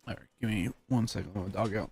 All right, give me 1 second. I'm gonna dog out.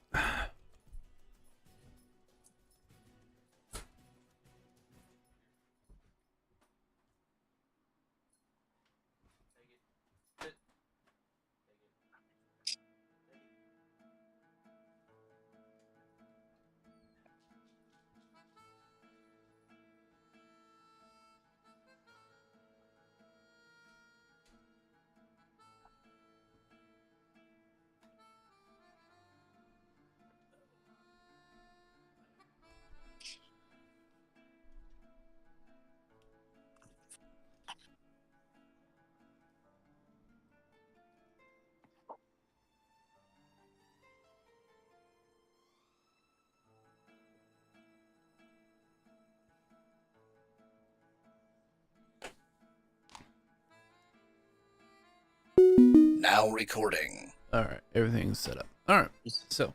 Now recording. All right, everything's set up. All right, so,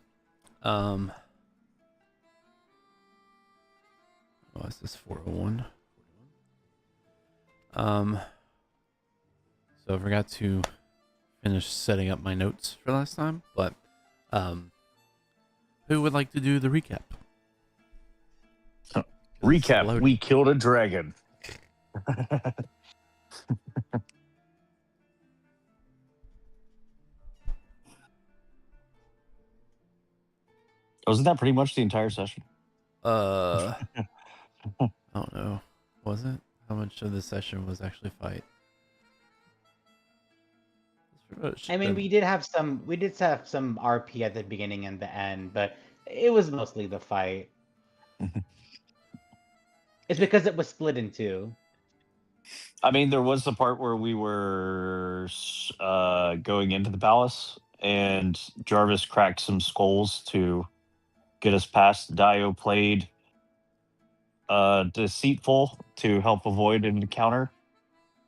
oh, is this 401? So I forgot to finish setting up my notes for last time, but, who would like to do the recap? Recap: we killed a dragon. Wasn't that pretty much the entire session? I don't know. Was it? How much of the session was actually fight? I mean, we did have some RP at the beginning and the end, but it was mostly the fight. It's because it was split in two. I mean, there was the part where we were going into the palace, and Jarvis cracked some skulls to get us past. Dio played deceitful to help avoid an encounter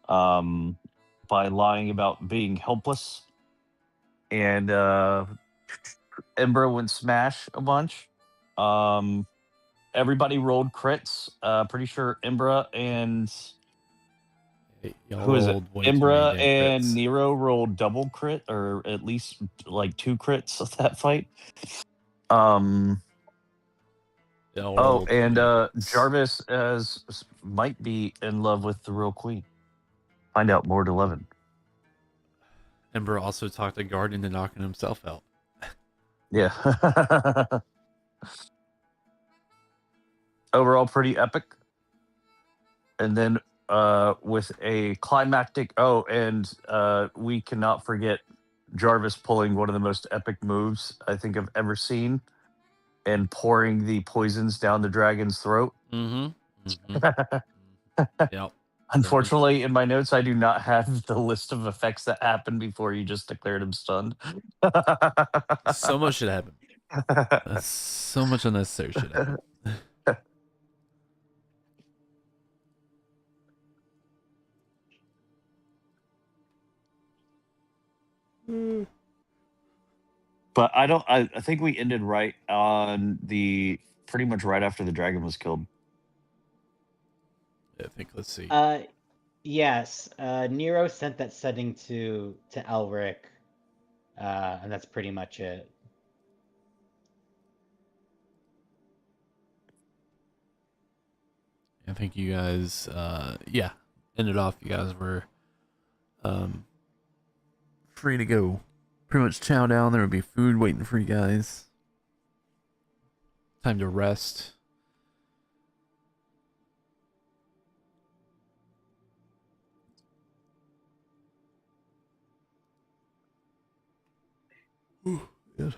by lying about being helpless. And Embra went smash a bunch. Everybody rolled crits. Pretty sure Embra and... Who is it? Embra and Nero rolled double crit, or at least like 2 crits of that fight. And Jarvis might be in love with the real queen. Find out more at 11. Ember also talked a guard into knocking himself out. Yeah. Overall, pretty epic. And then with a climactic... Oh, and we cannot forget Jarvis pulling one of the most epic moves I think I've ever seen, and pouring the poisons down the dragon's throat. Yep. Unfortunately, in my notes, I do not have the list of effects that happened before you just declared him stunned. So much should happen. So much unnecessary shit happen. But I think we ended right on pretty much right after the dragon was killed. I think, let's see. Yes. Nero sent that setting to Elric. And that's pretty much it. I think you guys ended off. You guys were free to go. Pretty much chow down. There would be food waiting for you guys. Time to rest. Ooh, good.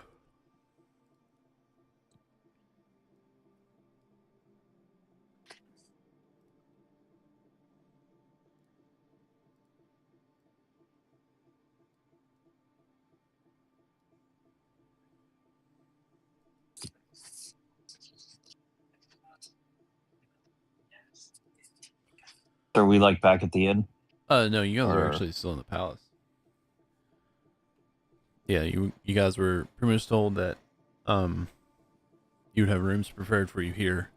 Are we like back at the inn? No, you guys are actually still in the palace. Yeah, you guys were pretty much told that you'd have rooms prepared for you here,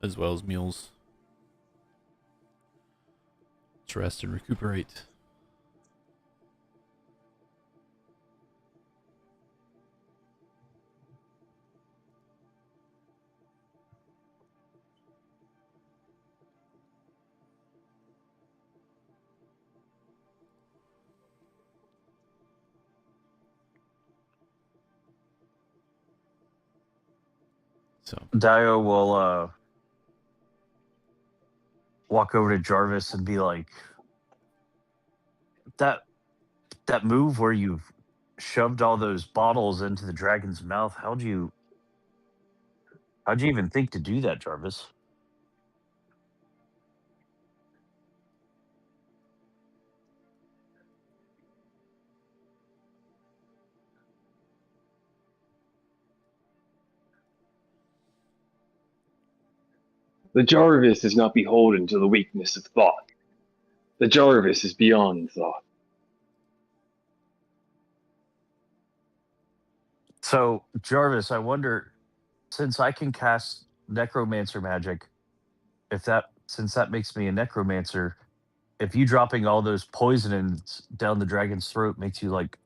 as well as meals to rest and recuperate. So Dio will walk over to Jarvis and be like, that move where you shoved all those bottles into the dragon's mouth, how'd you even think to do that, Jarvis? The Jarvis is not beholden to the weakness of thought. The Jarvis is beyond thought. So, Jarvis, I wonder, since I can cast necromancer magic, since that makes me a necromancer, if you dropping all those poisons down the dragon's throat makes you like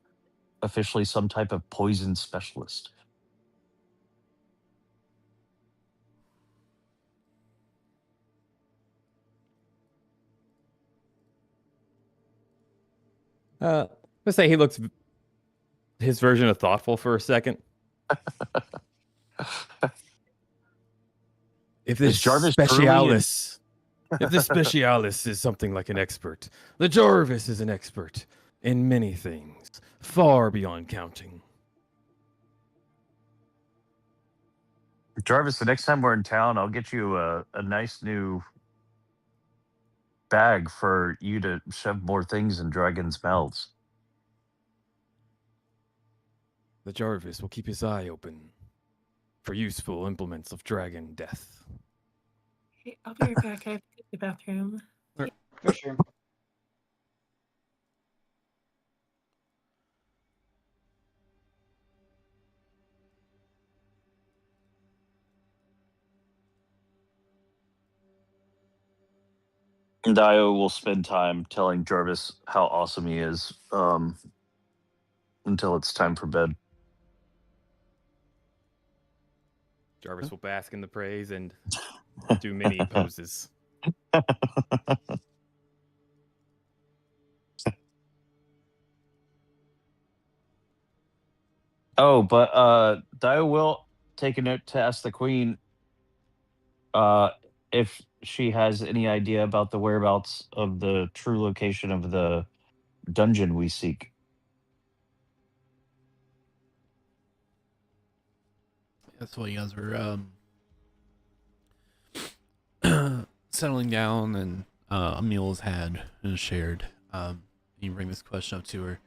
officially some type of poison specialist. Let's say he looks his version of thoughtful for a second. If this specialis, if this specialis is something like an expert, the Jarvis is an expert in many things, far beyond counting. Jarvis, the next time we're in town, I'll get you a nice new bag for you to shove more things in dragons' mouths. The Jarvis will keep his eye open for useful implements of dragon death. Hey, I'll be right back. I have to go to the bathroom. For sure. And Dio will spend time telling Jarvis how awesome he is until it's time for bed. Jarvis will bask in the praise and do many poses. Oh, but Dio will take a note to ask the queen if she has any idea about the whereabouts of the true location of the dungeon we seek. that's why you guys were settling down, and a meal is had and shared. You bring this question up to her.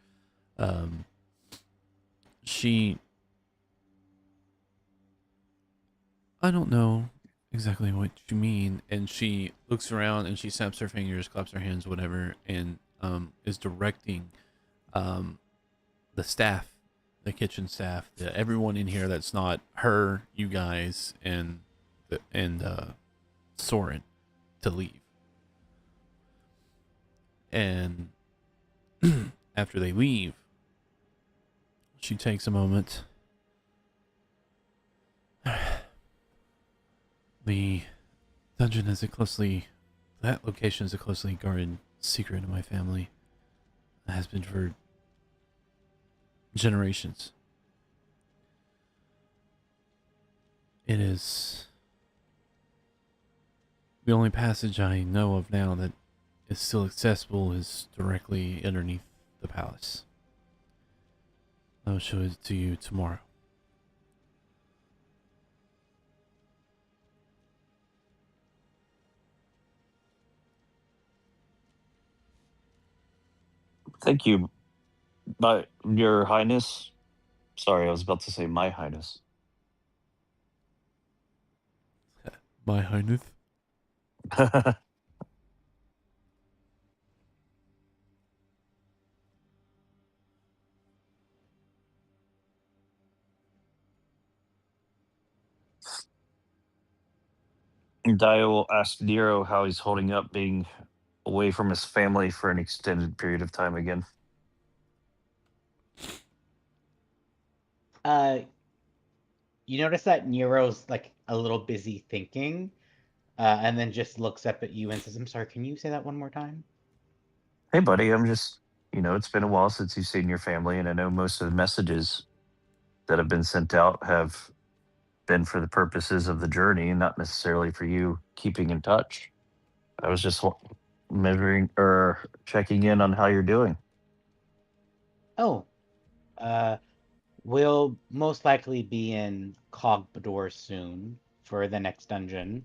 I don't know exactly what you mean, and she looks around and she snaps her fingers, claps her hands, whatever, and is directing the staff, the kitchen staff, everyone in here that's not her, you guys, and Soren to leave. And after they leave, she takes a moment. The dungeon is that location is a closely guarded secret in my family. It has been for generations. It is the only passage I know of now that is still accessible is directly underneath the palace. I'll show it to you tomorrow. Thank you, Your Highness. Sorry, I was about to say My Highness. My Highness. Dio will ask Nero how he's holding up being away from his family for an extended period of time again. You notice that Nero's like a little busy thinking, and then just looks up at you and says, "I'm sorry, can you say that one more time?" Hey, buddy, I'm just, it's been a while since you've seen your family, and I know most of the messages that have been sent out have been for the purposes of the journey, not necessarily for you keeping in touch. I was just measuring or checking in on how you're doing. Oh, we'll most likely be in Cogbador soon for the next dungeon,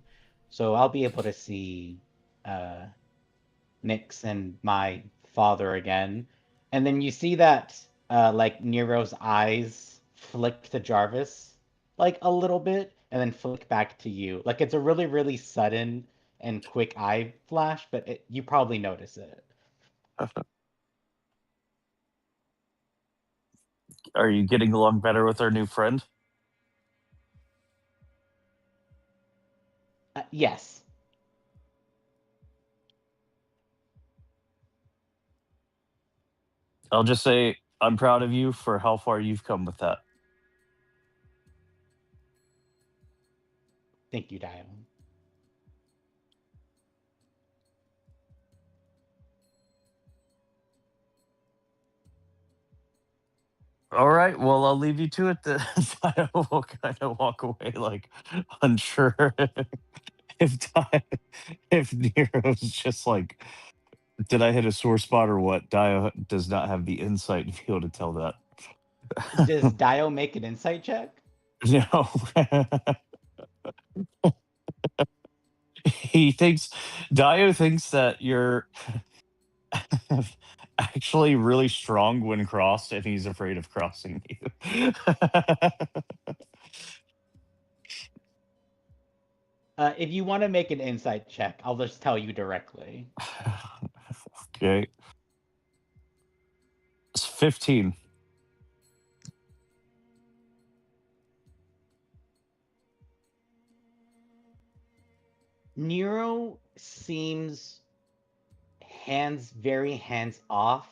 so I'll be able to see Nyx and my father again. And then you see that like Nero's eyes flick to Jarvis like a little bit and then flick back to you. Like it's a really, really sudden and quick eye flash, but you probably notice it. Are you getting along better with our new friend? Yes. I'll just say I'm proud of you for how far you've come with that. Thank you, Dio. All right. Well, I'll leave you to it. Then I will kind of walk away, like unsure if if Nero's just like, did I hit a sore spot or what? Dio does not have the insight to be able to tell that. Does Dio make an insight check? No. Dio thinks that you're actually really strong when crossed, and he's afraid of crossing you. If you want to make an insight check, I'll just tell you directly. Okay. It's 15. Nero seems very hands off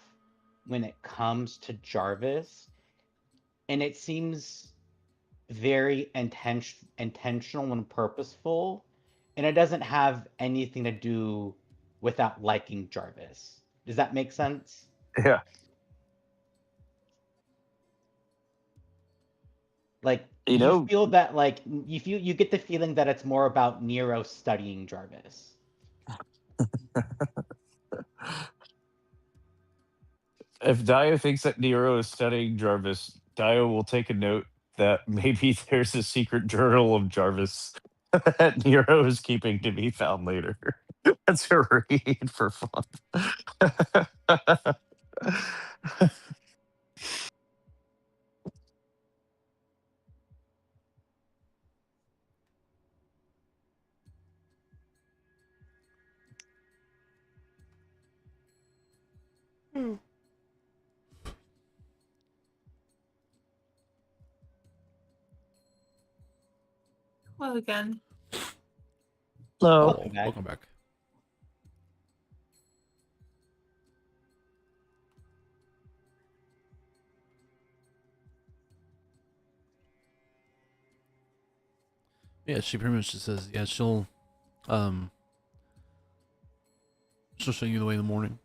when it comes to Jarvis, and it seems very intentional and purposeful, and it doesn't have anything to do without liking Jarvis. Does that make sense? Yeah. Like You you know, feel that you get the feeling that it's more about Nero studying Jarvis. if Dio thinks that Nero is studying Jarvis, Dio will take a note that maybe there's a secret journal of Jarvis that Nero is keeping to be found later. That's a read for fun. Well, again. Hello. Welcome back. Welcome back. Yeah, she pretty much just says, yeah, she'll show you the way in the morning.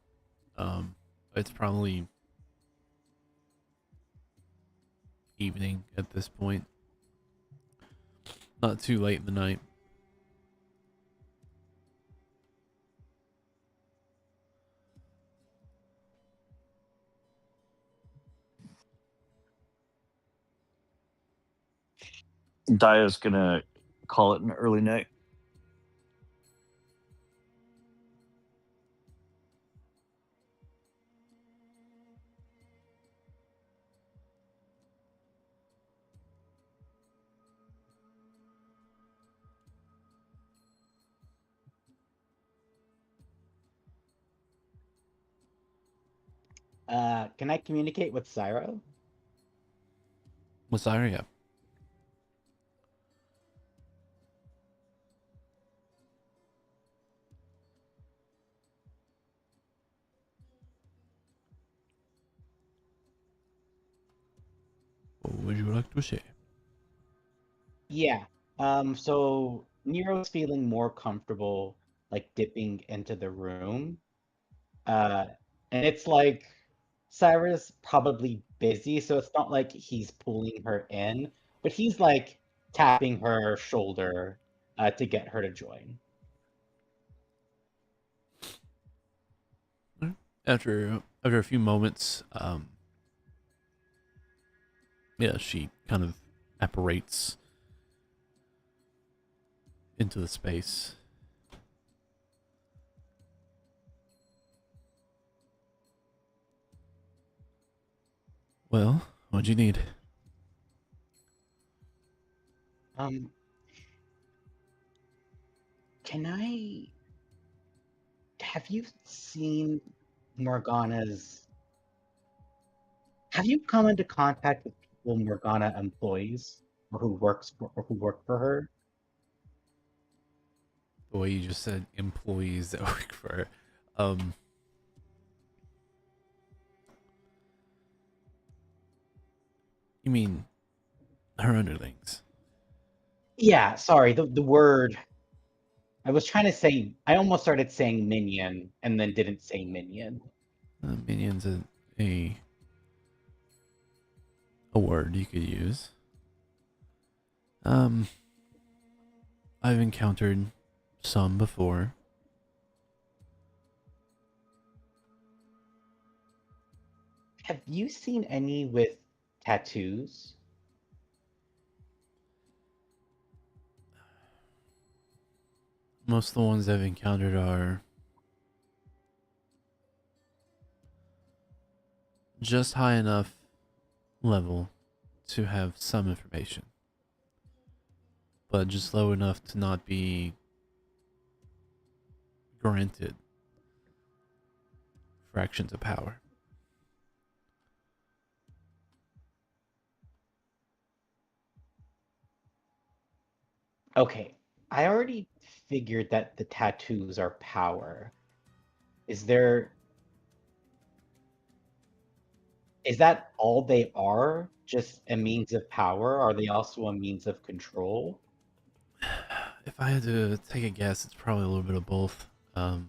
It's probably evening at this point. Not too late in the night. Dio's gonna call it an early night. Can I communicate with Syro? With Syra, yeah. What would you like to say? Yeah. So Nero's feeling more comfortable like dipping into the room. Uh, and it's like Cyrus probably busy, so it's not like he's pulling her in, but he's like tapping her shoulder to get her to join. After a few moments, yeah, she kind of apparates into the space. Well, what'd you need? Can I... Have you seen Morgana's... Have you come into contact with people Morgana employs, or who work for her? The way you just said employees that work for her. Um, you mean her underlings? Yeah, sorry, the word... I was trying to say... I almost started saying minion, and then didn't say minion. Minions a word you could use. I've encountered some before. Have you seen any with tattoos? Most of the ones I've encountered are just high enough level to have some information, but just low enough to not be granted fractions of power. Okay, I already figured that the tattoos are power. Is there... Is that all they are? Just a means of power? Are they also a means of control? If I had to take a guess, it's probably a little bit of both. Probably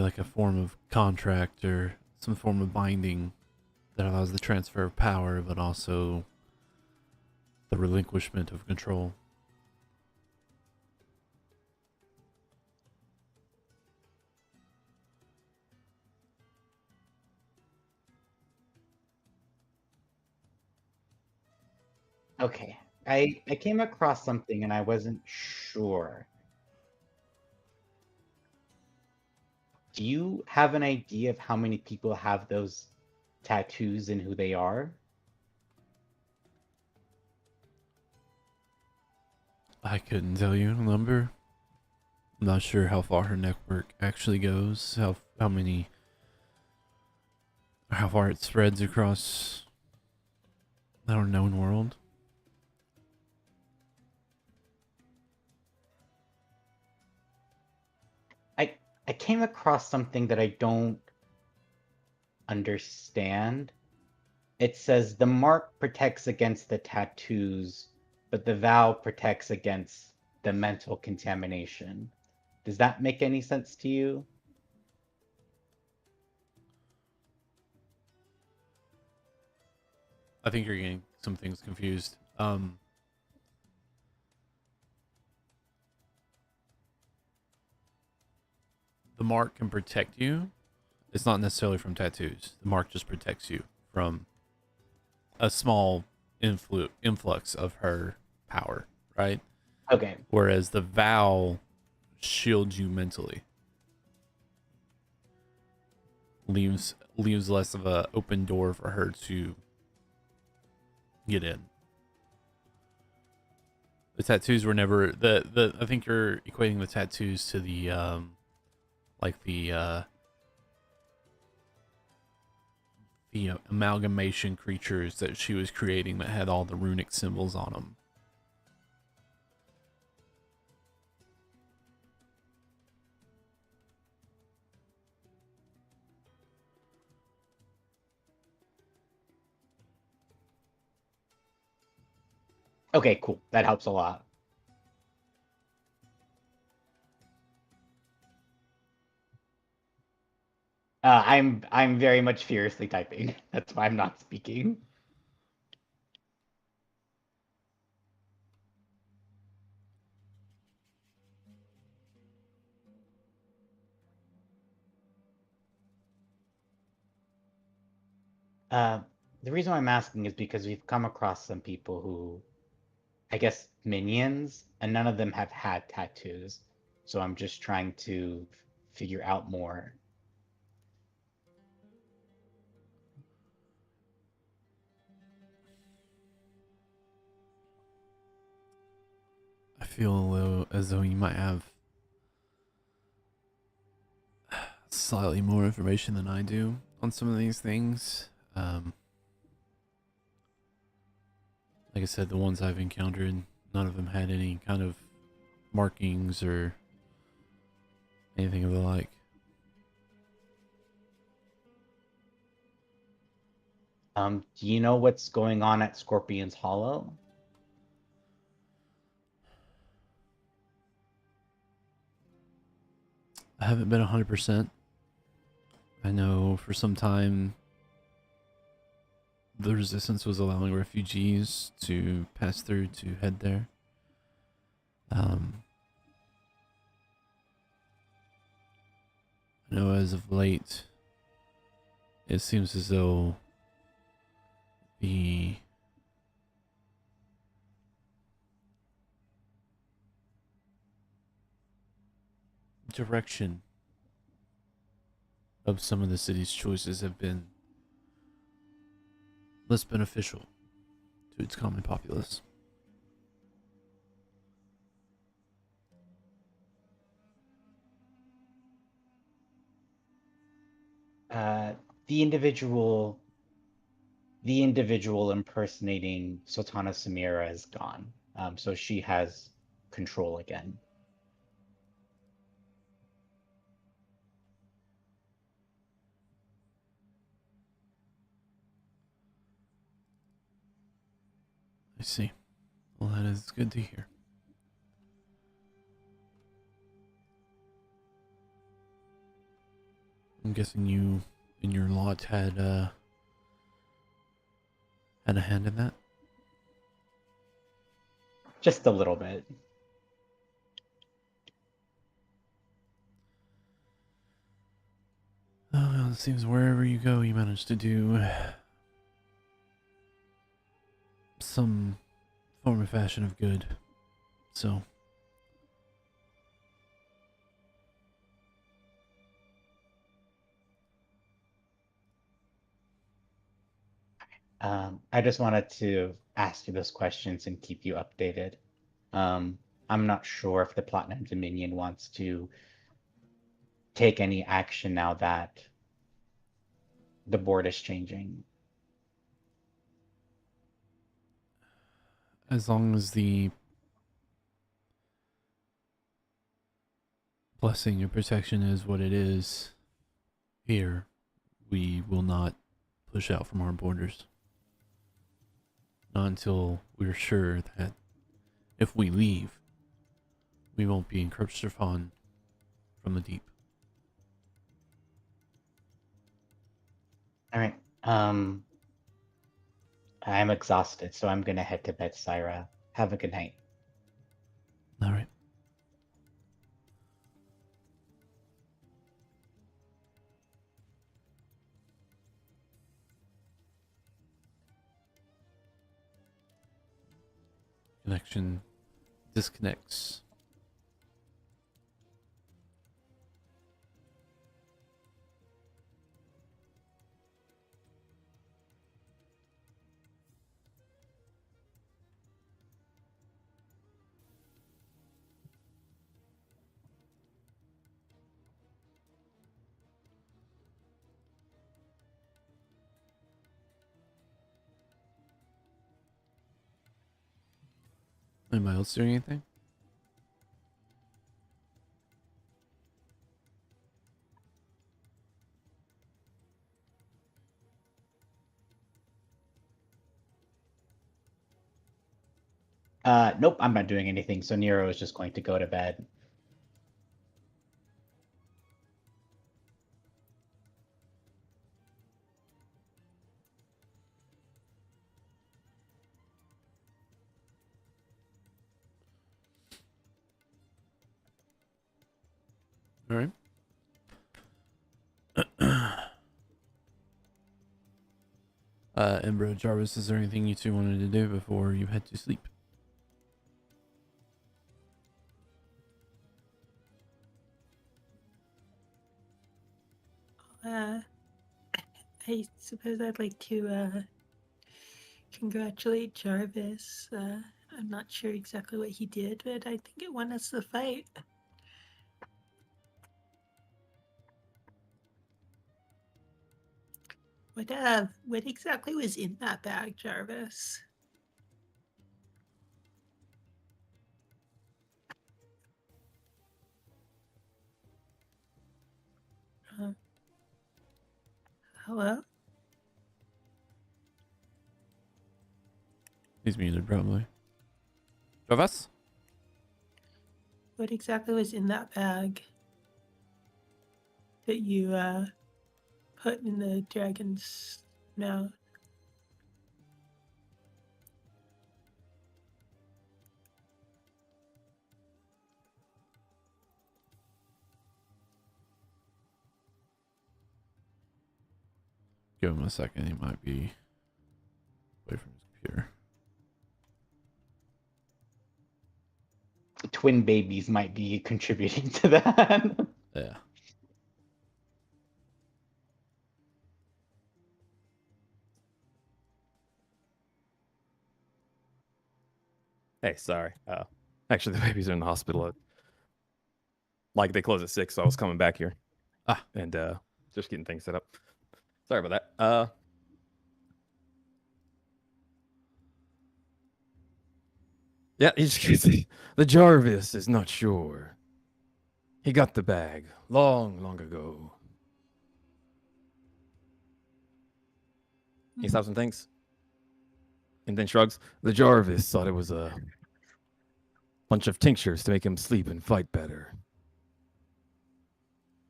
like a form of contract or some form of binding that allows the transfer of power, but also the relinquishment of control. Okay, I came across something and I wasn't sure. Do you have an idea of how many people have those tattoos and who they are? I couldn't tell you a number. I'm not sure how far her network actually goes, how many, how far it spreads across our known world. I came across something that I don't understand. It says the mark protects against the tattoos, but the vow protects against the mental contamination. Does that make any sense to you? I think you're getting some things confused. The mark can protect you. It's not necessarily from tattoos. The mark just protects you from a small influx of her power, right? Okay. Whereas the vow shields you mentally. Leaves less of a open door for her to get in. The tattoos were never the I think you're equating the tattoos to the like the amalgamation creatures that she was creating that had all the runic symbols on them. Okay, cool. That helps a lot. I'm very much furiously typing. That's why I'm not speaking. Uh, the reason why I'm asking is because we've come across some people who, I guess, minions, and none of them have had tattoos. So I'm just trying to figure out more. I feel as though you might have slightly more information than I do on some of these things. Like I said, the ones I've encountered, none of them had any kind of markings or anything of the like. Do you know what's going on at Scorpion's Hollow? I haven't been 100%. I know for some time the resistance was allowing refugees to pass through to head there. I know as of late, it seems as though the direction of some of the city's choices have been less beneficial to its common populace. Uh, the individual, the individual impersonating Sultana Samira is gone. So she has control again. I see. Well, that is good to hear. I'm guessing you and your lot had a hand in that. Just a little bit. Oh, well, it seems wherever you go, you manage to do some form or fashion of good. So, I just wanted to ask you those questions and keep you updated. I'm not sure if the Platinum Dominion wants to take any action now that the board is changing. as long as the blessing and protection is what it is here, we will not push out from our borders. Not until we're sure that if we leave, we won't be encroached upon from the deep. All right. I'm exhausted, so I'm gonna head to bed, Syra. Have a good night. All right. Connection disconnects. Anybody else doing anything? Nope, I'm not doing anything, so Nero is just going to go to bed. All right. Embro, Jarvis, is there anything you two wanted to do before you head to sleep? Uh, I suppose I'd like to congratulate Jarvis. I'm not sure exactly what he did, but I think it won us the fight. What exactly was in that bag, Jarvis? Hello? He's muted, probably. Jarvis? What exactly was in that bag that you put in the dragon's mouth? Give him a second. He might be away from his computer. Twin babies might be contributing to that. Yeah. Hey, sorry. Actually, the babies are in the hospital. Like they close at 6, so I was coming back here. And just getting things set up. Sorry about that. Yeah, the Jarvis is not sure. He got the bag long, long ago. He stops and thinks, and then shrugs. The Jarvis thought it was a bunch of tinctures to make him sleep and fight better.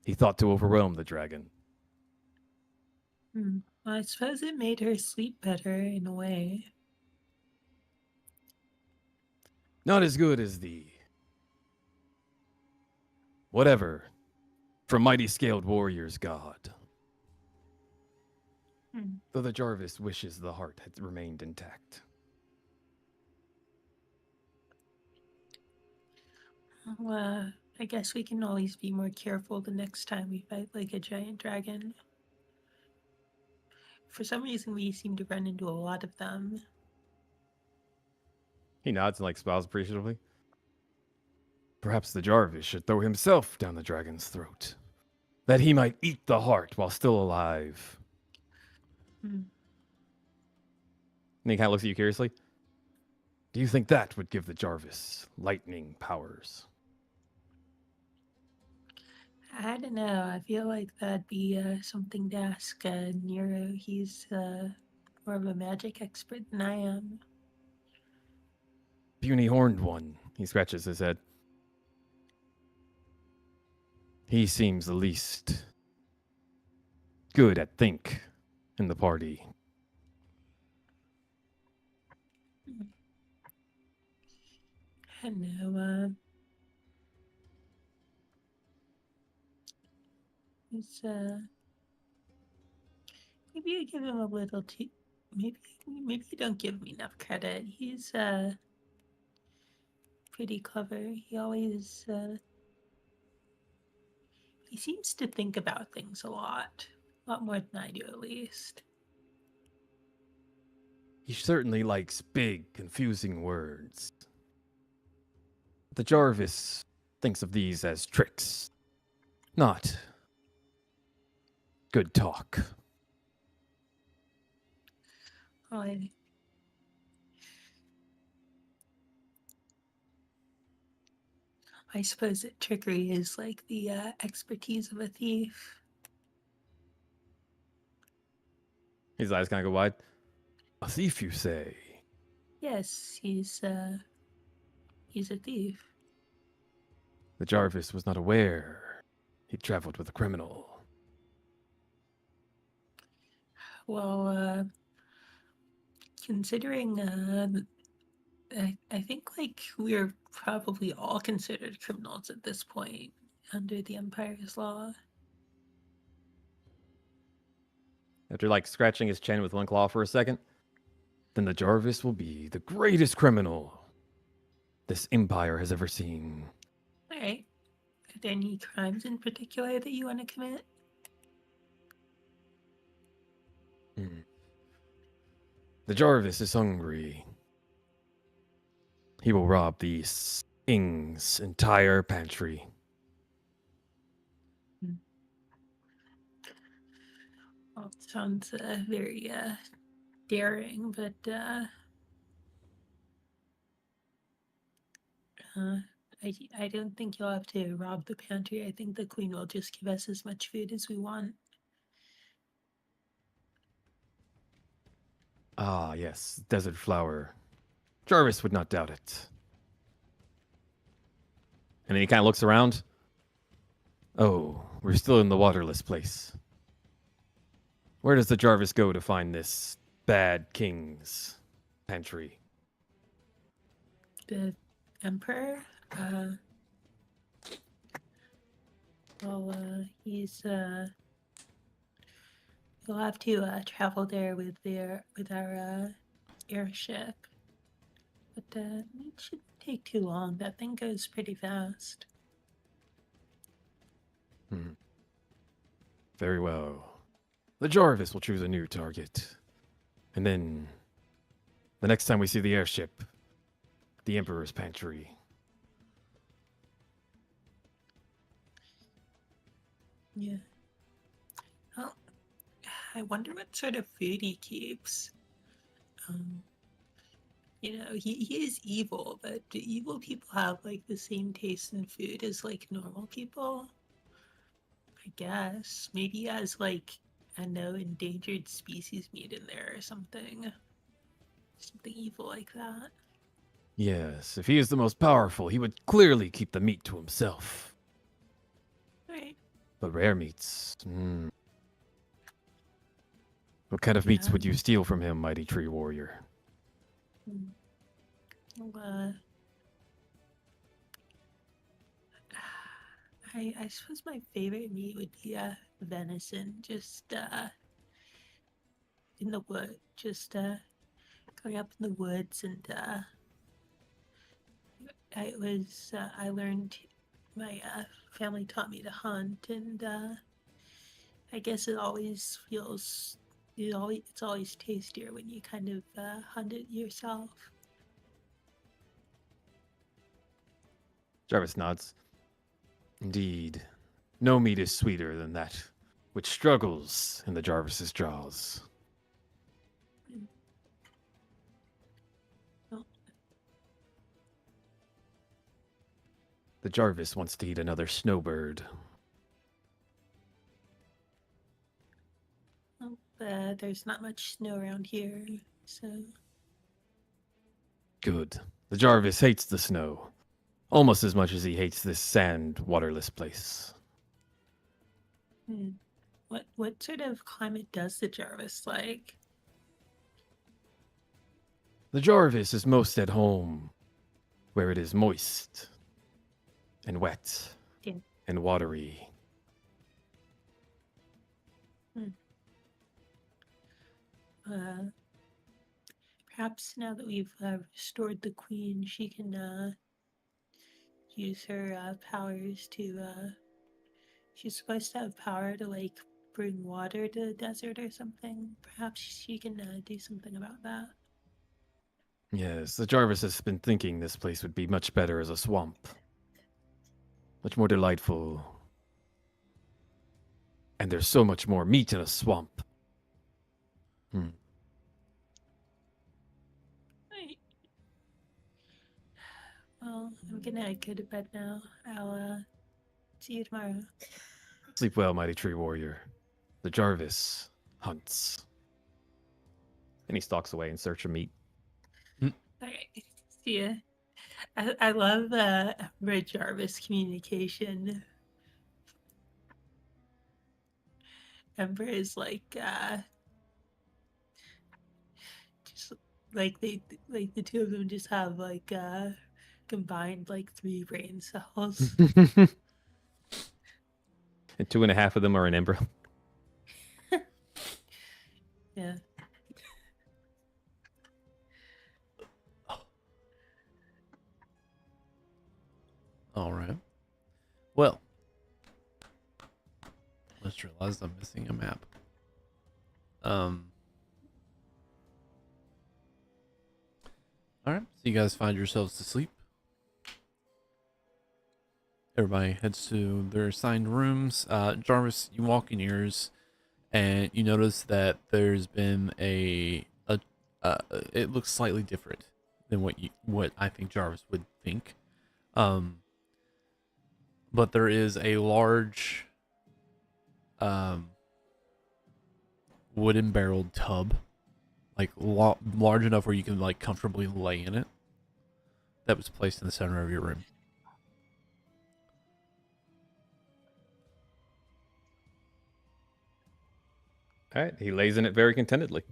He thought to overwhelm the dragon. Well, I suppose it made her sleep better in a way. Not as good as the whatever from mighty scaled warriors god. Though the Jarvis wishes the heart had remained intact. Well, I guess we can always be more careful the next time we fight like a giant dragon. For some reason, we seem to run into a lot of them. He nods and smiles appreciatively. Perhaps the Jarvis should throw himself down the dragon's throat, that he might eat the heart while still alive. And he kind of looks at you curiously. Do you think that would give the Jarvis lightning powers? I don't know. I feel like that'd be something to ask Nero. He's more of a magic expert than I am. Puny horned one. He scratches his head. He seems the least good at think in the party. I know. He's maybe you give him a little too. Maybe you don't give him enough credit. He's pretty clever. He always he seems to think about things a lot more than I do, at least. He certainly likes big, confusing words. The Jarvis thinks of these as tricks, not good talk. I suppose that trickery is like the expertise of a thief. His eyes kind of go wide. A thief, you say? Yes, he's a thief. The Jarvis was not aware he traveled with a criminal. Well, considering I think we're probably all considered criminals at this point under the Empire's law. After like scratching his chin with one claw for a second, then the Jarvis will be the greatest criminal this empire has ever seen. All right. Are there any crimes in particular that you want to commit? The Jarvis is hungry. He will rob the King's entire pantry. Well, it sounds very daring, but I don't think you'll have to rob the pantry. I think the queen will just give us as much food as we want. Ah, yes, desert flower. Jarvis would not doubt it. And then he kind of looks around. Oh, we're still in the waterless place. Where does the Jarvis go to find this bad king's pantry? The emperor, well, he'll have to travel there with our airship, but it shouldn't take too long. That thing goes pretty fast. Very well. The Jarvis will choose a new target. And then, the next time we see the airship, the Emperor's pantry. Yeah. Well, I wonder what sort of food he keeps. He is evil, but do evil people have like the same taste in food as like normal people? I guess. Maybe he has like, I know, endangered species meat in there or something. Something evil like that. Yes, if he is the most powerful, he would clearly keep the meat to himself. Right. But rare meats. What kind of meats would you steal from him, mighty tree warrior? Well, I suppose my favorite meat would be venison. Just in the wood, just going up in the woods, and I learned, my family taught me to hunt, and I guess it's always tastier when you kind of hunt it yourself. Jarvis nods. Indeed. No meat is sweeter than that which struggles in the Jarvis's jaws. Oh. The Jarvis wants to eat another snowbird. Well, there's not much snow around here, so... Good. The Jarvis hates the snow. Almost as much as he hates this sand, waterless place. What sort of climate does the Jarvis like? The Jarvis is most at home where it is moist and wet and watery. Perhaps now that we've restored the queen, she can use her powers to. She's supposed to have power to like bring water to the desert or something. Perhaps she can do something about that. Yes, the Jarvis has been thinking this place would be much better as a swamp. Much more delightful. And there's so much more meat in a swamp. Right. Well, I'm gonna go to bed now. I'll see you tomorrow. Sleep well, mighty tree warrior. The Jarvis hunts. And he stalks away in search of meat. Alright, see ya. I love Red Jarvis communication. Ember is like just like the two of them just have like combined like 3 brain cells. And 2.5 of them are in embryo. Yeah. All right. Well, just realized I'm missing a map. All right. So you guys find yourselves to sleep. Everybody heads to their assigned rooms. Jarvis, you walk in yours, and you notice that there's been it looks slightly different than what I think Jarvis would think. But there is a large wooden barreled tub, like large enough where you can like comfortably lay in it, that was placed in the center of your room. All right, he lays in it very contentedly.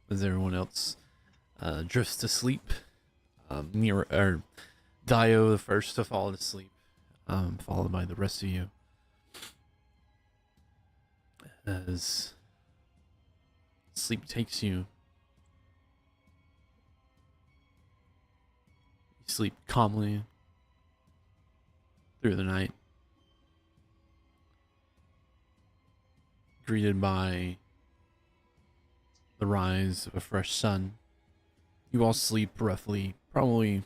As everyone else drifts to sleep, Dio the first to fall asleep, followed by the rest of you. As sleep takes you, you sleep calmly through the night, greeted by the rise of a fresh sun. You all sleep roughly, probably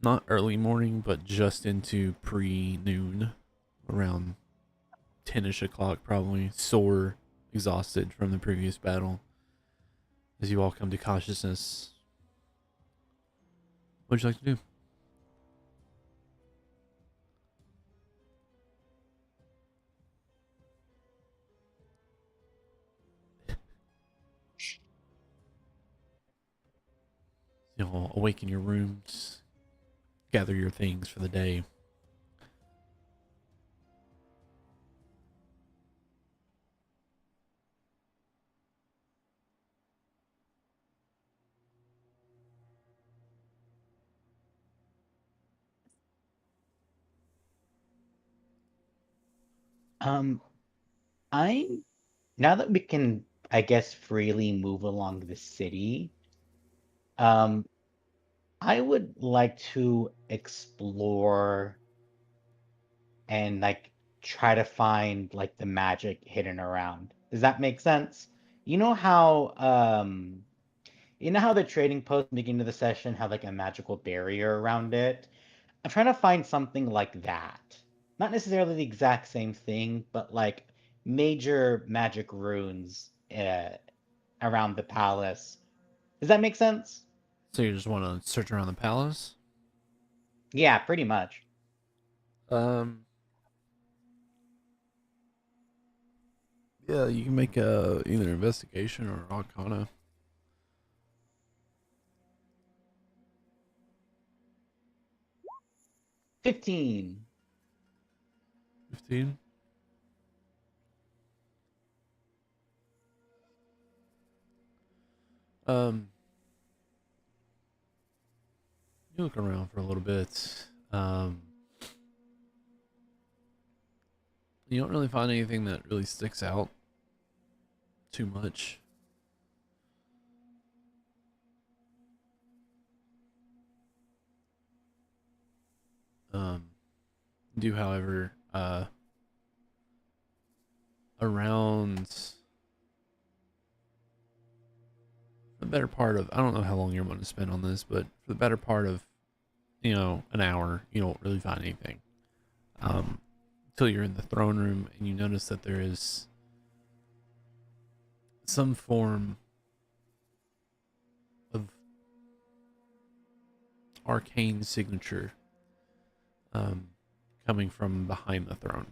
not early morning, but just into pre-noon, around 10ish o'clock, probably, sore, exhausted from the previous battle. As you all come to consciousness, what would you like to do? You'll awaken your rooms, gather your things for the day. Um, I now that we can, I guess, freely move along the city, um, I would like to explore and like try to find like the magic hidden around. Does that make sense? You know how the trading post beginning of the session had like a magical barrier around it? I'm trying to find something like that. Not necessarily the exact same thing, but like major magic runes around the palace. Does that make sense? So you just want to search around the palace? Yeah, pretty much. Um, yeah, you can make either investigation or arcana. 15. 15. Um, you look around for a little bit. You don't really find anything that really sticks out too much. Do however, around the better part of, I don't know how long you're going to spend on this, but for the better part of, an hour, you don't really find anything. Until you're in the throne room and you notice that there is some form of arcane signature coming from behind the throne.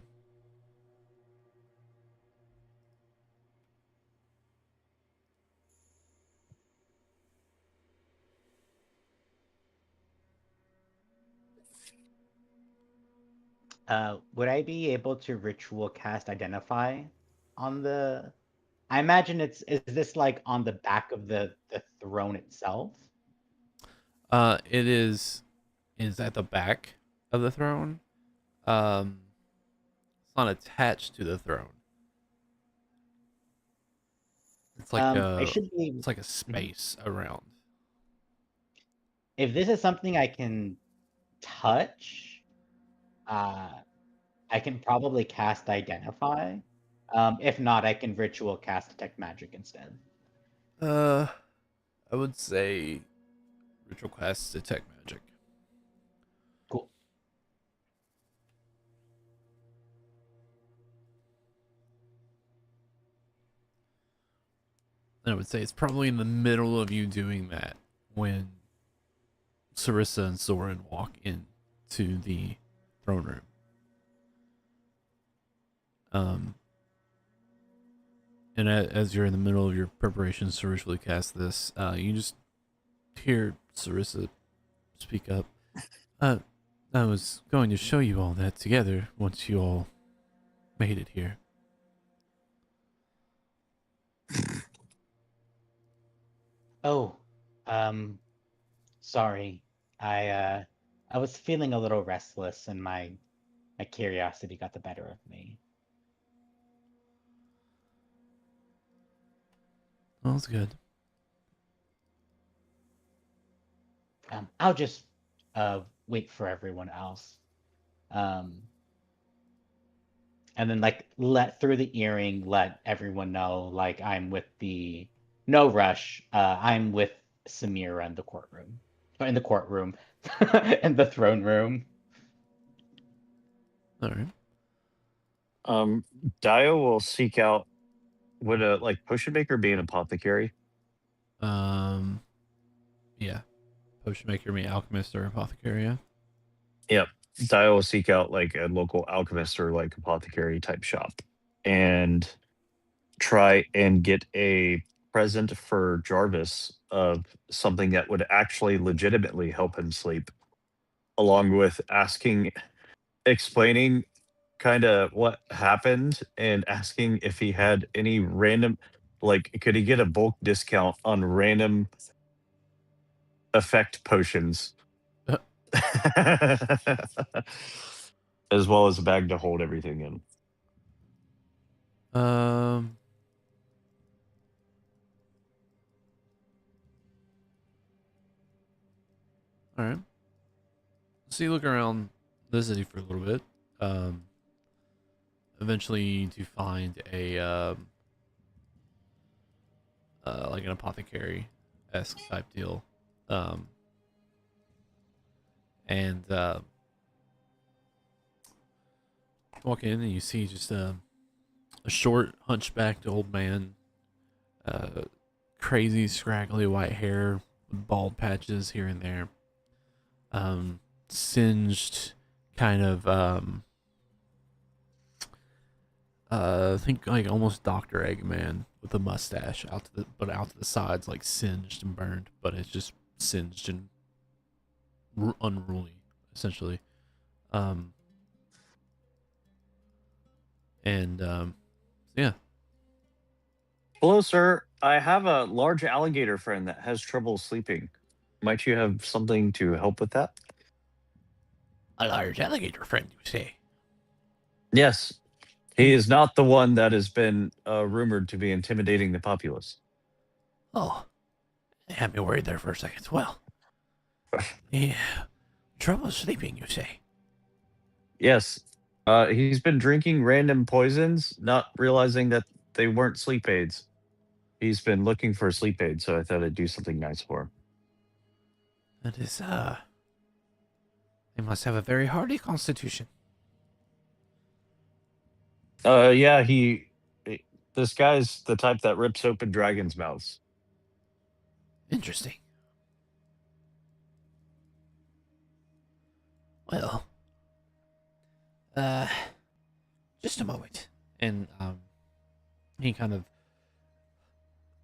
Would I be able to ritual cast identify on the I imagine is this like on the back of the throne itself? It is at the back of the throne. It's not attached to the throne. It's like I should be. it's like a Mhm. space around. If this is something I can touch, uh, I can probably cast Identify. If not, I can Ritual cast Detect Magic instead. I would say ritual class detect magic. Cool. And I would say it's probably in the middle of you doing that when Sarissa and Soren walk into the throne room. And as you're in the middle of your preparations to ritually cast this, you just hear Sarissa speak up. I was going to show you all that together once you all made it here. Oh, sorry. I was feeling a little restless, and my curiosity got the better of me. Well, that's good. I'll just wait for everyone else. Um, and then like let through the earring, let everyone know like I'm with the no rush. I'm with Samira in the courtroom. In the courtroom. In the throne room. All right. Dio will seek out, would a like potion maker be an apothecary? Yeah. Potion maker, me alchemist, or apothecary. Yeah. Yep. Dio will seek out like a local alchemist or like apothecary type shop and try and get a present for Jarvis of something that would actually legitimately help him sleep, along with explaining kind of what happened and asking if he had any random, like, could he get a bulk discount on random effect potions? Uh, As well as a bag to hold everything in. Um. All right. So you look around the city for a little bit. Um. Eventually, you do find a like an apothecary esque type deal. Um. And walk in and you see just a short, hunchbacked old man, uh, crazy, scraggly white hair, with bald patches here and there, singed, kind of, I think like almost Doctor Eggman with a mustache out to the sides, like singed and burned, but it's just singed and unruly, essentially. Um, and yeah. Hello, sir. I have a large alligator friend that has trouble sleeping. Might you have something to help with that? A large alligator friend, you say? Yes. He is not the one that has been rumored to be intimidating the populace. Oh, you had me worried there for a second. Well, yeah, trouble sleeping, you say? Yes. He's been drinking random poisons, not realizing that they weren't sleep aids. He's been looking for a sleep aid, so I thought I'd do something nice for him. That is, they must have a very hardy constitution. Yeah, this guy's the type that rips open dragons' mouths. Interesting. Well, uh, just a moment. And, he kind of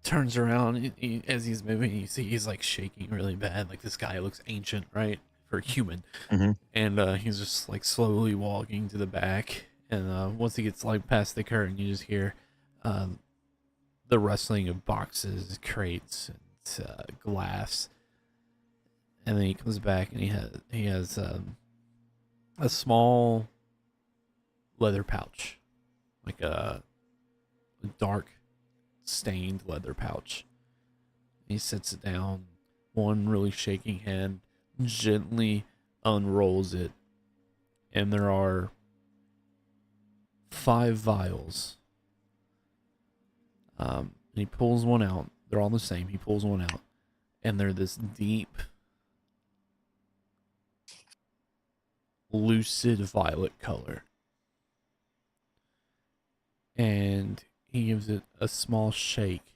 turns around as he's moving. You see he's like shaking really bad. Like this guy looks ancient, right? For a human. Mm-hmm. And he's just like slowly walking to the back. And once he gets like past the curtain, you just hear the rustling of boxes, crates, and glass. And then he comes back and he has a small leather pouch, like a dark stained leather pouch. He sets it down, one really shaking hand, gently unrolls it, and there are 5 vials. And he pulls one out. They're all the same. He pulls one out, and they're this deep, lucid violet color. And he gives it a small shake,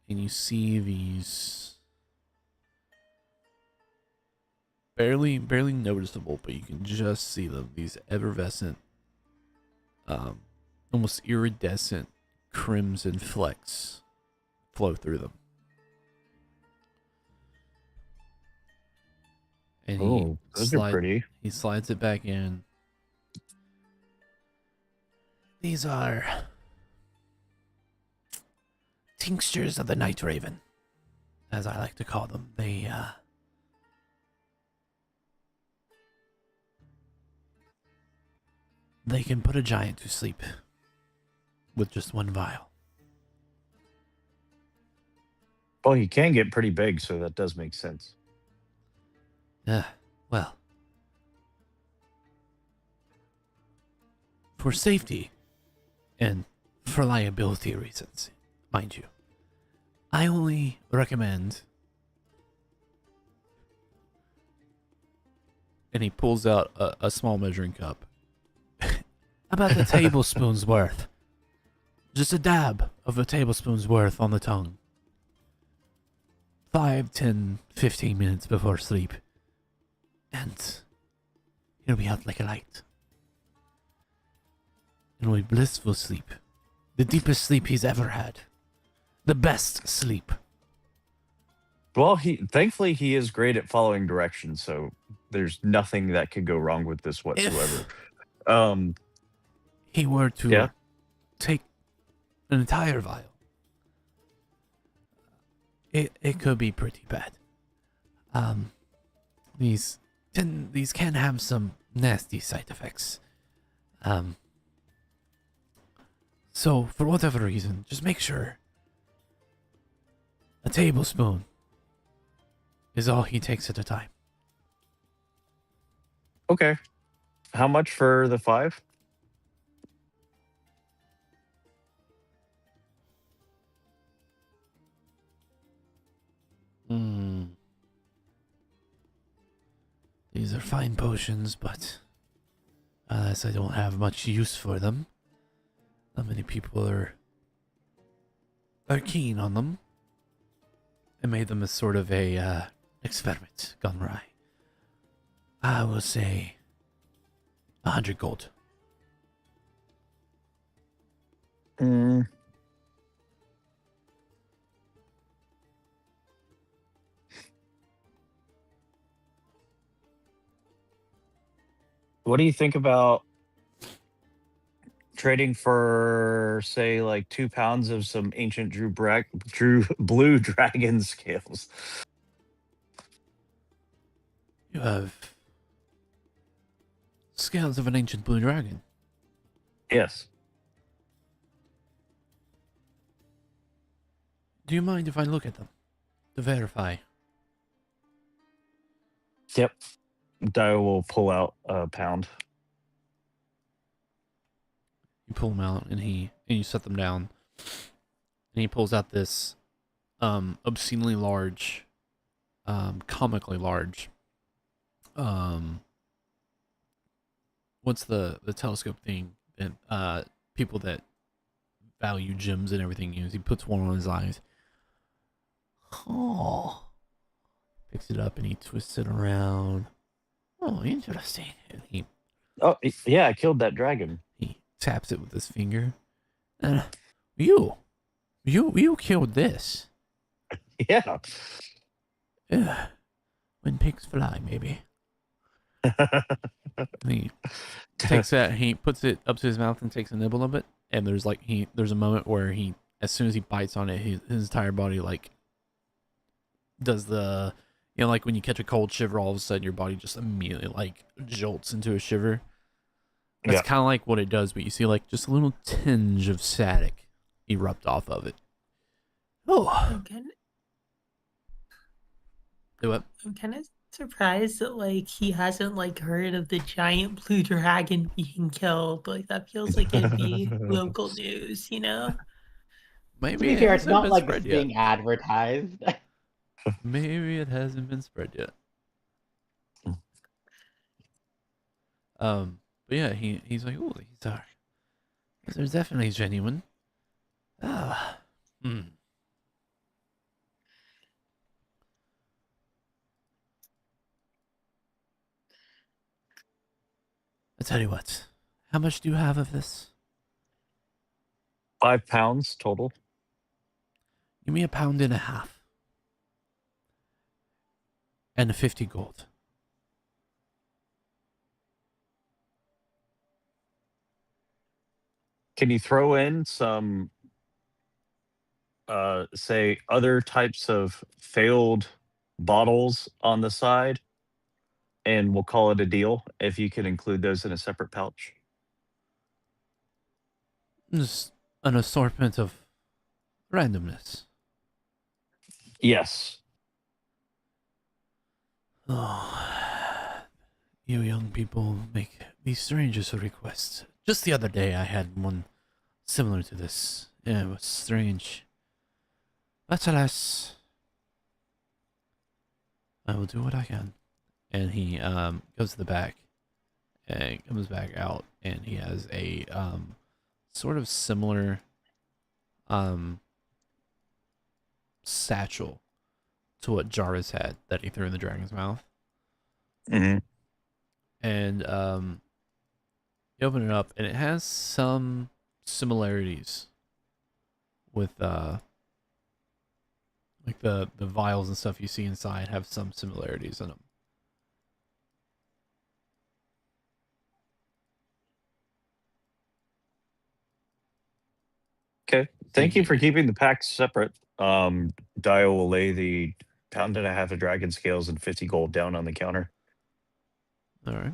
and you see these barely noticeable, but you can just see them, these effervescent, almost iridescent crimson flecks flow through them. And those are pretty. He slides it back in. These are tinctures of the Night Raven, as I like to call them. They can put a giant to sleep with just one vial. Well, he can get pretty big, so that does make sense. Well, for safety and for liability reasons, mind you, I only recommend. And he pulls out a small measuring cup. About a tablespoon's worth. Just a dab of a tablespoon's worth on the tongue. 5, 10, 15 minutes before sleep. And he'll be out like a light. And will be blissful sleep. The deepest sleep he's ever had. The best sleep. Well, thankfully he is great at following directions, so there's nothing that could go wrong with this whatsoever. He were to take an entire vial, it could be pretty bad. These can have some nasty side effects. So for whatever reason, just make sure a tablespoon is all he takes at a time. Okay. How much for the 5? These are fine potions, but unless I don't have much use for them, not many people are keen on them. I made them as sort of a experiment gone awry. I will say 100 gold. What do you think about trading for, say, like 2 pounds of some ancient Drew blue dragon scales? You have scales of an ancient blue dragon. Yes. Do you mind if I look at them to verify? Yep. Dio will pull out a pound. You pull them out, and you set them down, and he pulls out this obscenely large, comically large. What's the telescope thing that people that value gems and everything use? He puts one on his eyes. Oh, picks it up and he twists it around. Oh, interesting. And he I killed that dragon. He taps it with his finger. You killed this. Yeah. When pigs fly, maybe. And he takes that, he puts it up to his mouth and takes a nibble of it. And there's a moment where as soon as he bites on it, his entire body does the, like when you catch a cold shiver, all of a sudden your body just immediately jolts into a shiver. That's kind of like what it does, but you see just a little tinge of static erupt off of it Oh, do it. I'm kind of surprised that like he hasn't like heard of the giant blue dragon being killed. Like that feels like it'd be local news, you know? To Maybe be it fair, it's hasn't not been like it's spread yet. being advertised. Maybe it hasn't been spread yet. But yeah, he's like, oh, these are definitely genuine. Ah, hmm. I tell you what, how much do you have of this? 5 pounds total. Give me 1.5 pounds. And 50 gold. Can you throw in some, say, other types of failed bottles on the side? And we'll call it a deal if you can include those in a separate pouch. Just an assortment of randomness. Yes. Oh, you young people make the strangest of requests. Just the other day I had one similar to this. Yeah, it was strange. But alas, I will do what I can. And he goes to the back and comes back out, and he has a sort of similar satchel to what Jarvis had that he threw in the dragon's mouth. Mm-hmm. And you open it up, and it has some similarities with like the vials and stuff you see inside have some similarities in them. Okay. Thank you for keeping the packs separate. Dio will lay the 1.5 pounds of dragon scales and 50 gold down on the counter. All right.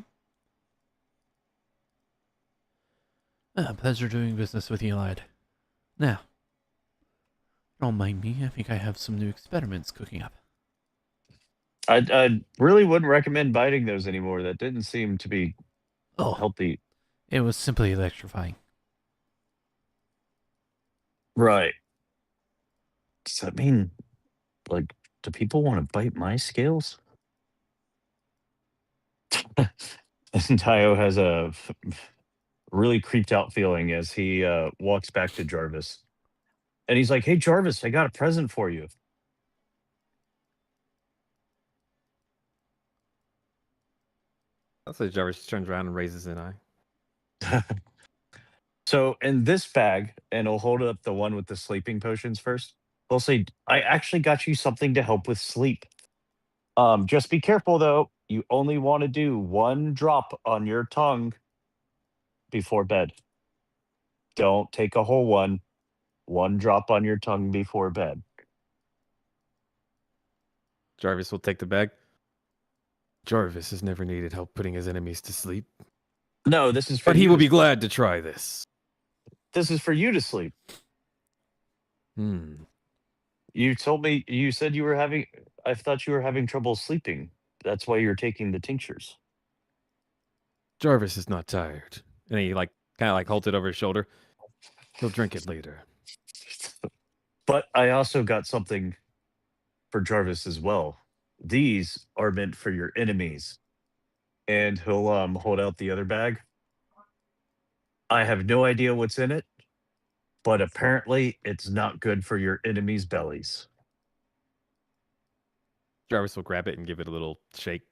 Pleasure doing business with you, lad. Now, don't mind me. I think I have some new experiments cooking up. I really wouldn't recommend biting those anymore. That didn't seem to be healthy. It was simply electrifying. Right. Does that mean, like, do people want to bite my scales? And Tayo has a really creeped out feeling as he walks back to Jarvis. And he's like, hey, Jarvis, I got a present for you. I'll say Jarvis turns around and raises an eye. So in this bag, and he'll hold up the one with the sleeping potions first. He'll say, I actually got you something to help with sleep. Just be careful though. You only want to do 1 drop on your tongue before bed. Don't take a whole one. 1 drop on your tongue before bed. Jarvis will take the bag. Jarvis has never needed help putting his enemies to sleep. No, this is for But he you will to be glad to try this. This is for you to sleep. You told me, you said you were having, I thought you were having trouble sleeping. That's why you're taking the tinctures. Jarvis is not tired. And he like kind of like holds it over his shoulder. He'll drink it later. But I also got something for Jarvis as well. These are meant for your enemies. And he'll hold out the other bag. I have no idea what's in it, but apparently it's not good for your enemies' bellies. Jarvis will grab it and give it a little shake.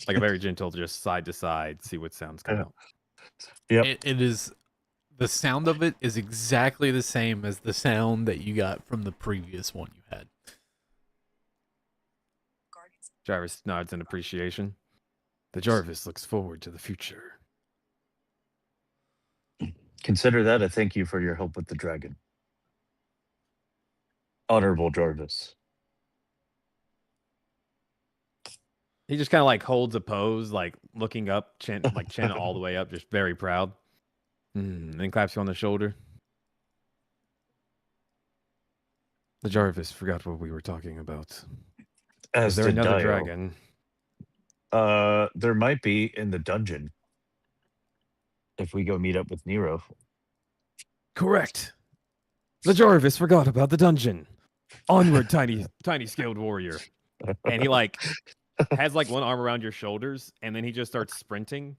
Like a very gentle, just side to side, see what sounds come out. Yep. It is, the sound of it is exactly the same as the sound that you got from the previous one you had. Jarvis nods in appreciation. The Jarvis looks forward to the future. Consider that a thank you for your help with the dragon. Honorable Jarvis. He just kind of like holds a pose, like looking up, chin all the way up, just very proud. Then claps you on the shoulder. The Jarvis forgot what we were talking about. As Is there did another Dio. dragon? There might be in the dungeon if we go meet up with Nero. Correct. The Jarvis forgot about the dungeon. Onward, tiny scaled warrior. And he like has like one arm around your shoulders, and then he just starts sprinting,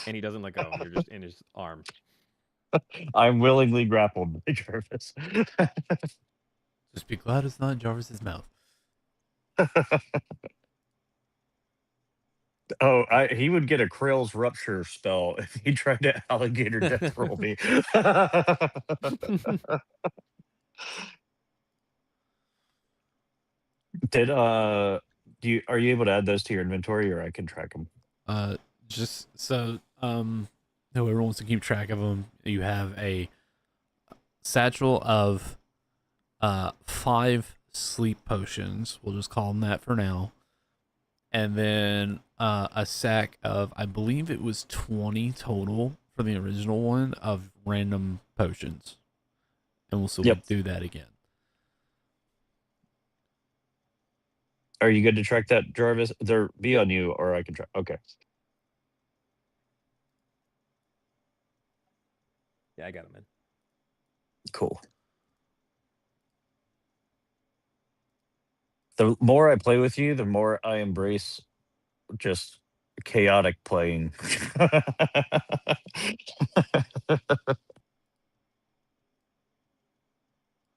and he doesn't let go. You're just in his arm. I'm willingly grappled by Jarvis. Just be glad it's not in Jarvis's mouth. Oh, he would get a Krill's rupture spell if he tried to alligator death roll me. Did are you able to add those to your inventory, or I can track them? Just so whoever wants to keep track of them, you have a satchel of 5 sleep potions. We'll just call them that for now. And then a sack of, I believe it was 20 total for the original one, of random potions. And we'll still do that again. Are you good to track that, Jarvis? They're be on you, or I can track. Okay. Yeah, I got him in. Cool. The more I play with you, the more I embrace just chaotic playing.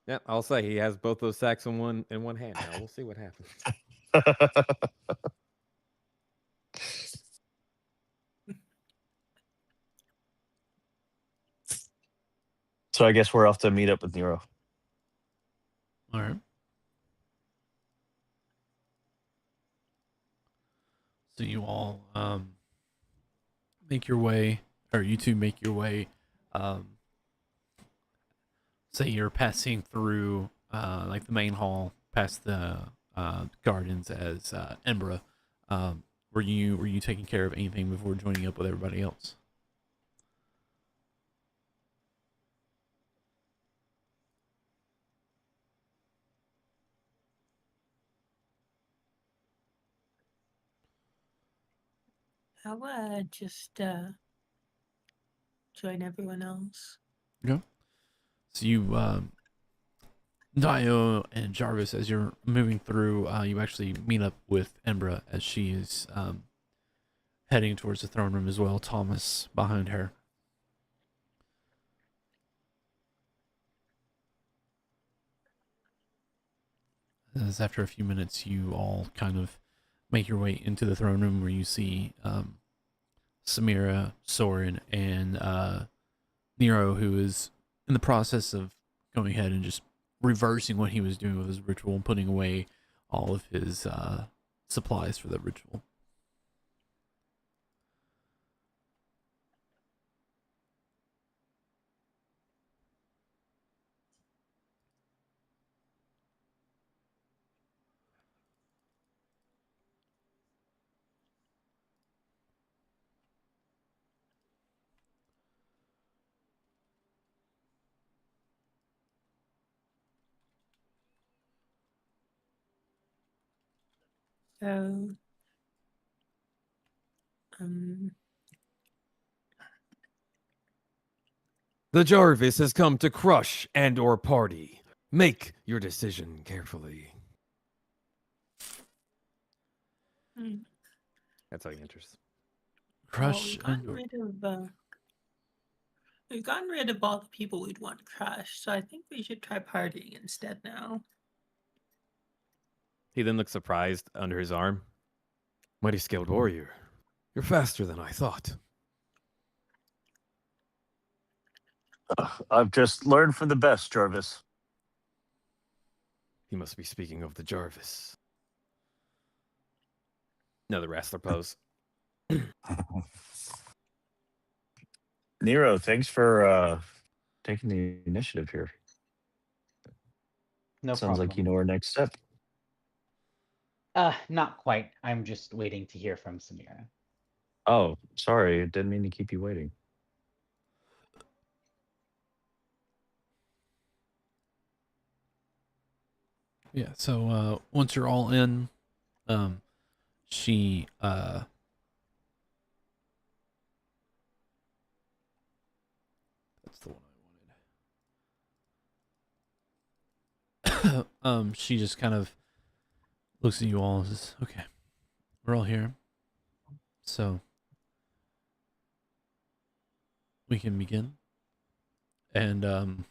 Yeah, I'll say he has both those sacks in one hand now. We'll see what happens. So I guess we're off to meet up with Nero. All right. So you all make your way, or you two make your way. Say you're passing through like the main hall, past the gardens as Embra. Were you taking care of anything before joining up with everybody else? I'll just join everyone else. Yeah. So you, Dio and Jarvis, as you're moving through, you actually meet up with Embra as she is heading towards the throne room as well. Thomas behind her. As after a few minutes, you all kind of make your way into the throne room where you see Samira, Soren, and Nero, who is in the process of going ahead and just reversing what he was doing with his ritual and putting away all of his supplies for the ritual. So, The Jarvis has come to crush and or party. Make your decision carefully. That's how he enters. Crush we've gotten rid of all the people we'd want to crush, so I think we should try partying instead now. He then looks surprised under his arm. Mighty scaled warrior. You're faster than I thought. I've just learned from the best, Jarvis. He must be speaking of the Jarvis. Another wrestler pose. Nero, thanks for taking the initiative here. No Sounds problem. like you know our next step. Not quite. I'm just waiting to hear from Samira. Oh, sorry. Didn't mean to keep you waiting. Yeah. So once you're all in, she that's the one I wanted. She just kind of looks at you all and says, "Okay, we're all here, so we can begin." And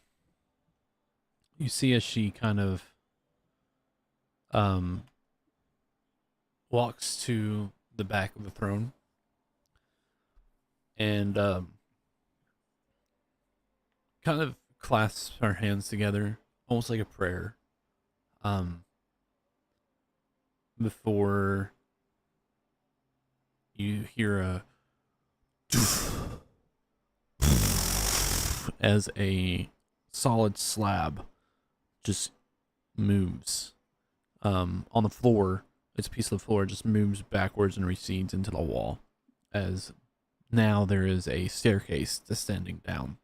you see as she kind of um walks to the back of the throne and kind of clasps her hands together, almost like a prayer, um, before you hear a as a solid slab just moves on the floor. It's a piece of the floor just moves backwards and recedes into the wall, as now there is a staircase descending down.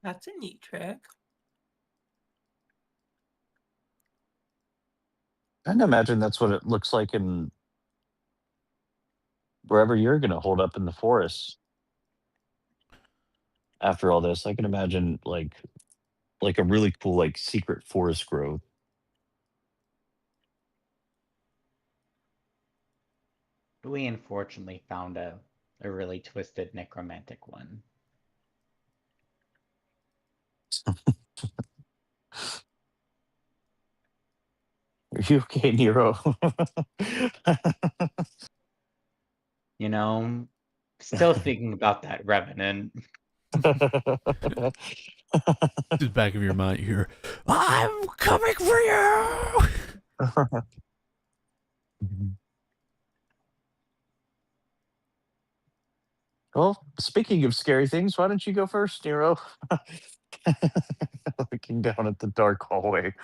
That's a neat trick. I'd imagine that's what it looks like in wherever you're going to hold up in the forest after all this. I can imagine like a really cool like secret forest grove. We unfortunately found a really twisted necromantic one. Are you okay, Nero? You know, still thinking about that revenant. To the back of your mind, you hear, "I'm coming for you." Well, speaking of scary things, why don't you go first, Nero? Looking down at the dark hallway.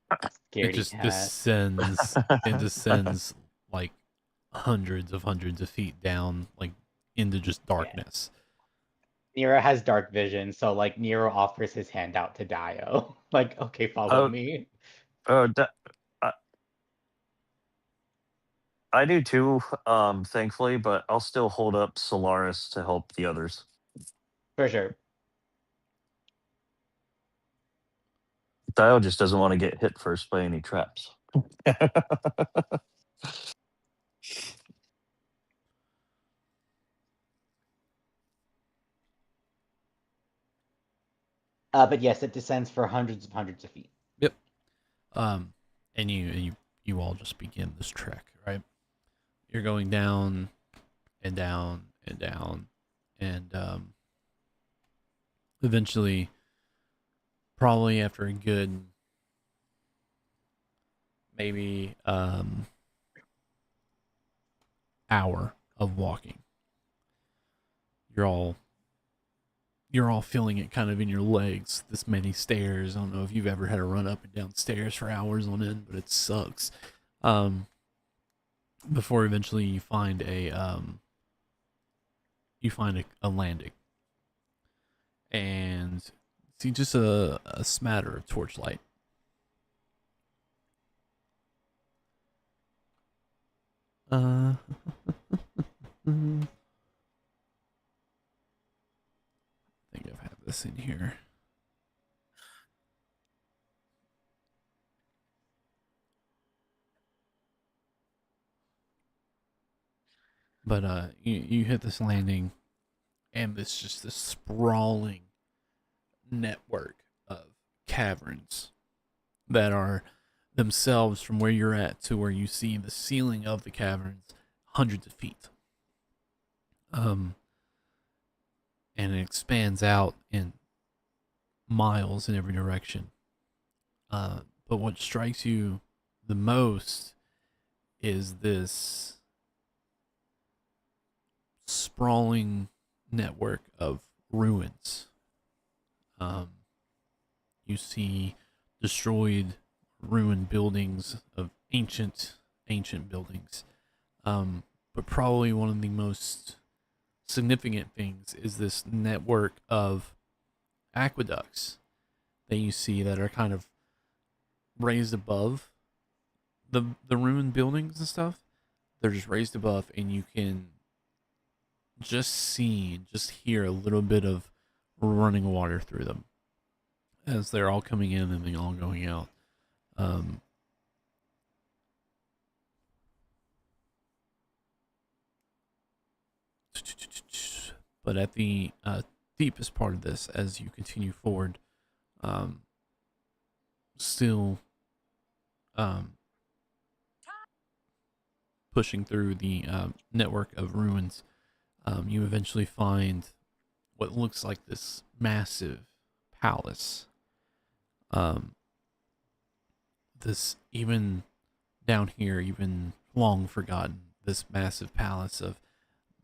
It Scaredy just cat. descends. It descends like hundreds of feet down, like into just Yeah. darkness. Nero has dark vision, so like Nero offers his hand out to Dio. Like, okay, follow Oh, me. oh, I, I do too, thankfully, but I'll still hold up Solaris to help the others. For sure. Dio just doesn't want to get hit first by any traps. But yes, it descends for hundreds of feet. Yep. And you all just begin this trek, right? You're going down and down and down, and eventually, probably after a good maybe hour of walking, you're all feeling it kind of in your legs. This many stairs. I don't know if you've ever had to run up and down stairs for hours on end, but it sucks. Before eventually you find a landing and see just a smatter of torchlight. I think I've had this in here. But you hit this landing, and it's just this sprawling network of caverns that are themselves from where you're at to where you see the ceiling of the caverns hundreds of feet. And it expands out in miles in every direction. But what strikes you the most is this sprawling network of ruins. You see destroyed, ruined buildings of ancient buildings. but probably one of the most significant things is this network of aqueducts that you see that are kind of raised above the ruined buildings and stuff. They're just raised above, and you can just hear a little bit of running water through them as they're all coming in and they're all going out. But at the deepest part of this, as you continue forward, still pushing through the network of ruins, you eventually find what looks like this massive palace. This, even down here, even long forgotten, this massive palace of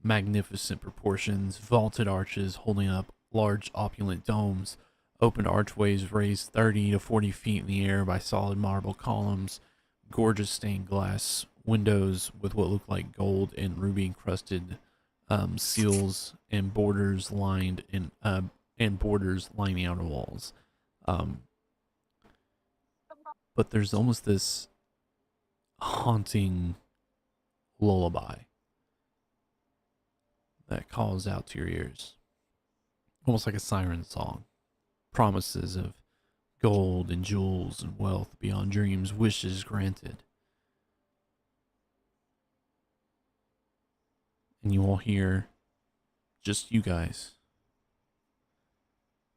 magnificent proportions, vaulted arches holding up large opulent domes, open archways raised 30 to 40 feet in the air by solid marble columns, gorgeous stained glass windows with what look like gold and ruby encrusted seals and borders lining outer walls. But there's almost this haunting lullaby that calls out to your ears, almost like a siren song. Promises of gold and jewels and wealth beyond dreams, wishes granted. And you all hear, just you guys,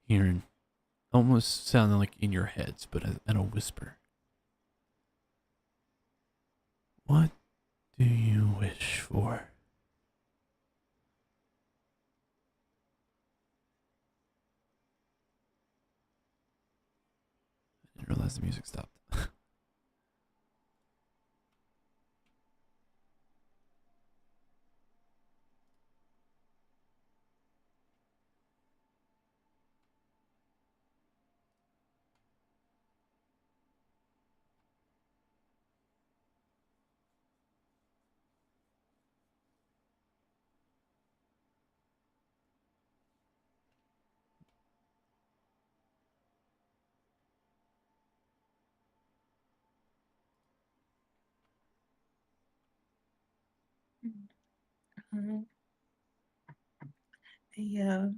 hearing, almost sounding like in your heads, but in a whisper. What do you wish for? I didn't realize the music stopped. I, I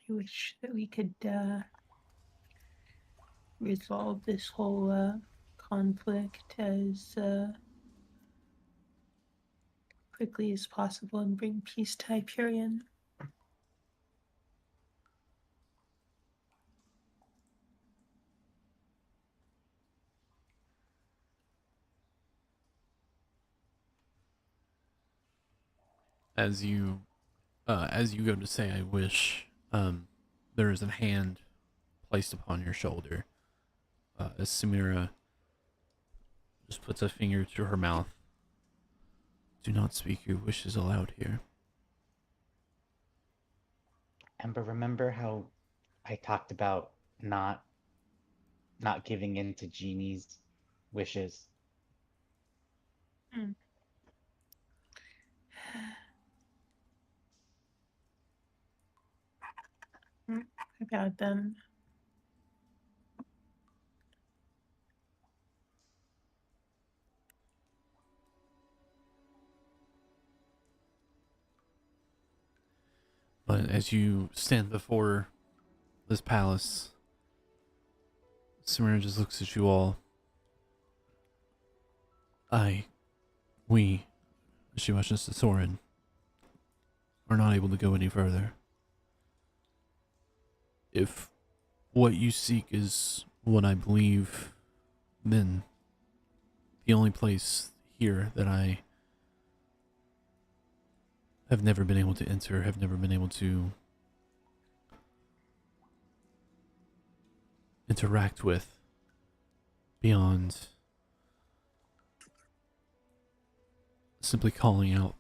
wish that we could resolve this whole conflict as quickly as possible and bring peace to Hyperion. As you go to say I wish, there is a hand placed upon your shoulder. As Samira just puts a finger to her mouth. Do not speak your wishes aloud here. Ember, remember how I talked about not giving in to Jeannie's wishes? Hmm. About them. But as you stand before this palace, Samira just looks at you all. She mentions to Soren, are not able to go any further. If what you seek is what I believe, then the only place here that I have never been able to enter, have never been able to interact with beyond simply calling out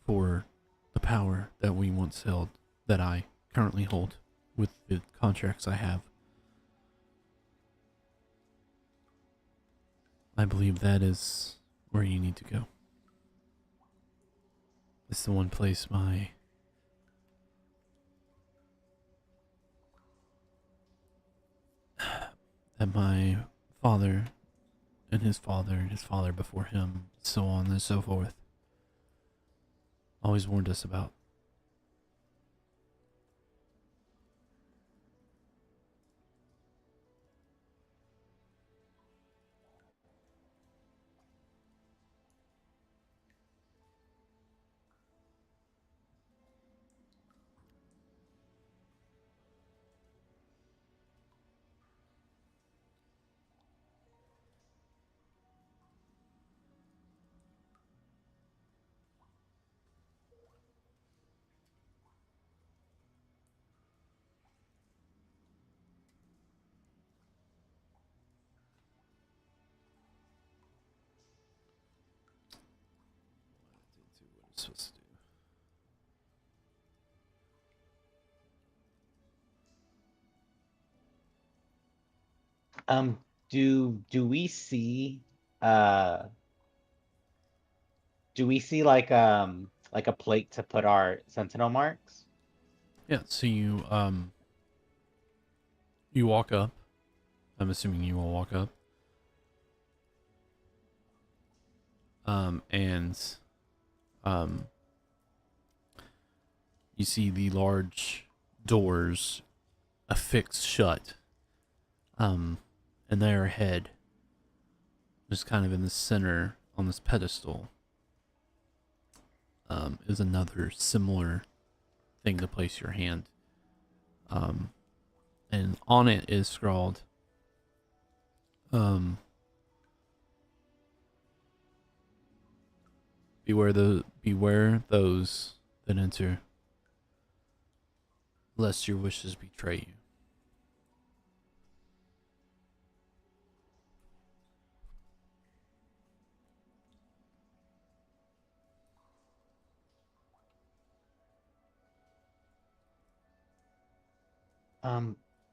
for the power that we once held, that I currently hold with the contracts I have. I believe that is where you need to go. It's the one place that my father and his father before him, so on and so forth, always warned us about. What it's supposed to do. Do we see uh like a plate to put our sentinel marks? Yeah, so you walk up. I'm assuming you will walk up. And you see the large doors affixed shut. And there ahead, just kind of in the center on this pedestal, is another similar thing to place your hand. And on it is scrawled, beware those that enter, lest your wishes betray you.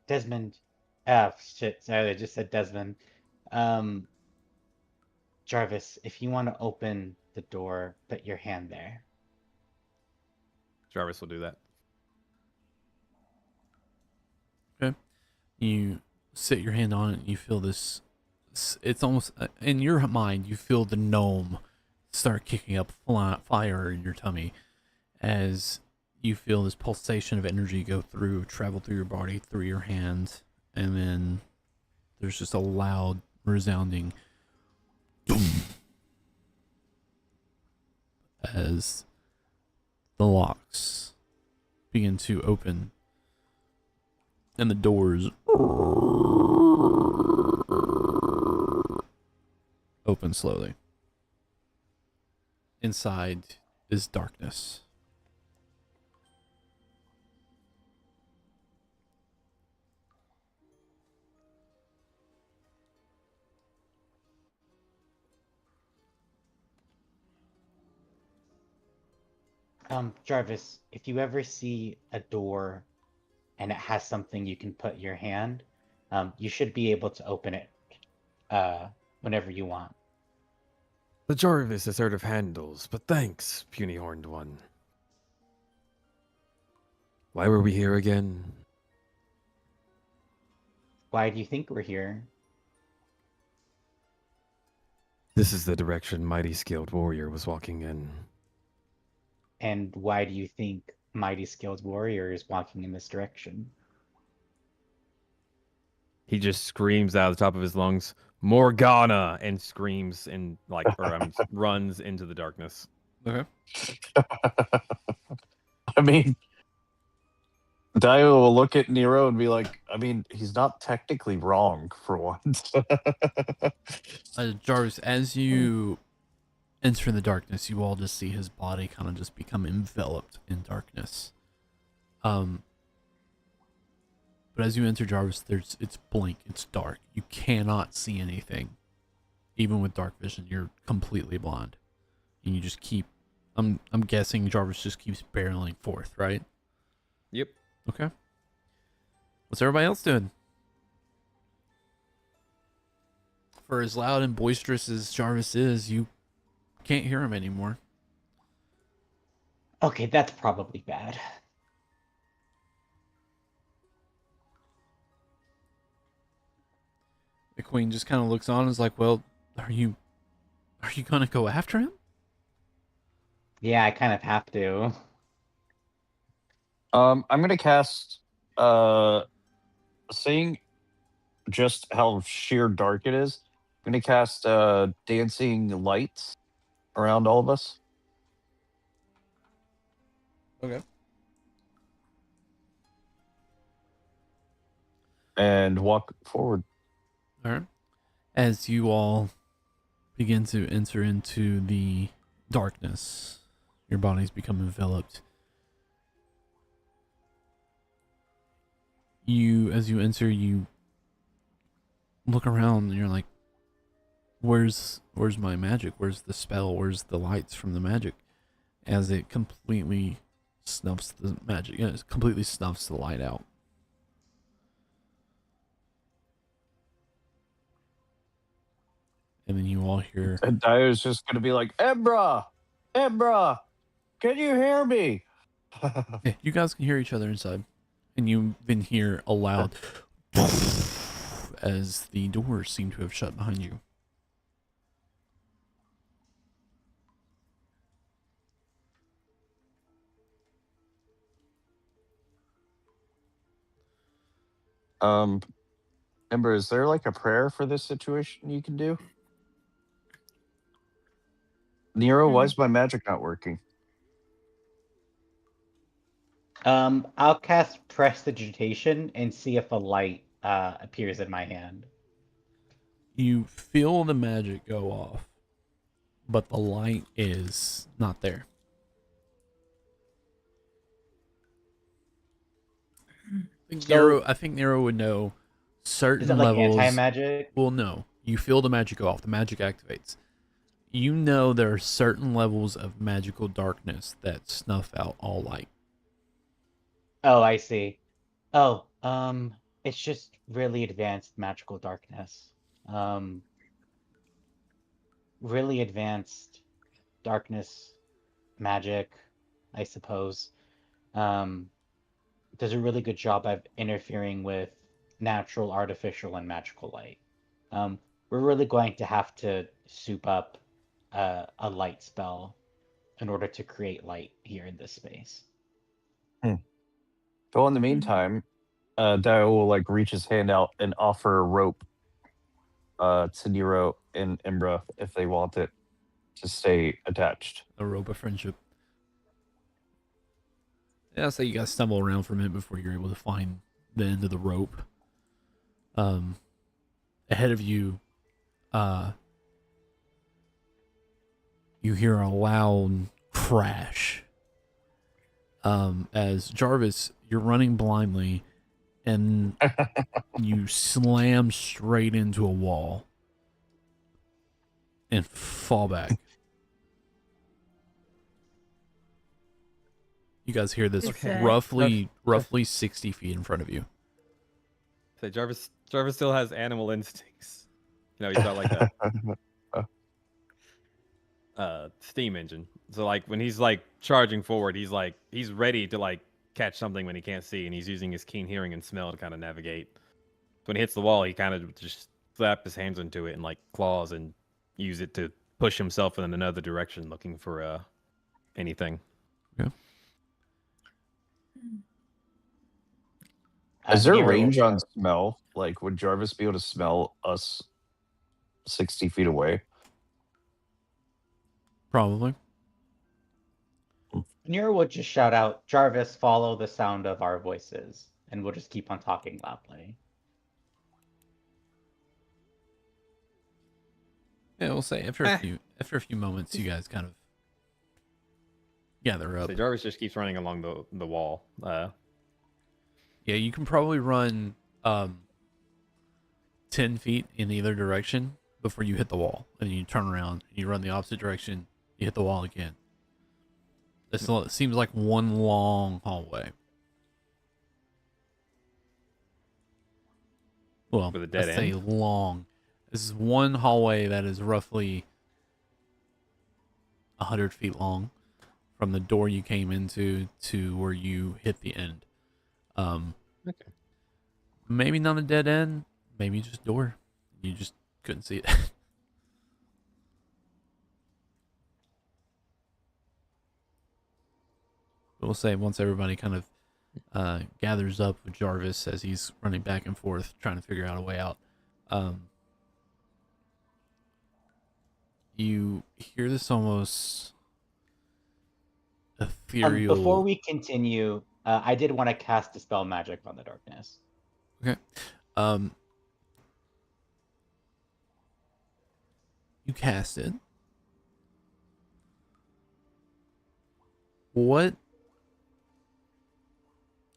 Desmond. Shit. Sorry, I just said Desmond. Um, Jarvis, if you want to open the door, put your hand there. Jarvis will do that. Okay. You sit your hand on it, and you feel this. It's almost in your mind. You feel the gnome start kicking up fire in your tummy as you feel this pulsation of energy travel through your body, through your hands, and then there's just a loud, resounding boom as the locks begin to open and the doors open slowly. Inside is darkness. Jarvis, if you ever see a door and it has something you can put your hand, you should be able to open it whenever you want. The Jarvis has heard of handles, but thanks, puny horned one. Why were we here again? Why do you think we're here? This is the direction Mighty Skilled Warrior was walking in. And why do you think Mighty Skilled Warrior is walking in this direction? He just screams out of the top of his lungs, Morgana, and screams and runs into the darkness. Okay. I mean, Dio will look at Nero and be like, I mean, he's not technically wrong for once. Jarvis, as you enter the darkness, you all just see his body kind of just become enveloped in darkness. But as you enter Jarvis, it's blank, it's dark. You cannot see anything. Even with dark vision, you're completely blind. And you just keep I'm guessing Jarvis just keeps barreling forth, right? Yep. Okay. What's everybody else doing? For as loud and boisterous as Jarvis is, you can't hear him anymore. Okay, that's probably bad. The queen just kind of looks on and is like, well, are you gonna go after him? Yeah, I kind of have to. I'm gonna cast seeing just how sheer dark it is, I'm gonna cast dancing lights around all of us. Okay. And walk forward. All right. As you all begin to enter into the darkness, your bodies become enveloped. As you enter, you look around and you're like, where's my magic? Where's the spell? Where's the lights from the magic? As it completely snuffs the magic. It completely snuffs the light out. And then you all hear... And Dio's just gonna be like, Embra! Embra! Can you hear me? Yeah, you guys can hear each other inside. And you then hear a loud as the doors seem to have shut behind you. Ember, is there like a prayer for this situation you can do? Nero, why is my magic not working? I'll cast Prestidigitation and see if a light appears in my hand. You feel the magic go off, but the light is not there. I think Nero would know certain Is it like levels. anti-magic? Well, no. You feel the magic go off. The magic activates. You know there are certain levels of magical darkness that snuff out all light. Oh, I see. Oh, it's just really advanced magical darkness. Um, really advanced darkness magic, I suppose. Um, does a really good job of interfering with natural, artificial, and magical light. We're really going to have to soup up a light spell in order to create light here in this space. So in the meantime, Dio will like reach his hand out and offer a rope to Nero and Embra if they want it to stay attached. A rope of friendship. Yeah, so you guys stumble around for a minute before you're able to find the end of the rope. Ahead of you, you hear a loud crash. As Jarvis, you're running blindly, and you slam straight into a wall and fall back. You guys hear this Okay. roughly 60 feet in front of you. So Jarvis still has animal instincts. You know, he's got like a steam engine. So like when he's like charging forward, he's ready to like catch something when he can't see, and he's using his keen hearing and smell to kind of navigate. When he hits the wall, he kind of just slap his hands into it and like claws and use it to push himself in another direction, looking for anything. Yeah. Is there Nero- range on smell? Like, would Jarvis be able to smell us 60 feet away? Probably. Nero would just shout out, Jarvis, follow the sound of our voices, and we'll just keep on talking loudly. Yeah, we'll say after a few moments, you guys kind of gather up. So Jarvis just keeps running along the wall. Yeah, you can probably run 10 feet in either direction before you hit the wall. And then you turn around, you run the opposite direction, you hit the wall again. It seems like one long hallway. Well, With a dead let's say end? long. This is one hallway that is roughly 100 feet long from the door you came into to where you hit the end. Okay. Maybe not a dead end, maybe just a door. You just couldn't see it. We'll say once everybody kind of gathers up with Jarvis as he's running back and forth trying to figure out a way out. You hear this almost ethereal. Before we continue, I did want to cast Dispel Magic on the darkness. Okay. You cast it. What?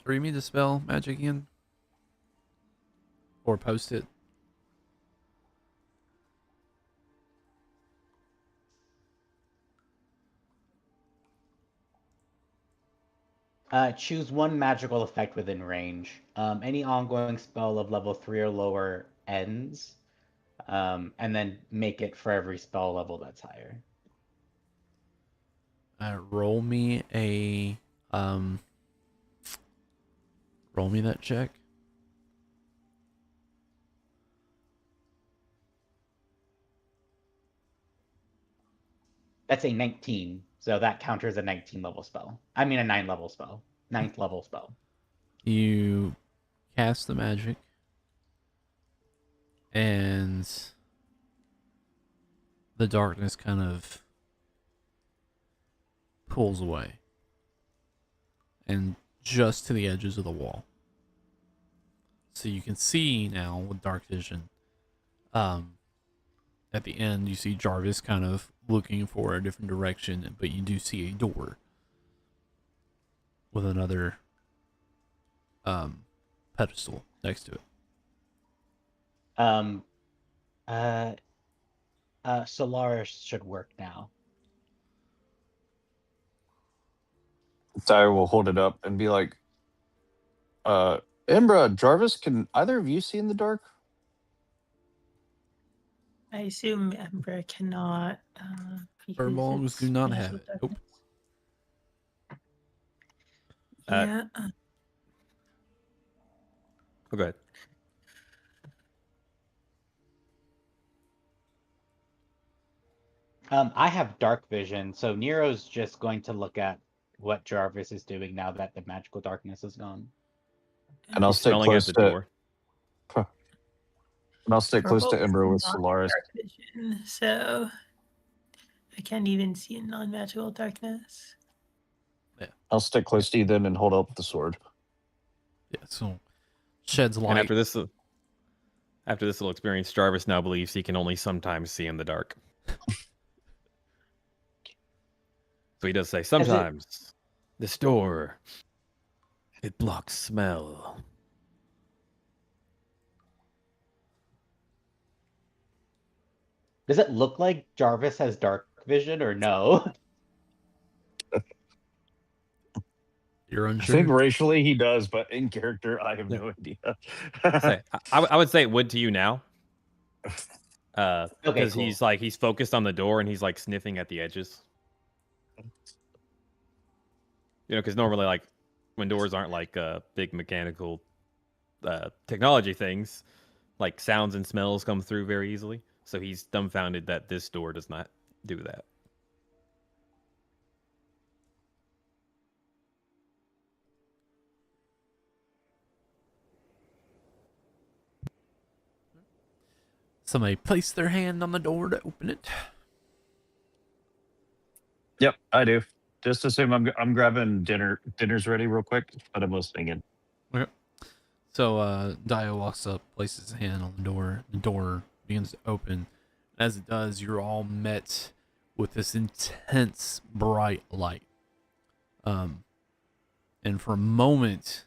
Read me Dispel Magic again? Or post it? Choose one magical effect within range. Any ongoing spell of level 3 or lower ends, and then make it for every spell level that's higher. Roll me that check. That's a 19, so that counters a 19 level spell. I mean a 9th level spell. You cast the magic, and the darkness kind of pulls away, and just to the edges of the wall. So you can see now with dark vision. At the end, you see Jarvis kind of looking for a different direction, but you do see a door with another pedestal next to it. Solaris should work now. Dyer will hold it up and be like, Imbra, Jarvis, can either of you see in the dark? I assume Ember cannot. Because Furbolgs it's do not magical have it. Nope. darkness. Yeah. Oh, go ahead. I have dark vision, so Nero's just going to look at what Jarvis is doing now that the magical darkness is gone. And I'll He's stay smelling close at the to. door. And I'll stay close to Purple Ember is with not Solaris. dark vision, so I can't even see in non-magical darkness. I'll stay close to you then and hold up the sword. Yeah, so sheds light. And after this little experience, Jarvis now believes he can only sometimes see in the dark. So he does say, sometimes this door, it blocks smell. Does it look like Jarvis has dark vision or no? You're I unsure? think racially he does, but in character, I have no idea. I would say it would to you now. Okay, Because cool. he's focused on the door and he's like sniffing at the edges. You know, because normally like when doors aren't like big mechanical technology things, like sounds and smells come through very easily. So he's dumbfounded that this door does not do that. Somebody place their hand on the door to open it. Yep, I do. Just assume I'm grabbing dinner. Dinner's ready real quick, but I'm listening in. Okay. So Dio walks up, places his hand on the door. The door begins to open. As it does, you're all met with this intense bright light. And for a moment,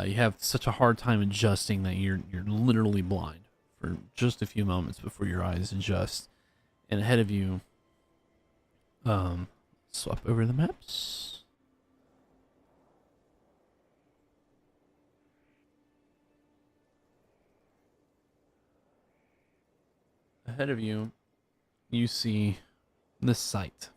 you have such a hard time adjusting that you're literally blind for just a few moments before your eyes adjust. And ahead of you, swap over the maps. Ahead of you, you see this site.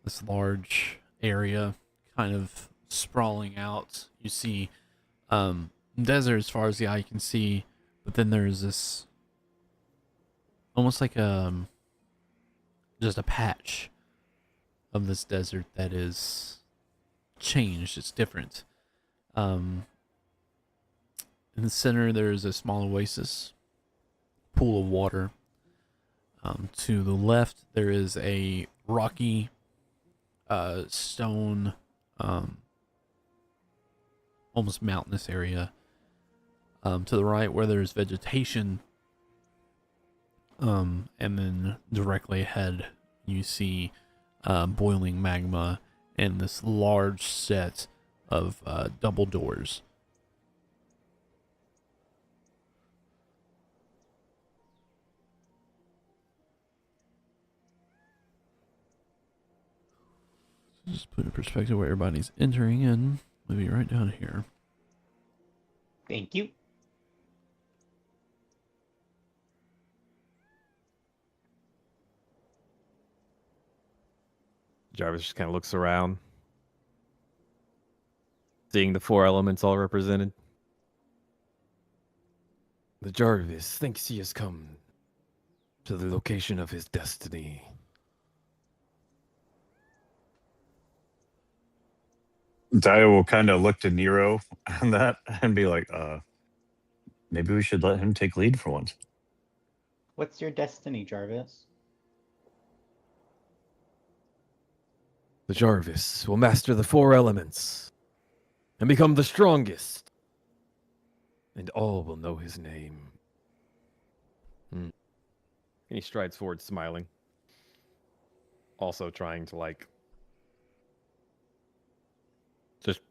This large area kind of sprawling out. You see desert as far as the eye can see, but then there's this almost like just a patch of this desert that is changed. It's different. In the center, there's a small oasis, pool of water. To the left, there is a rocky stone, almost mountainous area. To the right, where there's vegetation, and then directly ahead, you see boiling magma and this large set of double doors. Just put in perspective where everybody's entering in. Maybe right down here. Thank you. Jarvis just kind of looks around, seeing the 4 elements all represented. The Jarvis thinks he has come to the location of his destiny. Dio will kind of look to Nero on that and be like, maybe we should let him take lead for once. What's your destiny, Jarvis? The Jarvis will master the 4 elements and become the strongest, and all will know his name. And he strides forward, smiling, also trying to just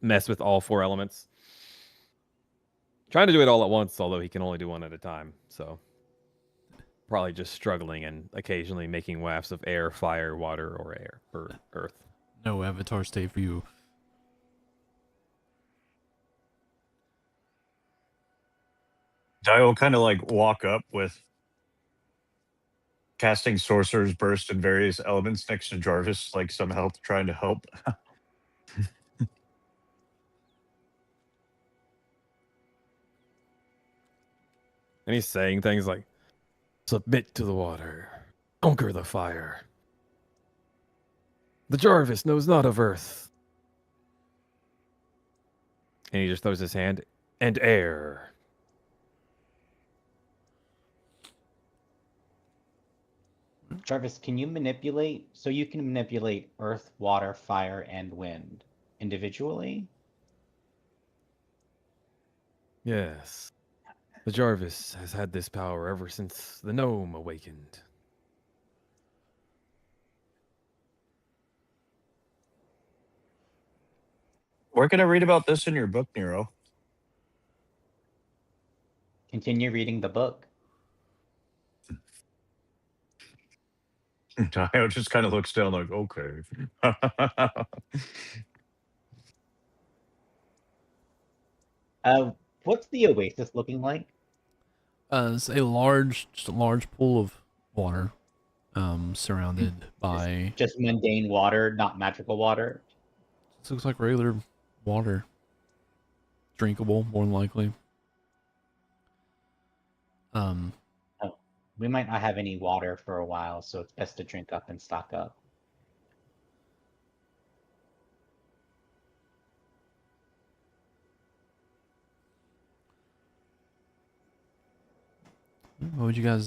mess with all 4 elements. Trying to do it all at once, although he can only do one at a time. So probably just struggling and occasionally making wafts of air, fire, water, or earth. No avatar stay for you. Dio will kind of walk up with casting Sorcerer's Burst in various elements next to Jarvis, somehow trying to help. And he's saying things like, submit to the water, conquer the fire. The Jarvis knows not of earth. And he just throws his hand, and air. Jarvis, can you manipulate? So you can manipulate earth, water, fire, and wind individually? Yes. The Jarvis has had this power ever since the gnome awakened. Where can I read about this in your book, Nero? Continue reading the book. Dio just kind of looks down okay. What's the oasis looking like? It's a large pool of water, surrounded by. Just mundane water, not magical water. This looks like regular water. Drinkable, more than likely. We might not have any water for a while, so it's best to drink up and stock up. What would you guys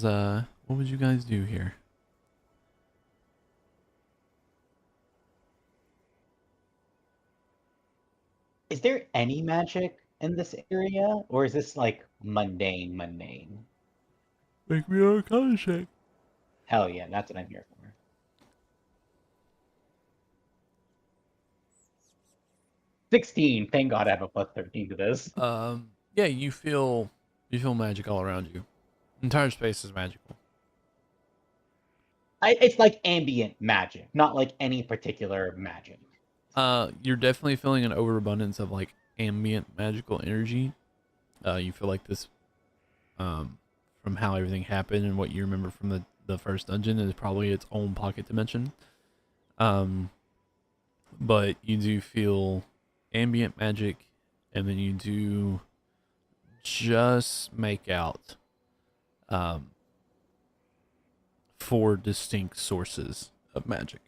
do here? Is there any magic in this area, or is this mundane? Make me an Arcana check. Hell yeah, that's what I'm here for. $16. Thank God I have a plus 13 to this. Yeah, you feel magic all around you. Entire space is magical. It's like ambient magic, not like any particular magic. You're definitely feeling an overabundance of ambient magical energy. You feel like this, from how everything happened and what you remember from the first dungeon, is probably its own pocket dimension. But you do feel ambient magic, and then you do just make out 4 distinct sources of magic.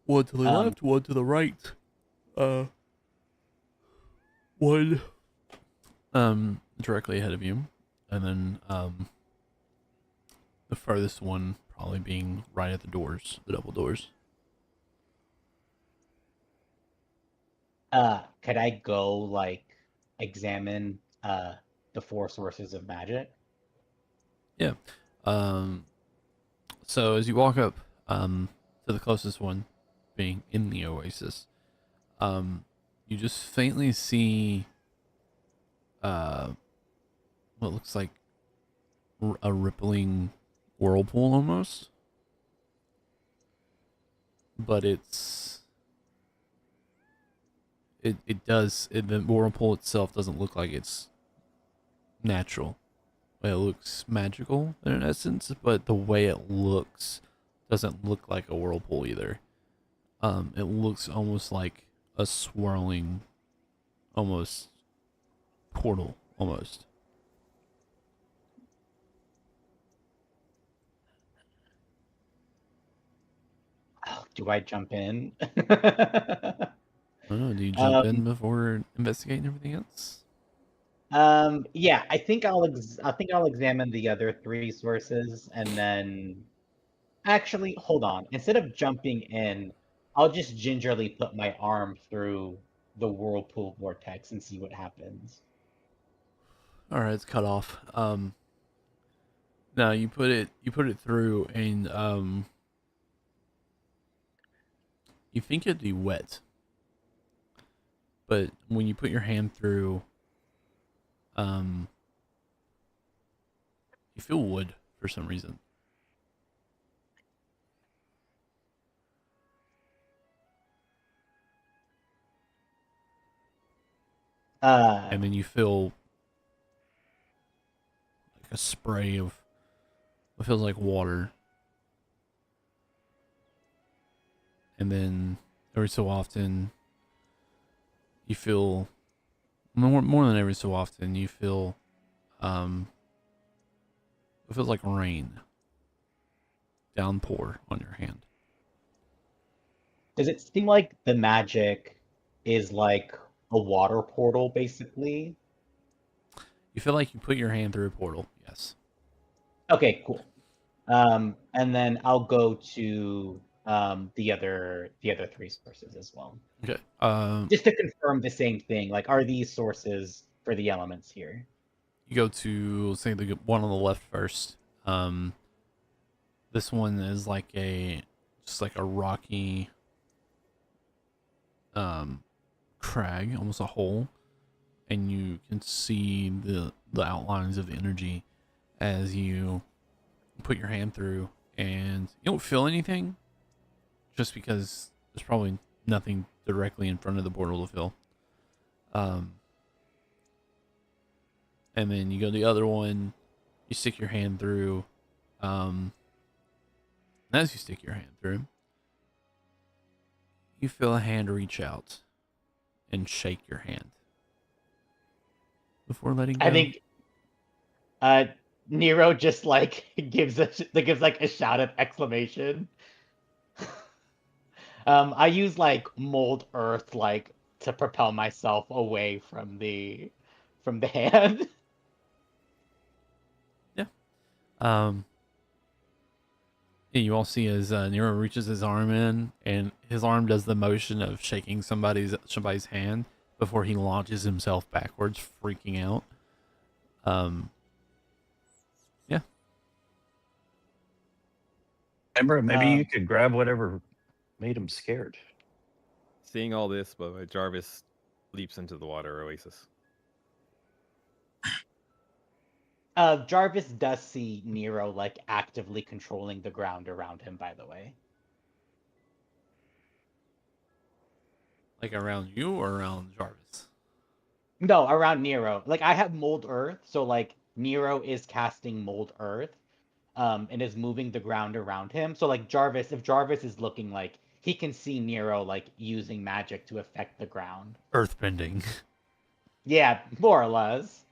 One to the left, one to the right. One directly ahead of you, and then the furthest one probably being right at the doors, the double doors. Could I go like examine the 4 sources of magic? Yeah. So as you walk up to the closest one, being in the oasis, you just faintly see what looks like a rippling whirlpool almost, but the whirlpool itself doesn't look like it's natural. It looks magical in essence, but the way it looks doesn't look like a whirlpool either. It looks almost like a swirling, almost portal, almost. Oh, do I jump in? I don't know. Do you jump in before investigating everything else? Yeah, I think I'll examine the other 3 sources, and then actually, hold on. Instead of jumping in, I'll just gingerly put my arm through the whirlpool vortex and see what happens. All right, it's cut off. No, you put it through, and you think it'd be wet, but when you put your hand through, you feel wood for some reason. And then you feel like a spray of what feels like water. And then every so often you feel more than every so often you feel it feels like rain downpour on your hand. Does it seem like the magic is like a water portal, basically? You feel like you put your hand through a portal, yes. Okay, cool. And then I'll go to the other 3 sources as well. Okay. Just to confirm the same thing, like, are these sources for the elements here? You go to, say, the one on the left first. This one is like just like a rocky crag, almost a hole, and you can see the outlines of the energy as you put your hand through, and you don't feel anything, just because there's probably nothing directly in front of the portal to feel. And then you go to the other one, you stick your hand through. As you stick your hand through, you feel a hand reach out and shake your hand before letting go. I think Nero just like gives like a shout of exclamation. I use like mold earth like to propel myself away from the hand. Yeah. Yeah, you all see as Nero reaches his arm in, and his arm does the motion of shaking somebody's hand before he launches himself backwards, freaking out. Yeah. Remember, maybe you could grab whatever made him scared. Seeing all this, Jarvis leaps into the water oasis. Jarvis does see Nero like actively controlling the ground around him, by the way. Like around you or around Jarvis? No, around Nero. Like I have mold earth, so like Nero is casting mold earth, and is moving the ground around him. So like Jarvis, if Jarvis is looking like he can see Nero like using magic to affect the ground. Earthbending. Yeah, more or less.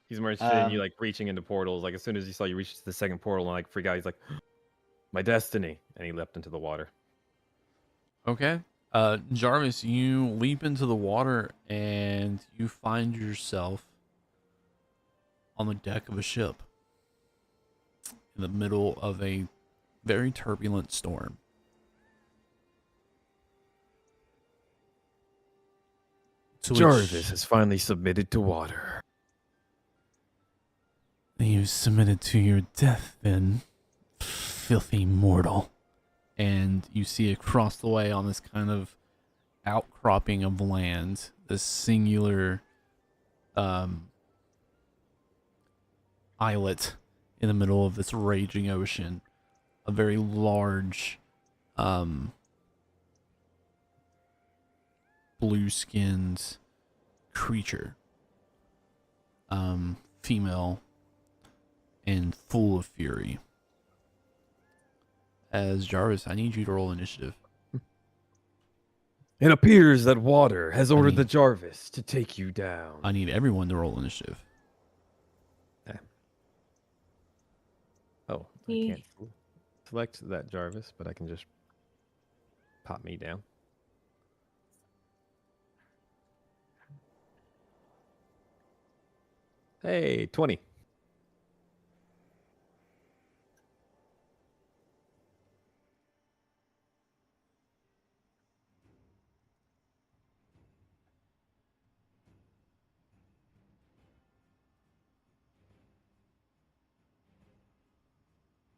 He's more interested in you like reaching into portals. Like as soon as he saw you reach to the second portal and like freak out, he's like, "My destiny!" And he leapt into the water. Okay. Jarvis, you leap into the water and you find yourself on the deck of a ship in the middle of a very turbulent storm. To Jarvis has finally submitted to water. You submitted to your death, then, filthy mortal. And you see across the way on this kind of outcropping of land, this singular islet in the middle of this raging ocean, a very large blue-skinned creature, female and full of fury. As Jarvis, I need you to roll initiative. It appears that water has ordered need- the Jarvis to take you down. I need everyone to roll initiative. Oh, I can't select that Jarvis, but I can just pop me down. Hey, 20.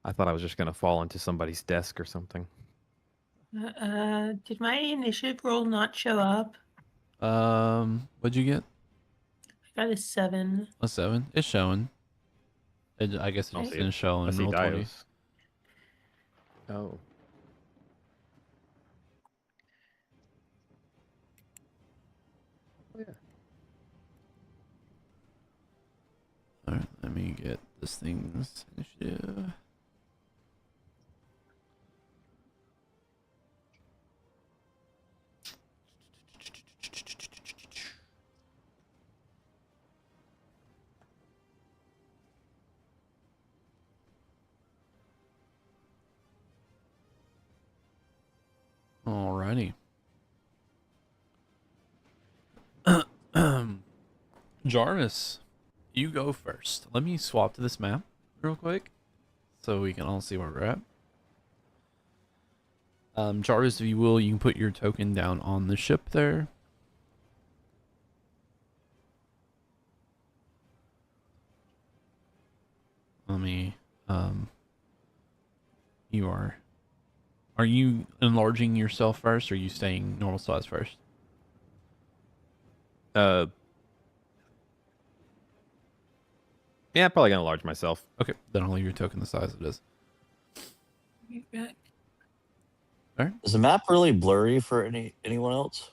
I thought I was just going to fall into somebody's desk or something. Did my initiative roll not show up? What'd you get? I got a 7. A 7. It's showing. I guess it I'll just see didn't it. show I in see roll 20. Dios. Oh. Yeah. All right, let me get this thing's initiative. Alrighty. Jarvis, you go first. Let me swap to this map real quick so we can all see where we're at. Jarvis, if you will, you can put your token down on the ship there. Let me, are you enlarging yourself first or are you staying normal size first? Yeah, probably going to enlarge myself. Okay, then I'll leave your token the size it is. Is the map really blurry for anyone else?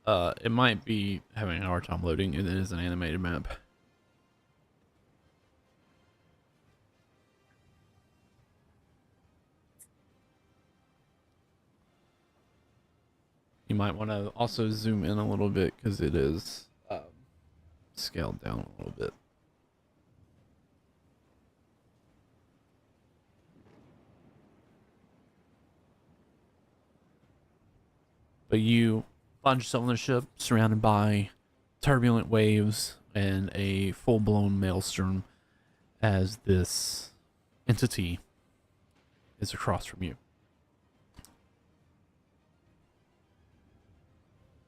It might be having a hard time loading. It is an animated map. You might want to also zoom in a little bit because it is scaled down a little bit. But you find yourself on the ship surrounded by turbulent waves and a full-blown maelstrom as this entity is across from you.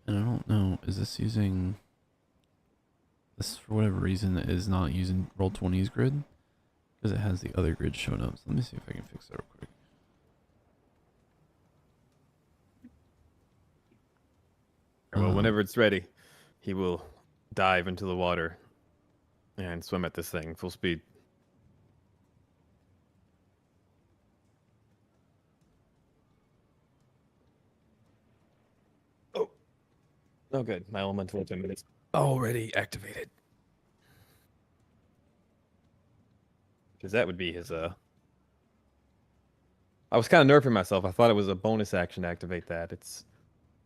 And I don't know, is this using... This, for whatever reason, is not using Roll20's grid. Because it has the other grid showing up. So let me see if I can fix that real quick. Well, whenever it's ready, he will dive into the water and swim at this thing full speed. Oh, good. My elemental weapon is already activated. Because that would be his, I was kind of nerfing myself. I thought it was a bonus action to activate that. It's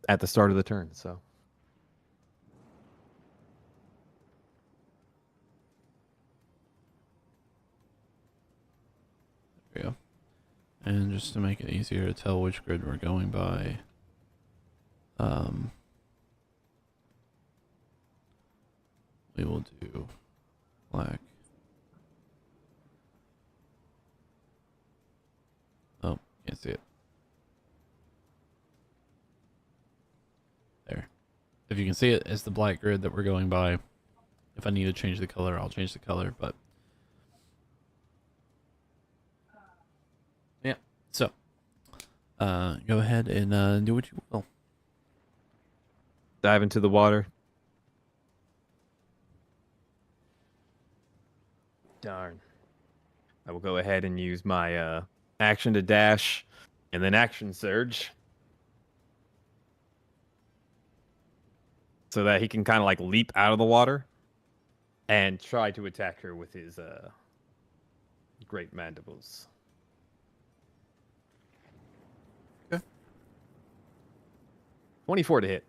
at the start of the turn, so. There we go. And just to make it easier to tell which grid we're going by, we will do black. Oh, can't see it. There. If you can see it, it's the black grid that we're going by. If I need to change the color, I'll change the color, but yeah. So, go ahead and do what you will. Dive into the water. Darn. I will go ahead and use my action to dash and then action surge. So that he can kind of like leap out of the water and try to attack her with his great mandibles. Okay. 24 to hit.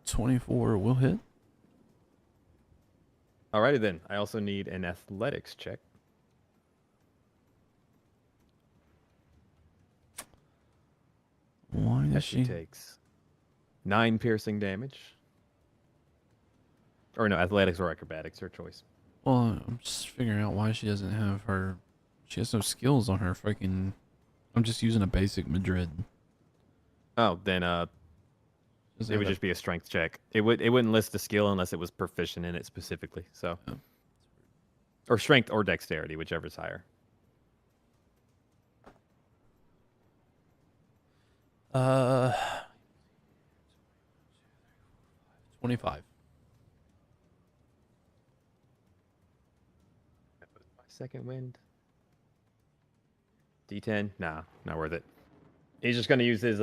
24 will hit. Alrighty then. I also need an athletics check. Why does As she takes 9 piercing damage. Or no, athletics or acrobatics, her choice. Well, I'm just figuring out why she doesn't have her. She has no skills on her fucking. I'm just using a basic Madrid. Oh, then it would just be a strength check. It wouldn't list the skill unless it was proficient in it specifically. So, Oh. Or strength or dexterity, whichever's higher. 25. My second wind. D10? Nah, not worth it. He's just gonna use his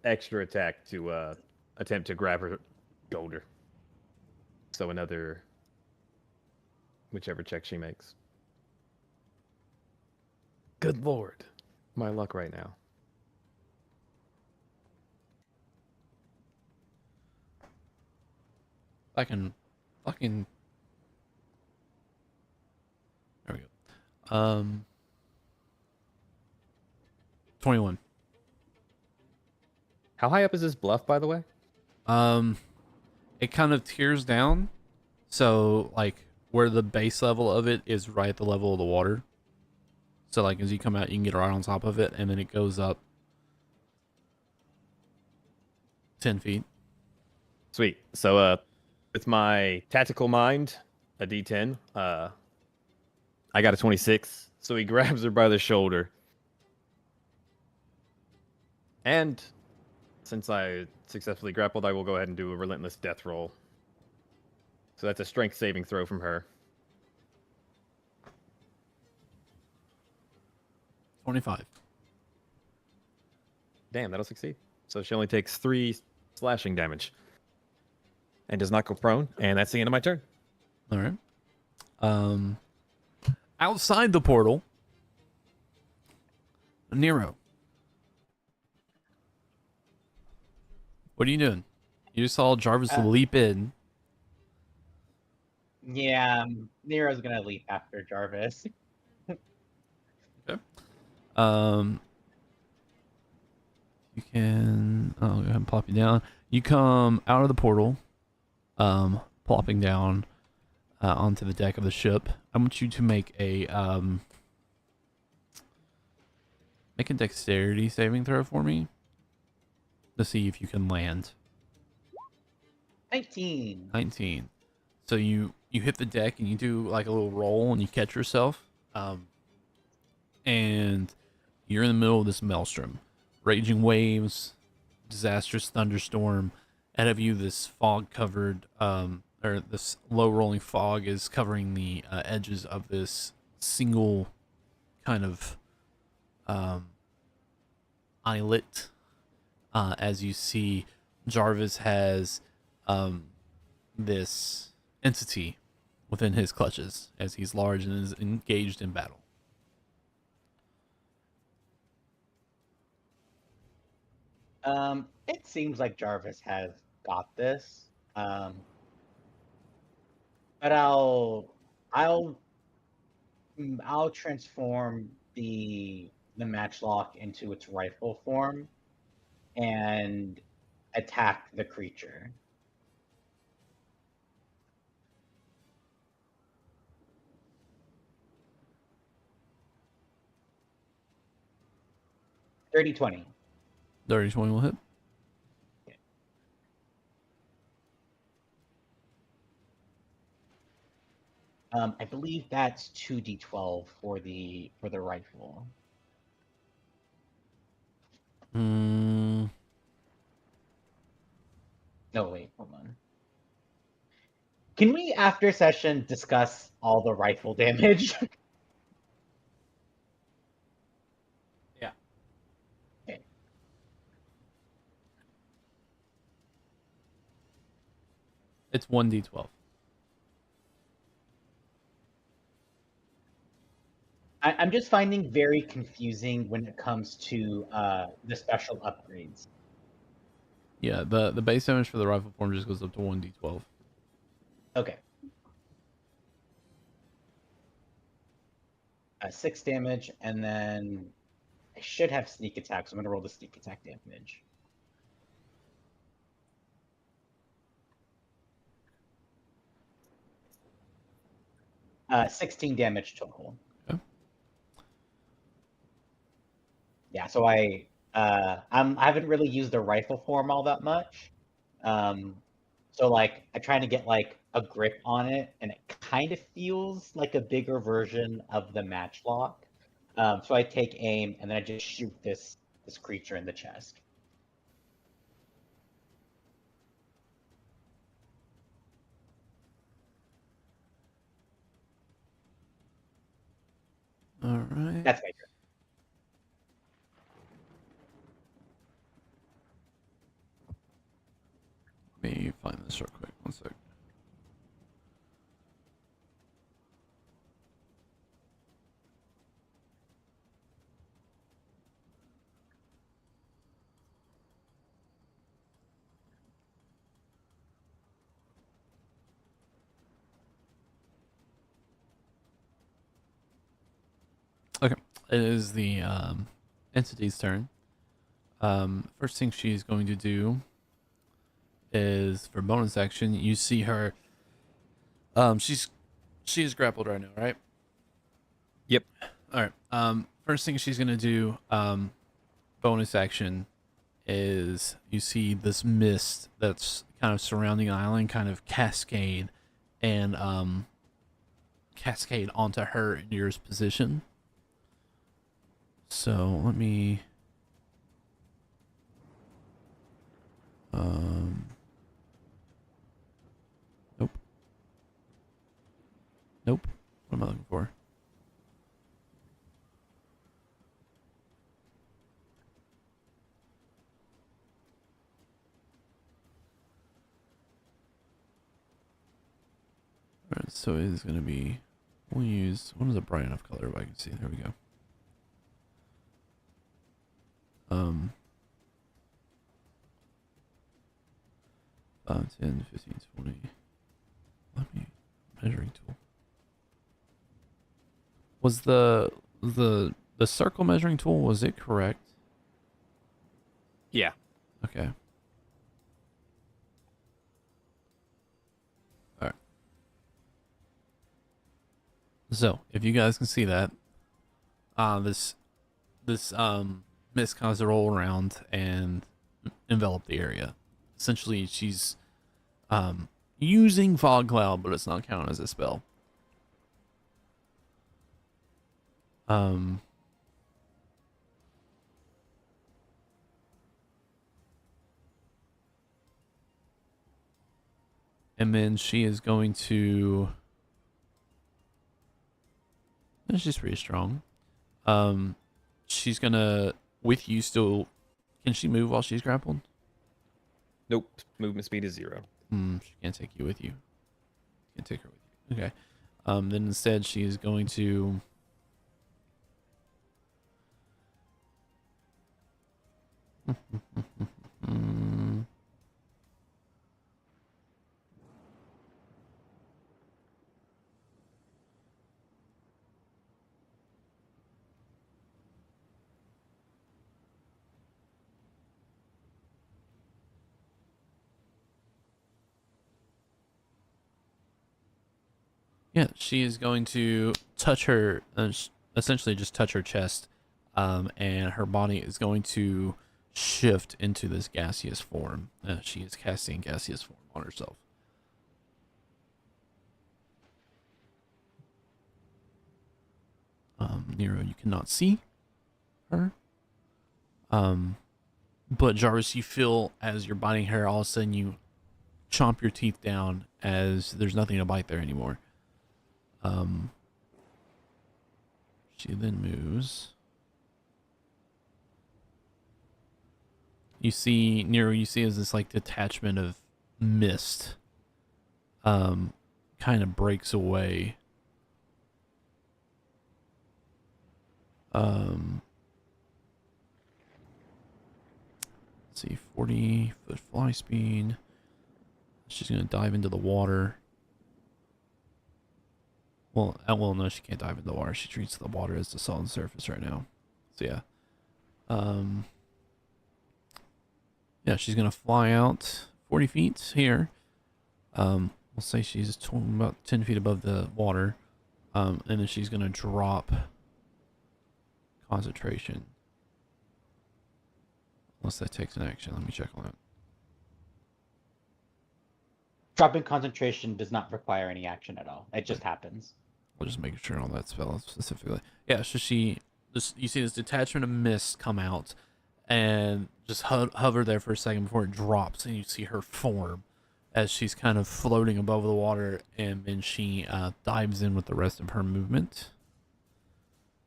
extra attack to attempt to grab her shoulder. So another, whichever check she makes. Good lord, my luck right now. I can fucking. There we go. 21. How high up is this bluff, by the way? It kind of tears down, so like where the base level of it is right at the level of the water. So like as you come out, you can get right on top of it, and then it goes up 10 feet. Sweet. So with my tactical mind, a D10, I got a 26. So he grabs her by the shoulder. And since I successfully grappled, I will go ahead and do a relentless death roll. So that's a strength saving throw from her. 25. Damn, that'll succeed. So she only takes 3 slashing damage. And does not go prone. And that's the end of my turn. All right. Outside the portal, Nero. What are you doing? You just saw Jarvis leap in. Yeah, Nero's gonna leap after Jarvis. Okay. You can. I'll go ahead and plop you down. You come out of the portal, plopping down onto the deck of the ship. I want you to make a dexterity saving throw for me to see if you can land. 19. 19. So you hit the deck and you do like a little roll and you catch yourself, and you're in the middle of this maelstrom, raging waves, disastrous thunderstorm. Ahead of you, this fog-covered or this low rolling fog is covering the edges of this single kind of islet. As you see, Jarvis has this entity within his clutches as he's large and is engaged in battle. It seems like Jarvis has got this. But I'll transform the matchlock into its rifle form and attack the creature. Dirty 20. Dirty 20 will hit. I believe that's 2d12 for the rifle. Mm, No, wait, hold on. Can we, after session, discuss all the rifle damage? Yeah. Okay. It's 1d12. I'm just finding very confusing when it comes to the special upgrades. Yeah, the base damage for the rifle form just goes up to 1d12. Okay. 6 damage, and then I should have sneak attack, so I'm gonna roll the sneak attack damage. Uh, 16 damage total. Okay. Yeah, so I haven't really used the rifle form all that much. So like I'm trying to get like a grip on it, and it kind of feels like a bigger version of the matchlock. So I take aim and then I just shoot this creature in the chest. All right. That's my turn. Let me find this real quick. One sec. Okay. It is the entity's turn. First thing she's going to do is for bonus action, you see her. She is grappled right now, right? Yep. All right. First thing she's gonna do, bonus action, is you see this mist that's kind of surrounding the island, kind of cascade, and cascade onto her in your position. So let me. Nope. Nope. What am I looking for? Alright, so it is going to be. We'll use. What is a bright enough color if I can see? There we go. 5, 10, 15, 20. Let me. Measuring tool. Was the circle measuring tool, was it correct? Yeah. Okay. All right. So, if you guys can see that, this mist kind of roll around and envelop the area. Essentially, she's using fog cloud, but it's not counted as a spell. And then she is going to. She's pretty strong. She's gonna with you still. Can she move while she's grappled? Nope. Movement speed is 0. She can't take you with you. Can't take her with you. Okay. Then instead she is going to. Yeah, she is going to touch her, essentially just touch her chest, and her body is going to shift into this gaseous form. She is casting gaseous form on herself. Nero, you cannot see her. But Jarvis, you feel as you're biting her, all of a sudden you chomp your teeth down as there's nothing to bite there anymore. She then moves. You see, Nero, you see as this like detachment of mist kind of breaks away. Let's see, 40-foot fly speed. She's going to dive into the water. Well, no, she can't dive into the water. She treats the water as the solid surface right now. So, yeah. Yeah, she's going to fly out 40 feet here. We'll say she's about 10 feet above the water. And then she's going to drop concentration. Unless that takes an action. Let me check on that. Dropping concentration does not require any action at all. It just happens. I'll just make sure on that spell specifically. Yeah, so you see this detachment of mist come out and just hover there for a second before it drops, and you see her form as she's kind of floating above the water, and then she dives in with the rest of her movement.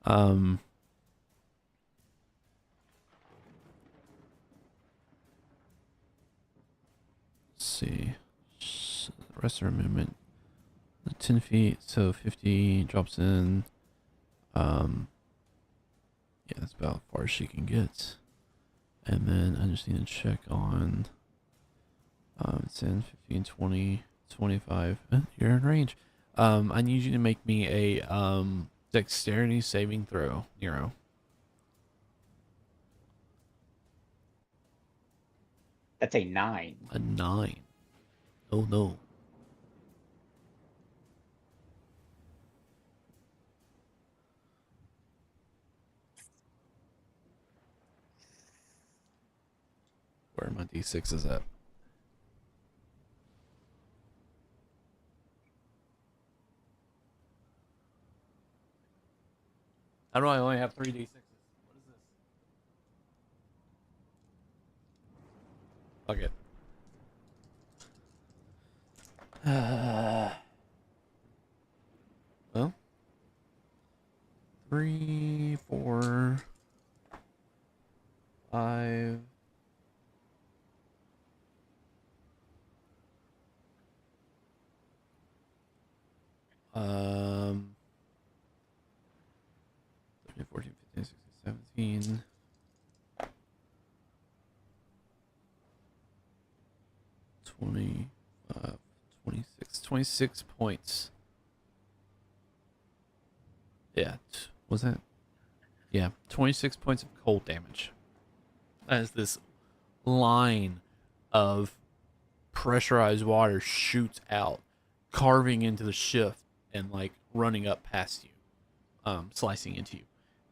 Let's see. The rest of her movement. 10 feet, so 50 drops in. Yeah, that's about as far as she can get. And then I just need to check on 10, 15, 20, 25. You're in range. I need you to make me a dexterity saving throw, Nero. That's a 9. A 9. Oh no. Where are my d6s at? How do I only have 3 d6s? What is this? Okay. Well, 3, 4, 5. Um, 13, 14, 15, 16, 17. 26 points. Yeah, was that? Yeah, 26 points of cold damage. As this line of pressurized water shoots out, carving into the ship and like running up past you, slicing into you.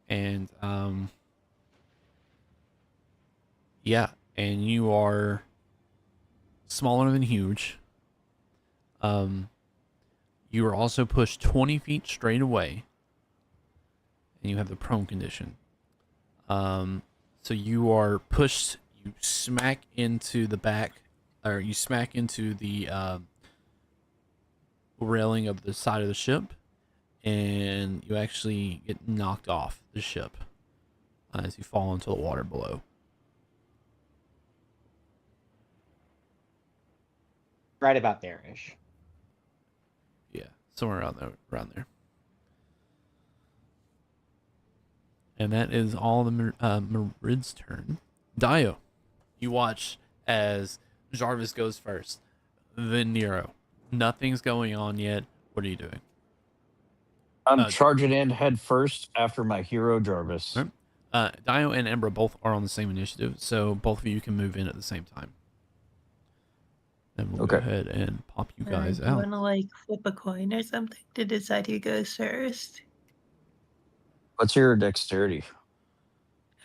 And yeah, and you are smaller than huge. You are also pushed 20 feet straight away, and you have the prone condition. So you are pushed, you smack into the back, or you smack into the railing of the side of the ship, and you actually get knocked off the ship as you fall into the water below. Right about there-ish. Yeah, somewhere around there. And that is all the Marid's turn. Dio, you watch as Jarvis goes first, then Nero. Nothing's going on yet. What are you doing? I'm charging in head first after my hero Jarvis. All right. Dio and Ember both are on the same initiative, so both of you can move in at the same time. And we'll go ahead and pop you guys You out. want to like flip a coin or something to decide who goes first? What's your dexterity?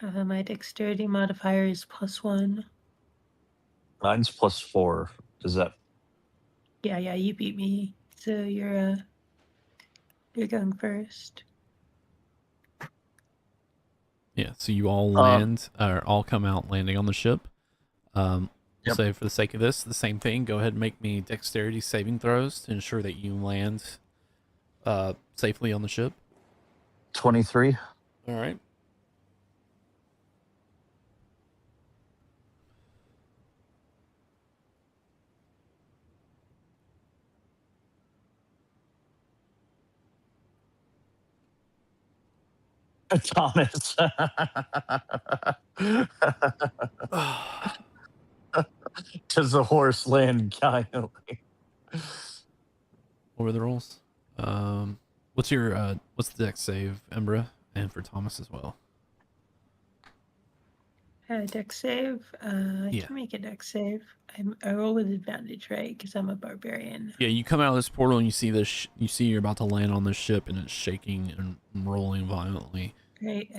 My dexterity modifier is +1. Mine's +4. Does that? Yeah, you beat me. So you're going first. Yeah, so you all land, or all come out landing on the ship. We'll say for the sake of this, the same thing. Go ahead and make me dexterity saving throws to ensure that you land safely on the ship. 23. All right. Thomas. Does the horse land gallantly? What were the rolls? What's the dex save, Embra, and for Thomas as well? Dex save. I can make a dex save. I roll with advantage, right? Because I'm a barbarian. Yeah, you come out of this portal and you see this. You see you're about to land on the ship, and it's shaking and rolling violently. Great.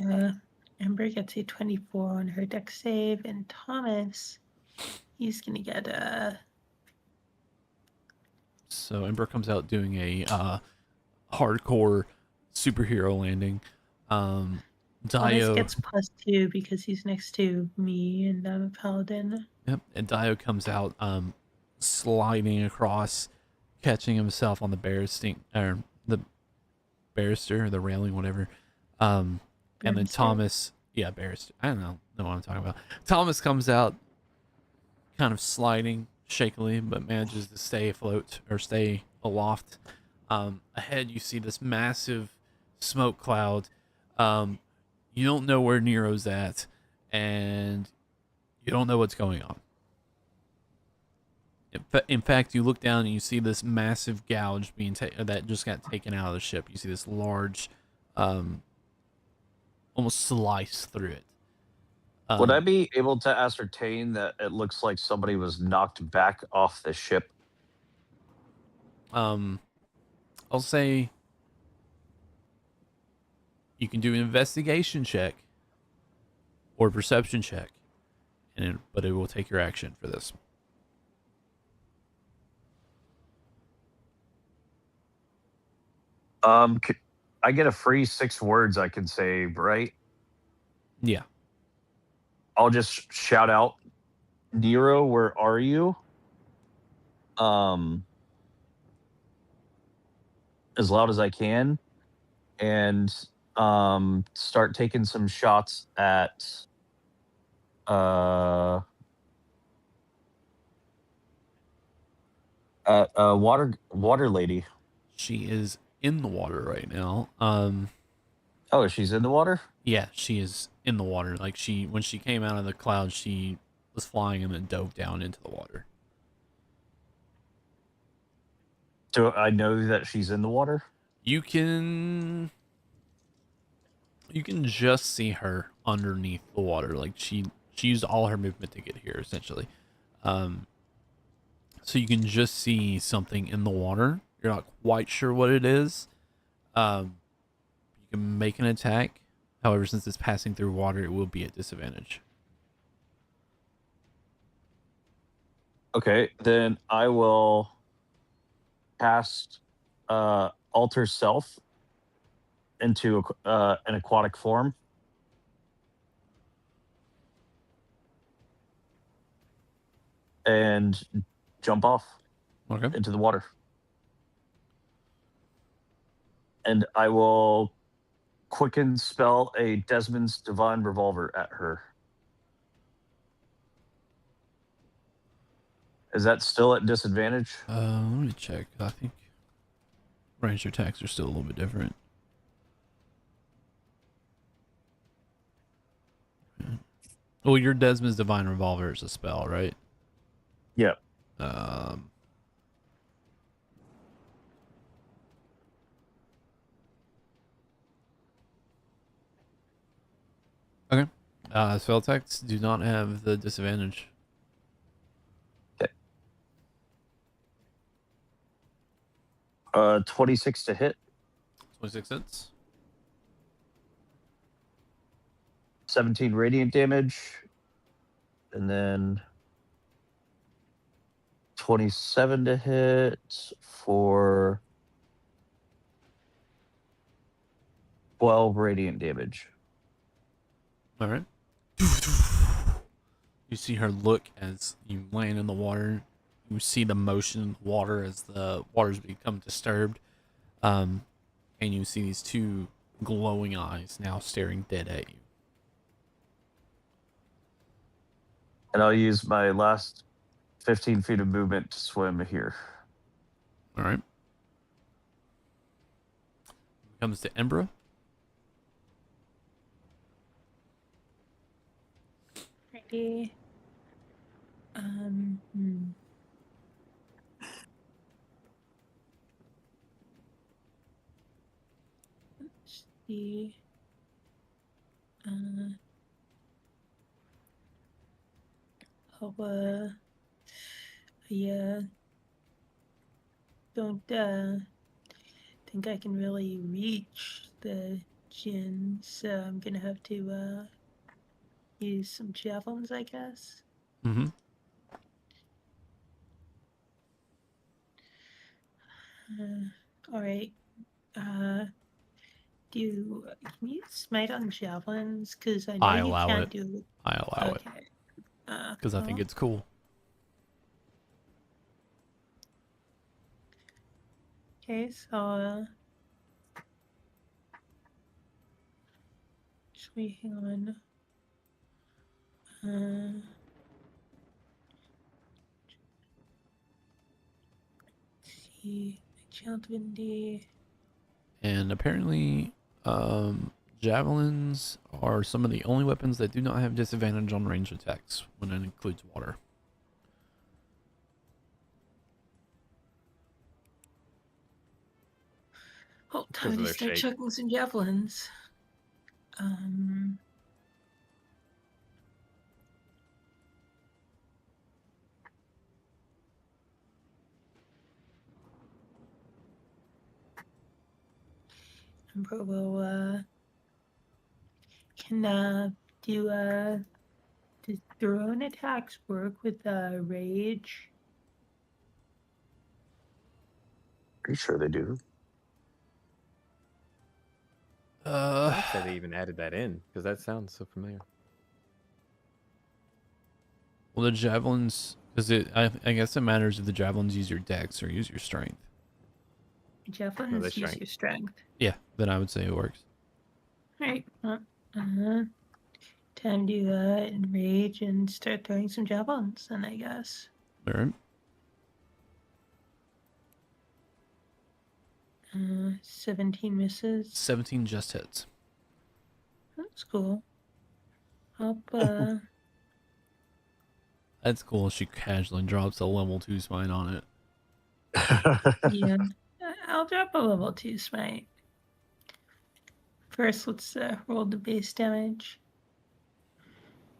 Ember gets a 24 on her dex save, and Thomas, he's gonna get a. So Ember comes out doing a hardcore superhero landing. Thomas Dio gets +2 because he's next to me and I'm a paladin. Yep, and Dio comes out sliding across, catching himself on the the barister or the railing, whatever. And then Thomas, barister. I don't know what I'm talking about. Thomas comes out, kind of sliding shakily, but manages to stay afloat or stay aloft. Ahead, you see this massive smoke cloud. You don't know where Nero's at, and you don't know what's going on. In fact, you look down and you see this massive gouge that just got taken out of the ship. You see this large, almost slice through it. Would I be able to ascertain that it looks like somebody was knocked back off the ship? I'll say you can do an investigation check or perception check, but it will take your action for this. I get a free 6 words I can say, right? Yeah. I'll just shout out, Nero, where are you? As loud as I can, and start taking some shots at water lady. She is in the water right now. Oh, she's in the water? Yeah, she is in the water. Like when she came out of the cloud, she was flying and then dove down into the water. Do I know that she's in the water? You can just see her underneath the water. Like she used all her movement to get here, essentially. So you can just see something in the water. You're not quite sure what it is. You can make an attack. However, since it's passing through water, it will be at disadvantage. Okay, then I will cast Alter Self into an aquatic form. And jump off into the water. And I will quicken spell a Desmond's Divine Revolver at her. Is that still at disadvantage? Let me check. I think ranged attacks are still a little bit different. Well, your Desmond's Divine Revolver is a spell, right? Yep. Okay. Spell attacks do not have the disadvantage. Okay. 26 to hit. 26 cents. 17 radiant damage. And then 27 to hit for 12 radiant damage. All right. You see her look as you land in the water. You see the motion in the water as the waters become disturbed. And you see these two glowing eyes now staring dead at you. And I'll use my last 15 feet of movement to swim here. All right. Comes to Embra. Ready. Let's see. Yeah. Don't think I can really reach the Djin, so I'm gonna have to use some javelins, I guess. Mm-hmm. All right. Can you smite on javelins? Because I know I you allow can't it. do. I allow it. Okay. Because I think it's cool. Okay, so just wait, hang on. Let's see, Enchant Windy. And apparently, javelins are some of the only weapons that do not have disadvantage on ranged attacks when it includes water. Oh, Because time of to their start shape. chucking some javelins. Emperor will can do does thrown attacks work with rage? Pretty sure they do. I'd say they even added that in because that sounds so familiar. Well, the javelins, because I guess it matters if the javelins use your dex or use your strength. Javelins use strength. your strength. Yeah, then I would say it works. Alright. Time to enrage and start throwing some javelins, then I guess. All right. 17 misses. 17 just hits. That's cool. Up, That's cool. She casually drops a level 2 smite on it. yeah. I'll drop a level 2 smite. First, let's roll the base damage.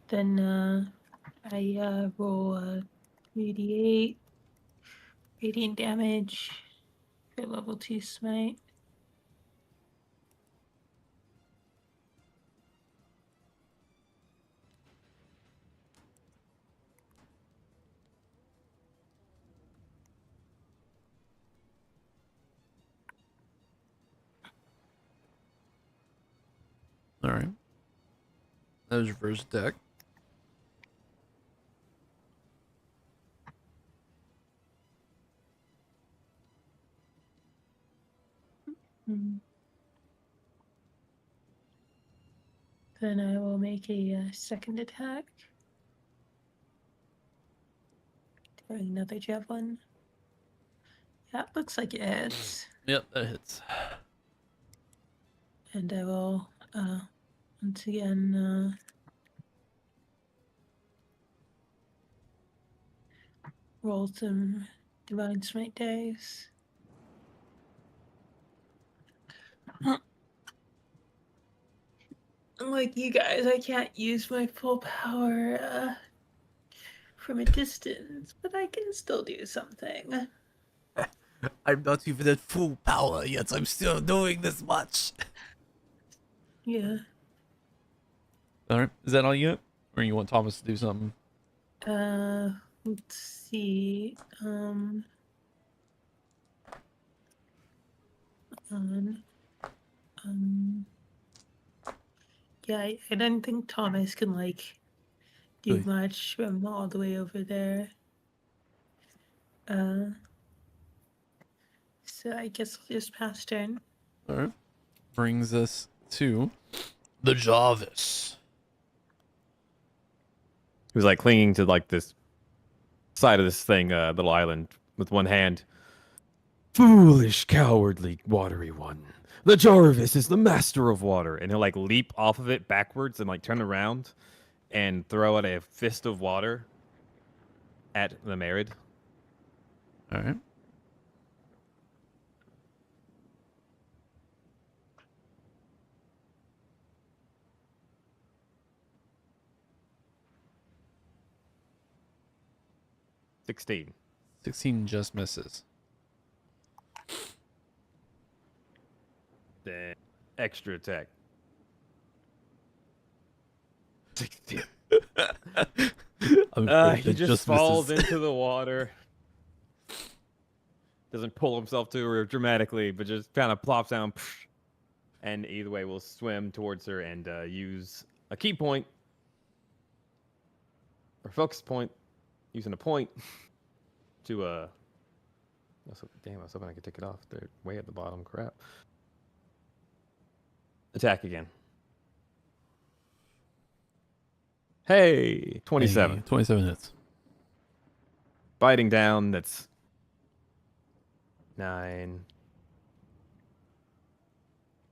Then I roll 3d8 radiant damage for level 2 smite. All right. That was your first attack. Then I will make a second attack. Throwing another javelin. Yeah, it looks like it hits. Yep, that hits. And I will once again roll some divine smite dice. Unlike you guys, I can't use my full power from a distance, but I can still do something. I'm not even at full power yet. I'm still doing this much. Yeah. All right, is that all you got? Or you want Thomas to do something? Let's see. Yeah, I didn't think Thomas can like do Really? much from all the way over there. So I guess I'll just pass turn. All right. Brings us to the Jarvis. He was like clinging to like this side of this thing, little island, with one hand. Foolish, cowardly, watery one. The Jarvis is the master of water, and he'll like leap off of it backwards and like turn around and throw out a fist of water at the Merid. All right. $16. 16 just misses. Then extra attack. 16. He just falls into the water. Doesn't pull himself to her dramatically, but just kind of plops down. And either way, we'll swim towards her and use a key point or focus point, using a point to damn, I was hoping I could take it off. They're way at the bottom. Crap. Attack again. Hey, 27. Hey, 27 hits. Biting down, that's 9.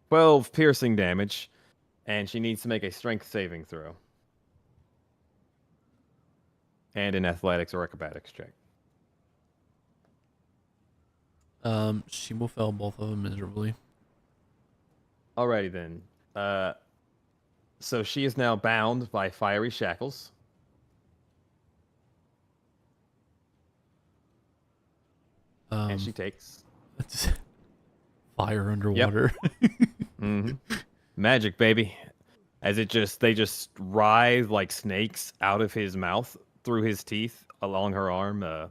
12 piercing damage, and she needs to make a strength saving throw. And an athletics or acrobatics check. She will fail both of them miserably. Alrighty then. So she is now bound by fiery shackles. And she takes fire underwater. Magic, baby. As they just writhe like snakes out of his mouth through his teeth along her arm, and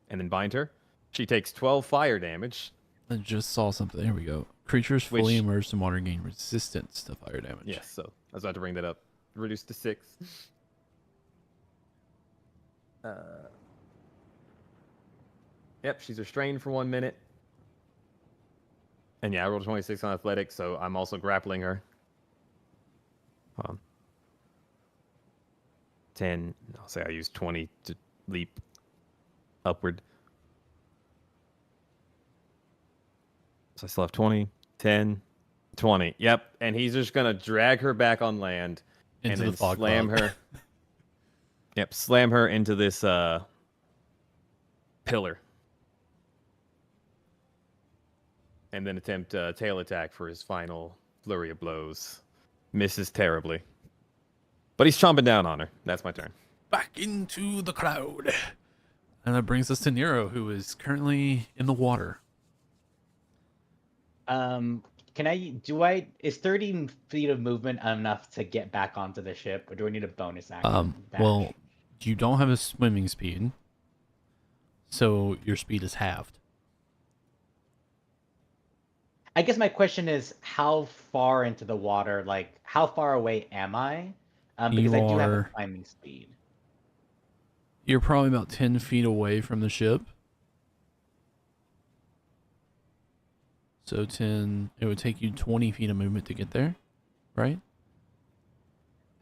then bind her. She takes 12 fire damage. I just saw something. There we go. Creatures fully immersed in water gain resistance to fire damage. Yes, so I was about to bring that up. Reduced to 6. Yep, she's restrained for 1 minute. And yeah, I rolled 26 on athletics, so I'm also grappling her. 10. I'll say I used 20 to leap upward. So I still have 20, 10, 20. Yep, and he's just going to drag her back on land Into and the then fog slam cloud. her. Yep, slam her into this pillar. And then attempt a tail attack for his final flurry of blows. Misses terribly. But he's chomping down on her. That's my turn. Back into the crowd. And that brings us to Nero, who is currently in the water. Is 30 feet of movement enough to get back onto the ship, or do I need a bonus action? Well, you don't have a swimming speed, so your speed is halved. I guess my question is, how far into the water, like, how far away am I? Because I do have a climbing speed. You're probably about 10 feet away from the ship. So 10, it would take you 20 feet of movement to get there, right?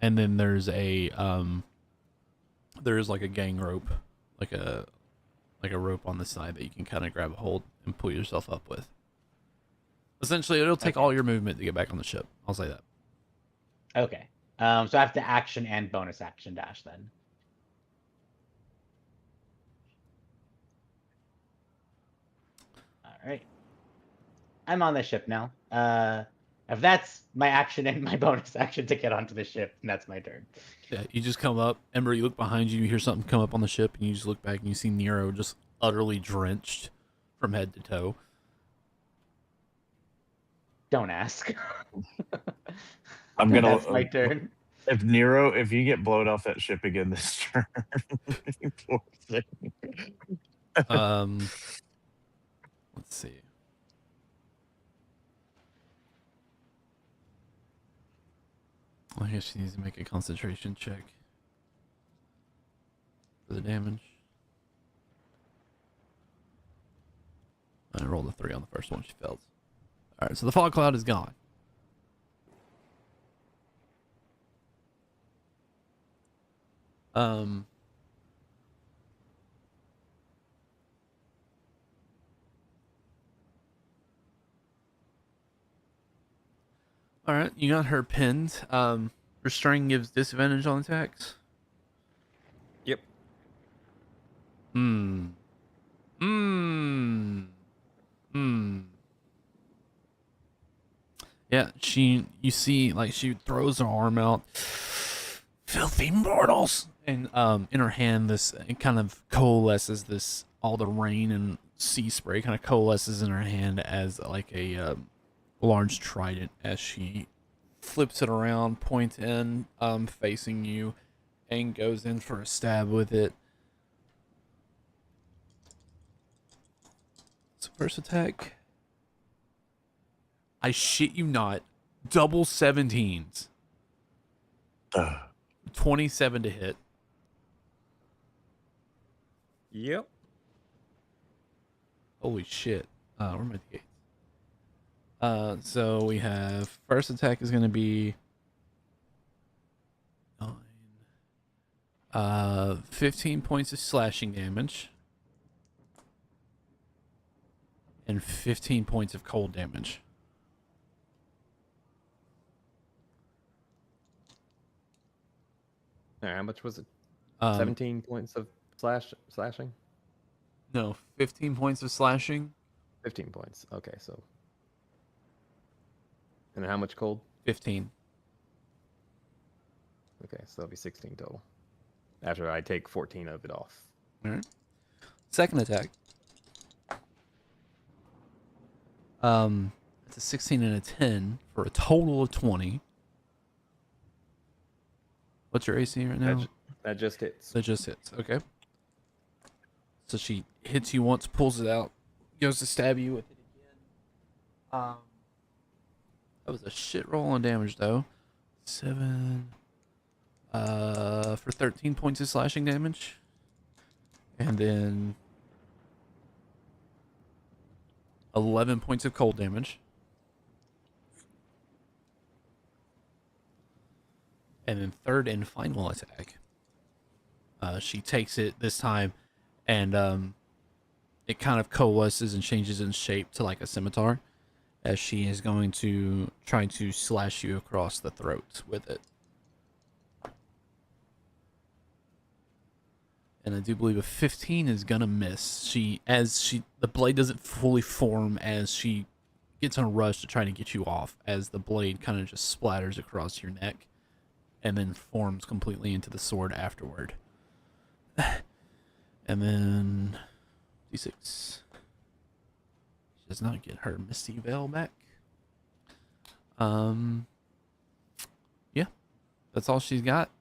and then there's a there's like a gang rope, like a rope on the side that you can kind of grab a hold and pull yourself up with. Essentially, it'll take all your movement to get back on the ship. I'll say that. Okay. So I have to action and bonus action dash then. All right. I'm on the ship now. If that's my action and my bonus action to get onto the ship, then that's my turn. Yeah, you just come up. Ember, you look behind you, you hear something come up on the ship, and you just look back and you see Nero just utterly drenched from head to toe. Don't ask. I'm gonna. That's my turn. If Nero, if you get blown off that ship again this turn, poor thing. Let's see. I guess she needs to make a concentration check for the damage. I rolled a 3 on the first one. She failed. All right, so the fog cloud is gone. All right, you got her pinned. Restrain gives disadvantage on attacks. Yep. Yeah, you see, like, she throws her arm out. Filthy mortals! And in her hand, it kind of coalesces all the rain and sea spray kind of coalesces in her hand as like a large trident as she flips it around, point in, facing you, and goes in for a stab with it. So first attack. I shit you not. Double 17s. 27 to hit. Yep. Holy shit. Where are my d8s? So we have first attack is going to be 15 points of slashing damage and 15 points of cold damage. All right, how much was it? 17 points of slashing? No, 15 points of slashing. 15 points. Okay, so. And then how much cold? 15. Okay, so that'll be 16 total. After I take 14 of it off. All right. Second attack. It's a 16 and a 10 for a total of 20. What's your AC right now? That just hits. That just hits. Okay. So she hits you once, pulls it out, goes to stab you with it again. That was a shit roll on damage though. 7 for 13 points of slashing damage. And then 11 points of cold damage. And then third and final attack. She takes it this time, and it kind of coalesces and changes in shape to like a scimitar, as she is going to try to slash you across the throat with it. And I do believe a 15 is gonna miss. The blade doesn't fully form as she gets on a rush to try to get you off, as the blade kind of just splatters across your neck and then forms completely into the sword afterward. And then D6. She does not get her Misty Veil back. Yeah, that's all she's got.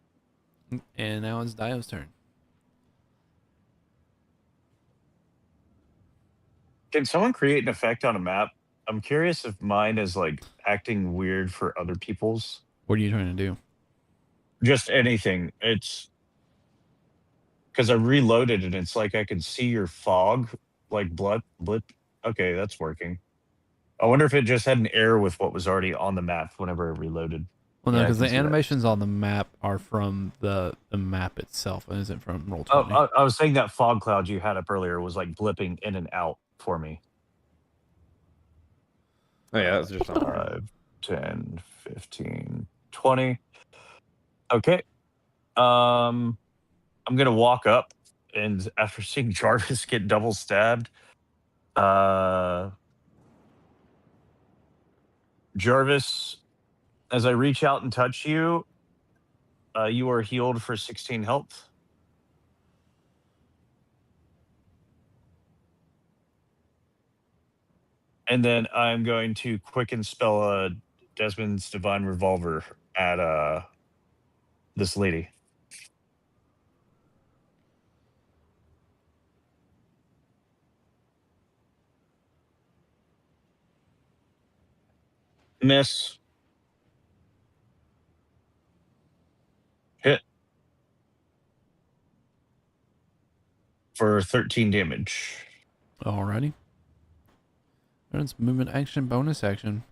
And now it's Dio's turn. Can someone create an effect on a map? I'm curious if mine is like acting weird for other people's. What are you trying to do? Just anything. It's because I reloaded and it's like I can see your fog, like blip. Okay, that's working. I wonder if it just had an error with what was already on the map whenever I reloaded. Well, no, Yeah, I because can the see that. animations on the map are from the map itself, and isn't from Roll20. Oh, I was saying that fog cloud you had up earlier was like blipping in and out for me. Oh yeah, that was just on. 5, 10, 15, 20. Okay. I'm gonna walk up, and after seeing Jarvis get double stabbed, Jarvis, as I reach out and touch you, you are healed for 16 health. And then I'm going to quicken spell Desmond's Divine Revolver at this lady. Miss. Hit. For 13 damage. Alrighty. It's movement action, bonus action.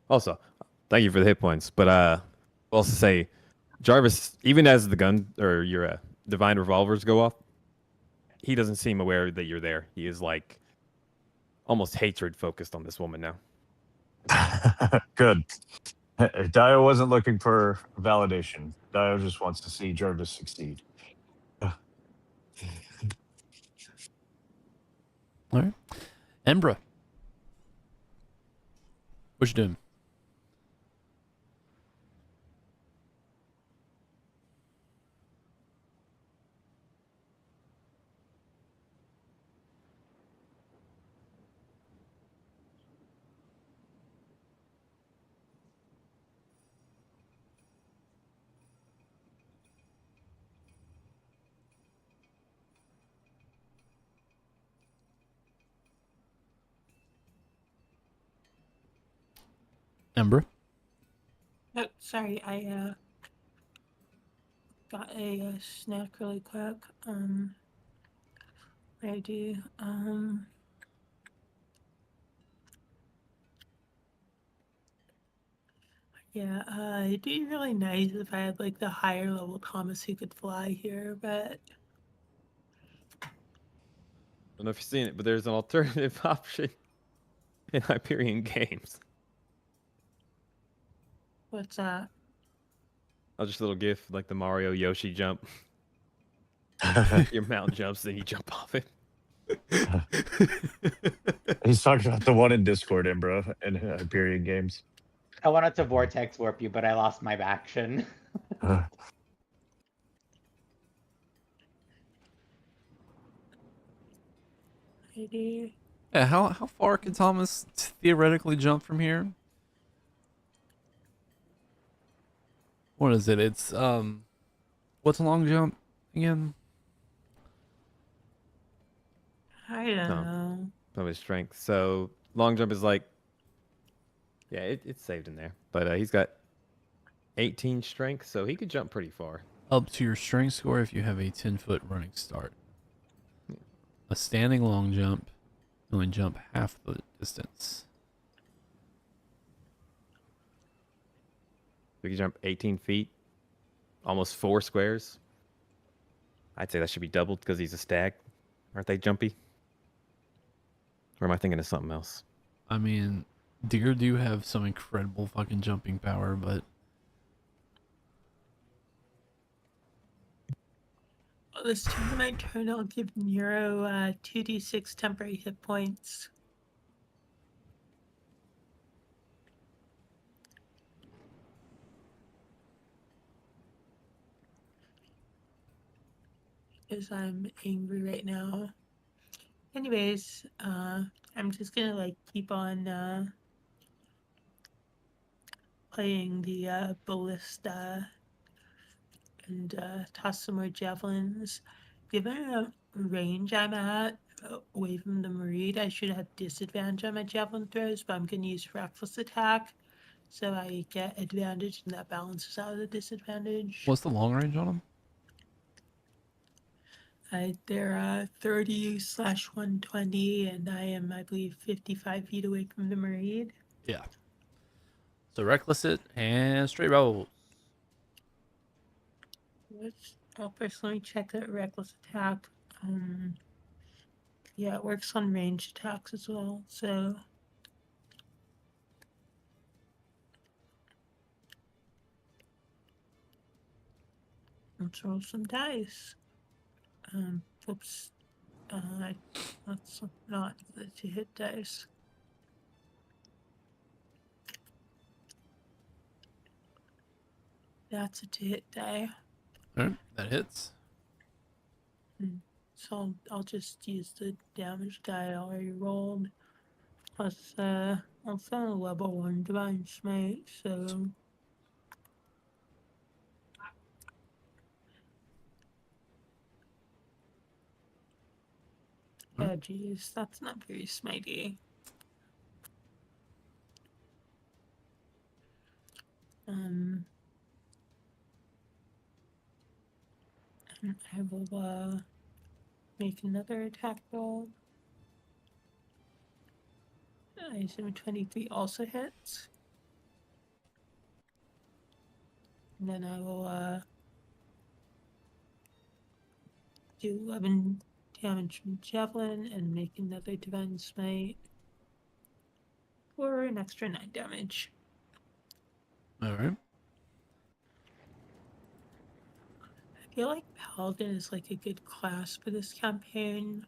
Also, thank you for the hit points. But I'll also say, Jarvis, even as the gun or your divine revolvers go off, he doesn't seem aware that you're there. He is like almost hatred focused on this woman now. Good. Dio wasn't looking for validation. Dio just wants to see Jarvis succeed. All right. Embra. What you doing? Embra. Oh, sorry, I got a snack really quick. What I do? Yeah, it'd be really nice if I had like the higher level Thomas who could fly here, but I don't know if you've seen it, but there's an alternative option in Hyperion games. what's that? Oh, just a little gif like the Mario Yoshi jump. Your mount jumps, then you jump off it. He's talking about the one in Discord, Embra, in Hyperion games. I wanted to vortex warp you, but I lost my action. Maybe. Yeah, how far can Thomas theoretically jump from here? What is it? It's what's a long jump again? I don't No. know. Probably strength. So long jump is like, yeah, it's saved in there. But he's got 18 strength, so he could jump pretty far. Up to your strength score if you have a 10-foot running start. A standing long jump, you only jump half the distance. We can jump 18 feet, almost 4 squares. I'd say that should be doubled because he's a stag. Aren't they jumpy? Or am I thinking of something else? I mean, deer do have some incredible fucking jumping power, but Well, this turn of my turn, I'll give Nero 2d6 temporary hit points. Because I'm angry right now. Anyways, I'm just gonna like keep on playing the ballista and toss some more javelins. Given the range I'm at away from the Mareed, I should have disadvantage on my javelin throws, but I'm gonna use reckless attack, so I get advantage, and that balances out the disadvantage. what's the long range on them? They're 30/120, and I am, I believe, 55 feet away from the marine. Yeah. So reckless it and straight rolls. First let me check that reckless attack. Yeah, it works on ranged attacks as well, so let's roll some dice. Oops. That's not the to hit dice. That's a to hit die. Alright, that hits. So I'll just use the damage die I already rolled. Plus, also a level 1 divine smite, so. Oh, geez, that's not very smitey. I will make another attack roll. I assume 23 also hits. And then I will do 11 damage from Javelin and make another Divine Smite for an extra 9 damage. Alright. I feel like Paladin is like a good class for this campaign,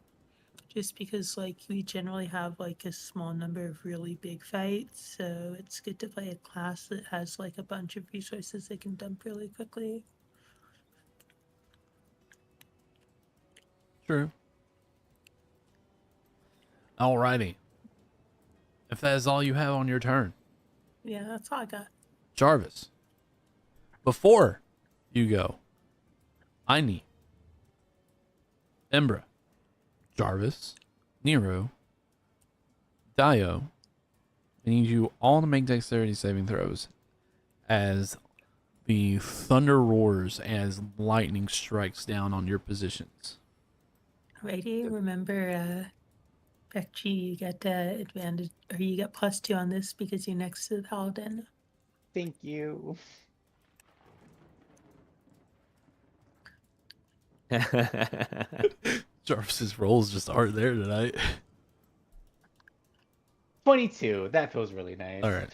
just because like we generally have like a small number of really big fights, so it's good to play a class that has like a bunch of resources they can dump really quickly. True. Alrighty. If that is all you have on your turn, Yeah, that's all I got. Jarvis, before you go, I need Embra, Jarvis, Nero, Dio. I need you all to make dexterity saving throws as the thunder roars as lightning strikes down on your positions. Righty, remember, Bekchi, you get advantage, or you get +2 on this because you're next to the Paladin. Thank you. Jarvis's rolls just aren't there tonight. 22. That feels really nice. All right.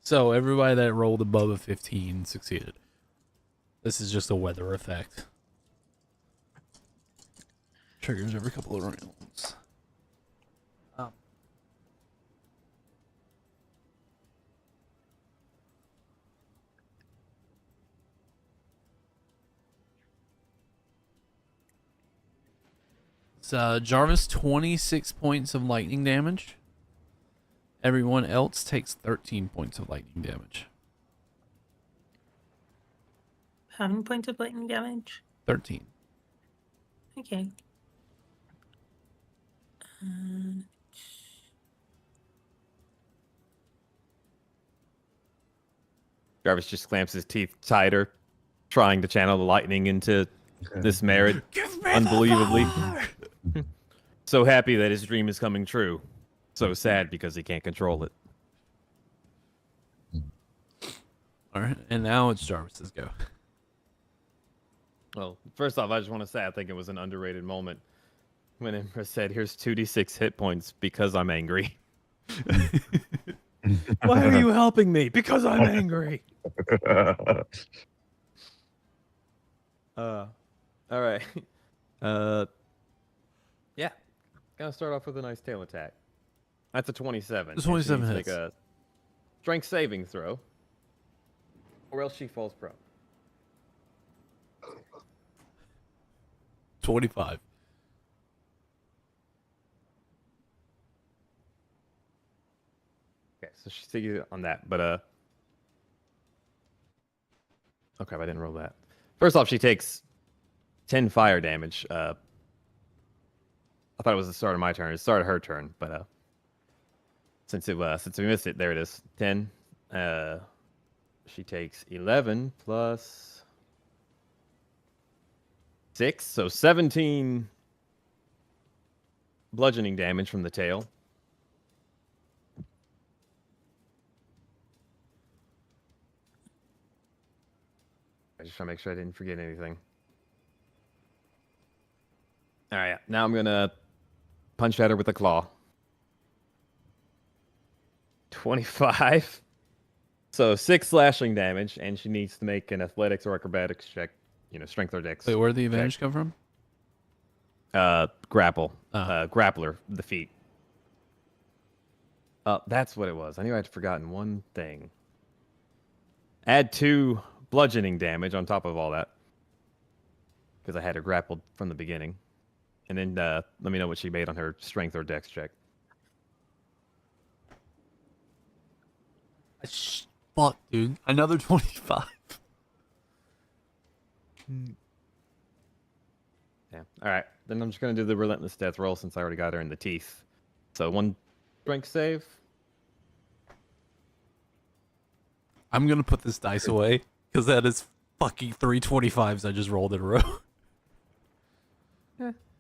So everybody that rolled above a 15 succeeded. This is just a weather effect. Triggers every couple of rounds. Jarvis, 26 points of lightning damage. Everyone else takes 13 points of lightning damage. How many points of lightning damage? 13. Okay. Jarvis just clamps his teeth tighter, trying to channel the lightning into this merit. Unbelievably. So happy that his dream is coming true. So sad because he can't control it. All right, and now it's Jarvis's go. Well, first off, I just want to say I think it was an underrated moment when Empress said, "Here's 2d6 hit points because I'm angry." Why are you helping me? Because I'm angry. All right. Yeah. Gonna start off with a nice tail attack. That's a 27. The 27 She needs hits. to make a strength saving throw, or else she falls prone. 25. Okay, so she's taking on that, but oh crap, I didn't roll that. First off, she takes 10 fire damage. I thought it was the start of my turn. It started her turn, but since we missed it, there it is. 10. She takes 11 plus 6, so 17 bludgeoning damage from the tail. I just trying to make sure I didn't forget anything. All right, now I'm gonna punch at her with a claw. 25. So 6 slashing damage, and she needs to make an athletics or acrobatics check. Strength or dex. Wait, where'd the advantage come from? Grapple. Oh. Grappler, the feat. That's what it was. I knew I'd forgotten one thing. Add 2 bludgeoning damage on top of all that. Because I had her grappled from the beginning. And then let me know what she made on her strength or dex check. Fuck, dude. Another 25. Yeah. All right. Then I'm just going to do the relentless death roll since I already got her in the teeth. So 1 strength save. I'm going to put this dice away because that is fucking 3 25s I just rolled in a row.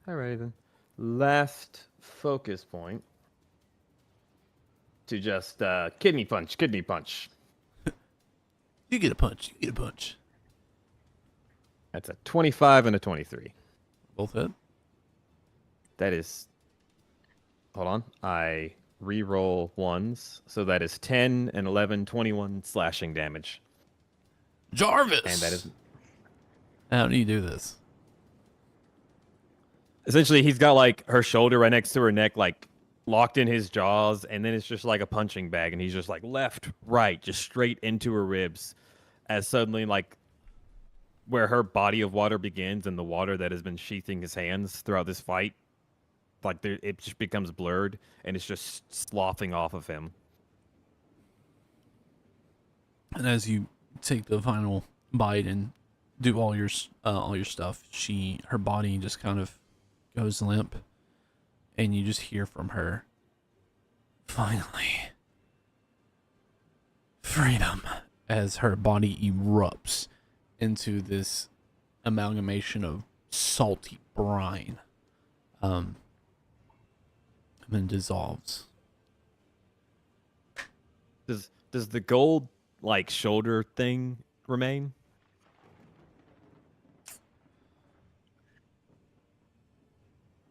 Alrighty then. Last focus point. To just kidney punch. You get a punch. You get a punch. That's a 25 and a 23. Both hit. That is... Hold on. I re-roll ones. So that is 10 and 11, 21 slashing damage. Jarvis! And that is... How do you do this? Essentially, he's got, like, her shoulder right next to her neck, like, locked in his jaws, and then it's just like a punching bag, and he's just, like, left, right, just straight into her ribs, as suddenly, like, where her body of water begins and the water that has been sheathing his hands throughout this fight, like, it just becomes blurred, and it's just sloughing off of him. And as you take the final bite and do all your stuff, her body just kind of goes limp, and you just hear from her, finally, freedom, as her body erupts into this amalgamation of salty brine, and then dissolves. Does the gold, like, shoulder thing remain?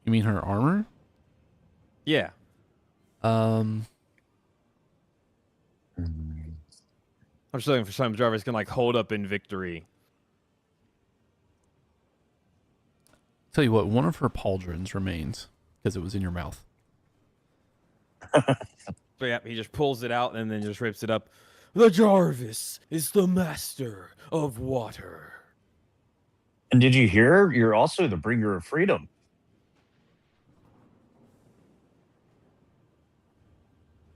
You mean her armor? Yeah. Um, I'm just looking for something Jarvis can, like, hold up in victory. Tell you what, one of her pauldrons remains because it was in your mouth. So yeah, he just pulls it out and then just rips it up. The Jarvis is the master of water. And did you hear? You're also the bringer of freedom.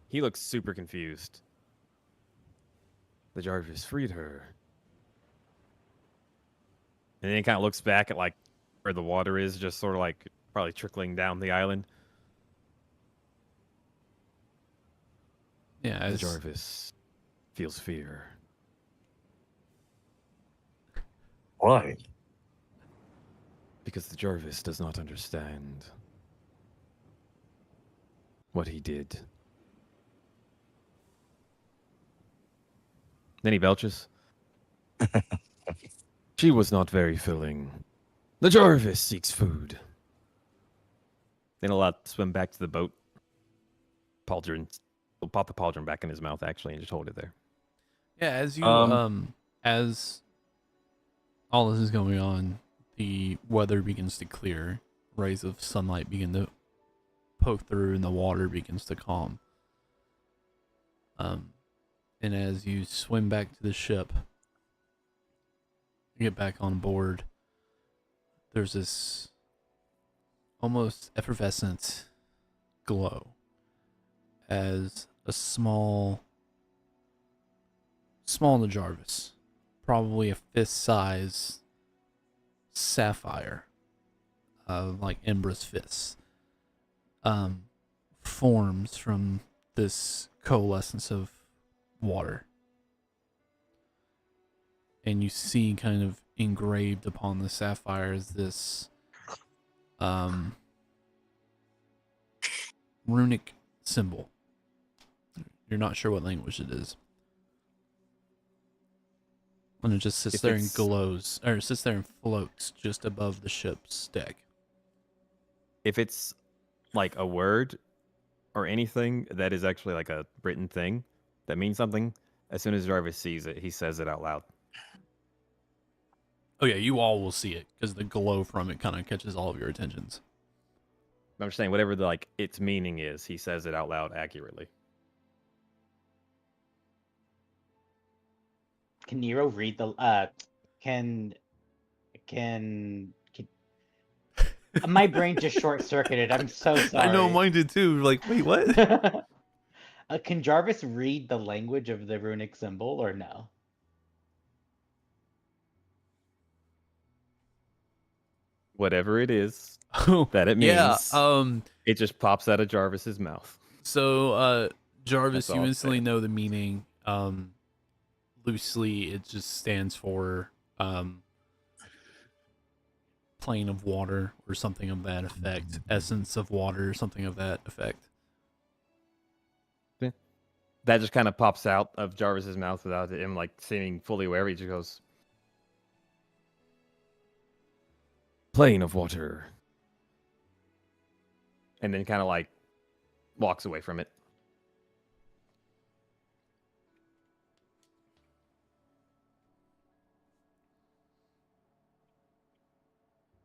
He looks super confused. The Jarvis freed her. And then he kind of looks back at, like, where the water is, just sort of, like, probably trickling down the island. Yeah, The Jarvis feels fear. Why? Because the Jarvis does not understand what he did. Then he belches. She was not very filling. The Jarvis seeks food. Then he'll swim back to the boat. Pauldron. He'll pop the pauldron back in his mouth, actually, and just hold it there. Yeah, as as all this is going on, the weather begins to clear. Rays of sunlight begin to poke through, and the water begins to calm. And as you swim back to the ship, you get back on board, there's this almost effervescent glow as a small Jarvis, probably a fist-size sapphire, like Embra's fist, forms from this coalescence of water. And you see kind of engraved upon the sapphire is this runic symbol. You're not sure what language it is. And it just sits If there and it's- glows, or sits there and floats just above the ship's deck. If it's like a word or anything that is actually like a written thing that means something, as soon as Jarvis sees it, he says it out loud. Oh yeah, you all will see it because the glow from it kind of catches all of your attentions. I'm just saying, whatever the like its meaning is, he says it out loud accurately. Can Nero read the can my brain just short circuited. I'm so sorry. I know mine did too. Like, wait, what? Can Jarvis read the language of the runic symbol or no? Whatever it is Oh, that it yeah. means, it just pops out of Jarvis's mouth. So, Jarvis, That's you all I'm instantly saying. know the meaning. Loosely, it just stands for plane of water or something of that effect. Essence of water or something of that effect. That just kind of pops out of Jarvis's mouth without him like seeming fully aware. He just goes, "Plane of water," and then kind of like walks away from it.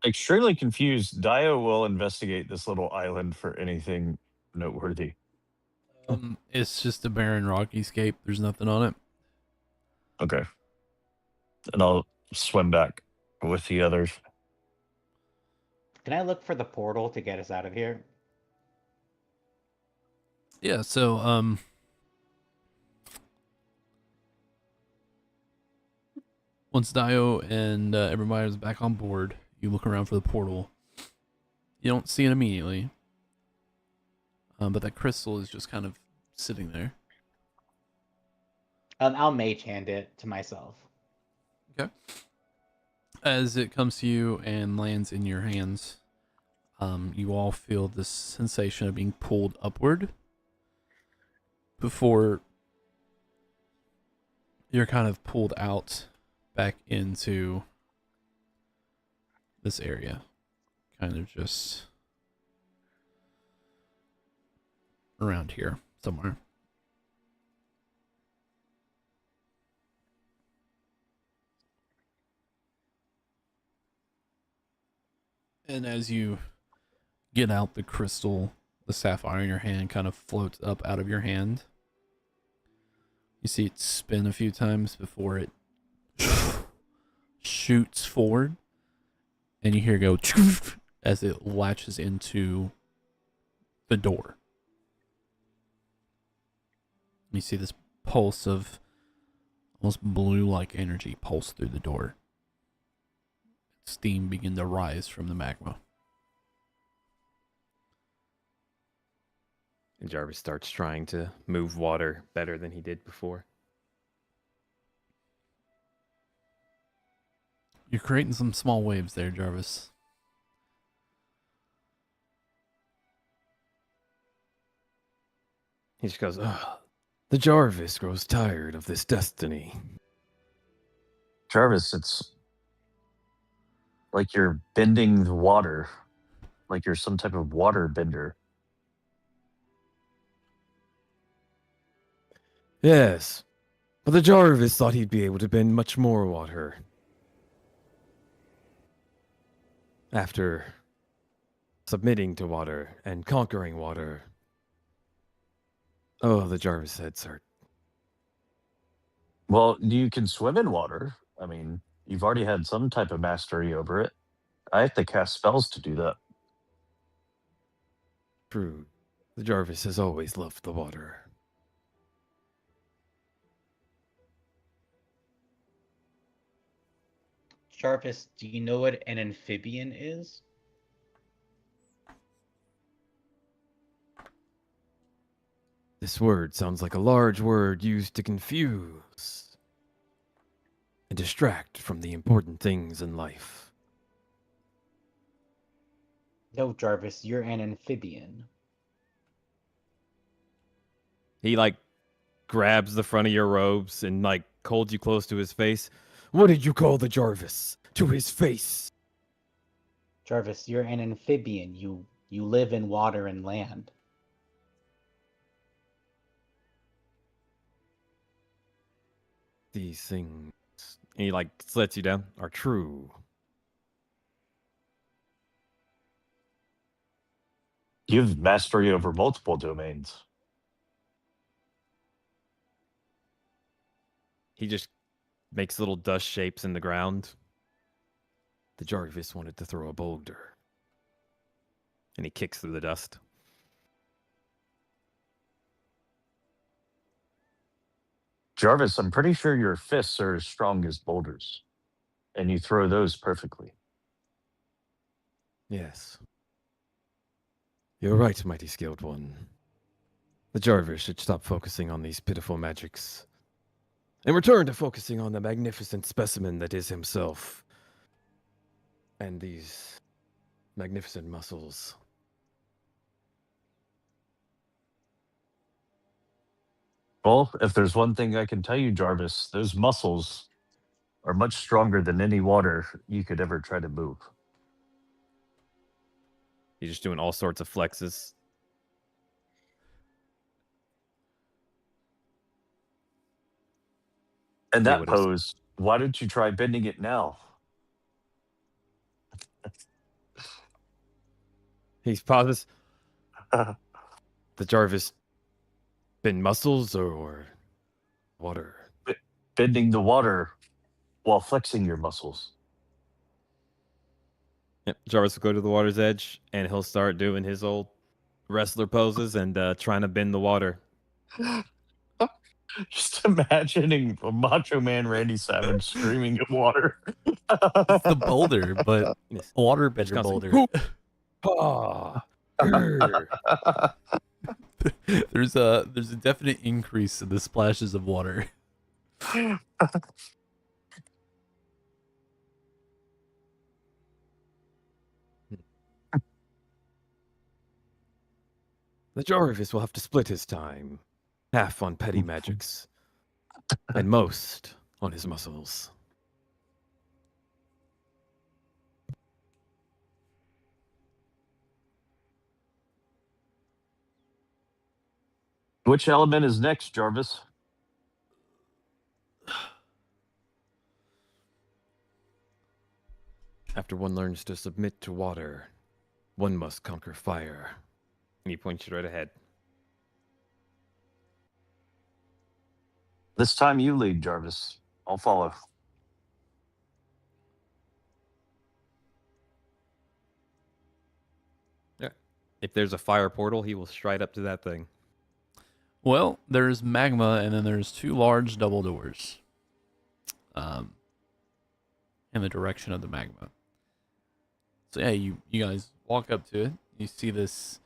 Extremely confused, Dio will investigate this little island for anything noteworthy. It's just a barren rocky scape. There's nothing on it. Okay. And I'll swim back with the others. Can I look for the portal to get us out of here? Yeah, so once Dio and everybody's back on board, you look around for the portal. You don't see it immediately, but that crystal is just kind of sitting there. I'll mage hand it to myself. Okay. As it comes to you and lands in your hands, you all feel this sensation of being pulled upward before you're kind of pulled out back into this area. Kind of just around here somewhere. And as you get out the crystal, the sapphire in your hand kind of floats up out of your hand. You see it spin a few times before it shoots forward. And you hear it go as it latches into the door. You see this pulse of almost blue-like energy pulse through the door. Steam begin to rise from the magma. And Jarvis starts trying to move water better than he did before. You're creating some small waves there, Jarvis. He just goes, "Ugh, the Jarvis grows tired of this destiny." Jarvis, it's like you're bending the water, like you're some type of water bender. Yes, but the Jarvis thought he'd be able to bend much more water. After submitting to water and conquering water. Oh, the Jarvis heads hurt. Well, you can swim in water. I mean, you've already had some type of mastery over it. I have to cast spells to do that. True, the Jarvis has always loved the water. Jarvis, do you know what an amphibian is? This word sounds like a large word used to confuse and distract from the important things in life. No, Jarvis, you're an amphibian. He like grabs the front of your robes and like holds you close to his face. What did you call the Jarvis? To his face. Jarvis, you're an amphibian. You live in water and land. These things, and he like slets you down, are true. You have mastery over multiple domains. He just makes little dust shapes in the ground. The Jarvis wanted to throw a boulder. And he kicks through the dust. Jarvis, I'm pretty sure your fists are as strong as boulders, and you throw those perfectly. Yes. You're right, mighty skilled one. The Jarvis should stop focusing on these pitiful magics and return to focusing on the magnificent specimen that is himself. And these magnificent muscles. Well, if there's one thing I can tell you, Jarvis, those muscles are much stronger than any water you could ever try to move. He's just doing all sorts of flexes. And Yeah, that what else? pose, why don't you try bending it now? He's pauses. The Jarvis been muscles or water? Bending the water while flexing your muscles. Yep. Jarvis will go to the water's edge and he'll start doing his old wrestler poses and trying to bend the water. Just imagining a Macho Man Randy Savage screaming at water. It's the boulder, but Yes. water bender constantly, boulder. Ah, grr. There's a definite increase in the splashes of water. The Jarvis will have to split his time. Half on petty magics. And most on his muscles. Which element is next, Jarvis? After one learns to submit to water, one must conquer fire. And he points you right ahead. This time you lead, Jarvis. I'll follow. Yeah. If there's a fire portal, he will stride up to that thing. Well, there's magma, and then there's two large double doors. In the direction of the magma. So yeah, you guys walk up to it. You see this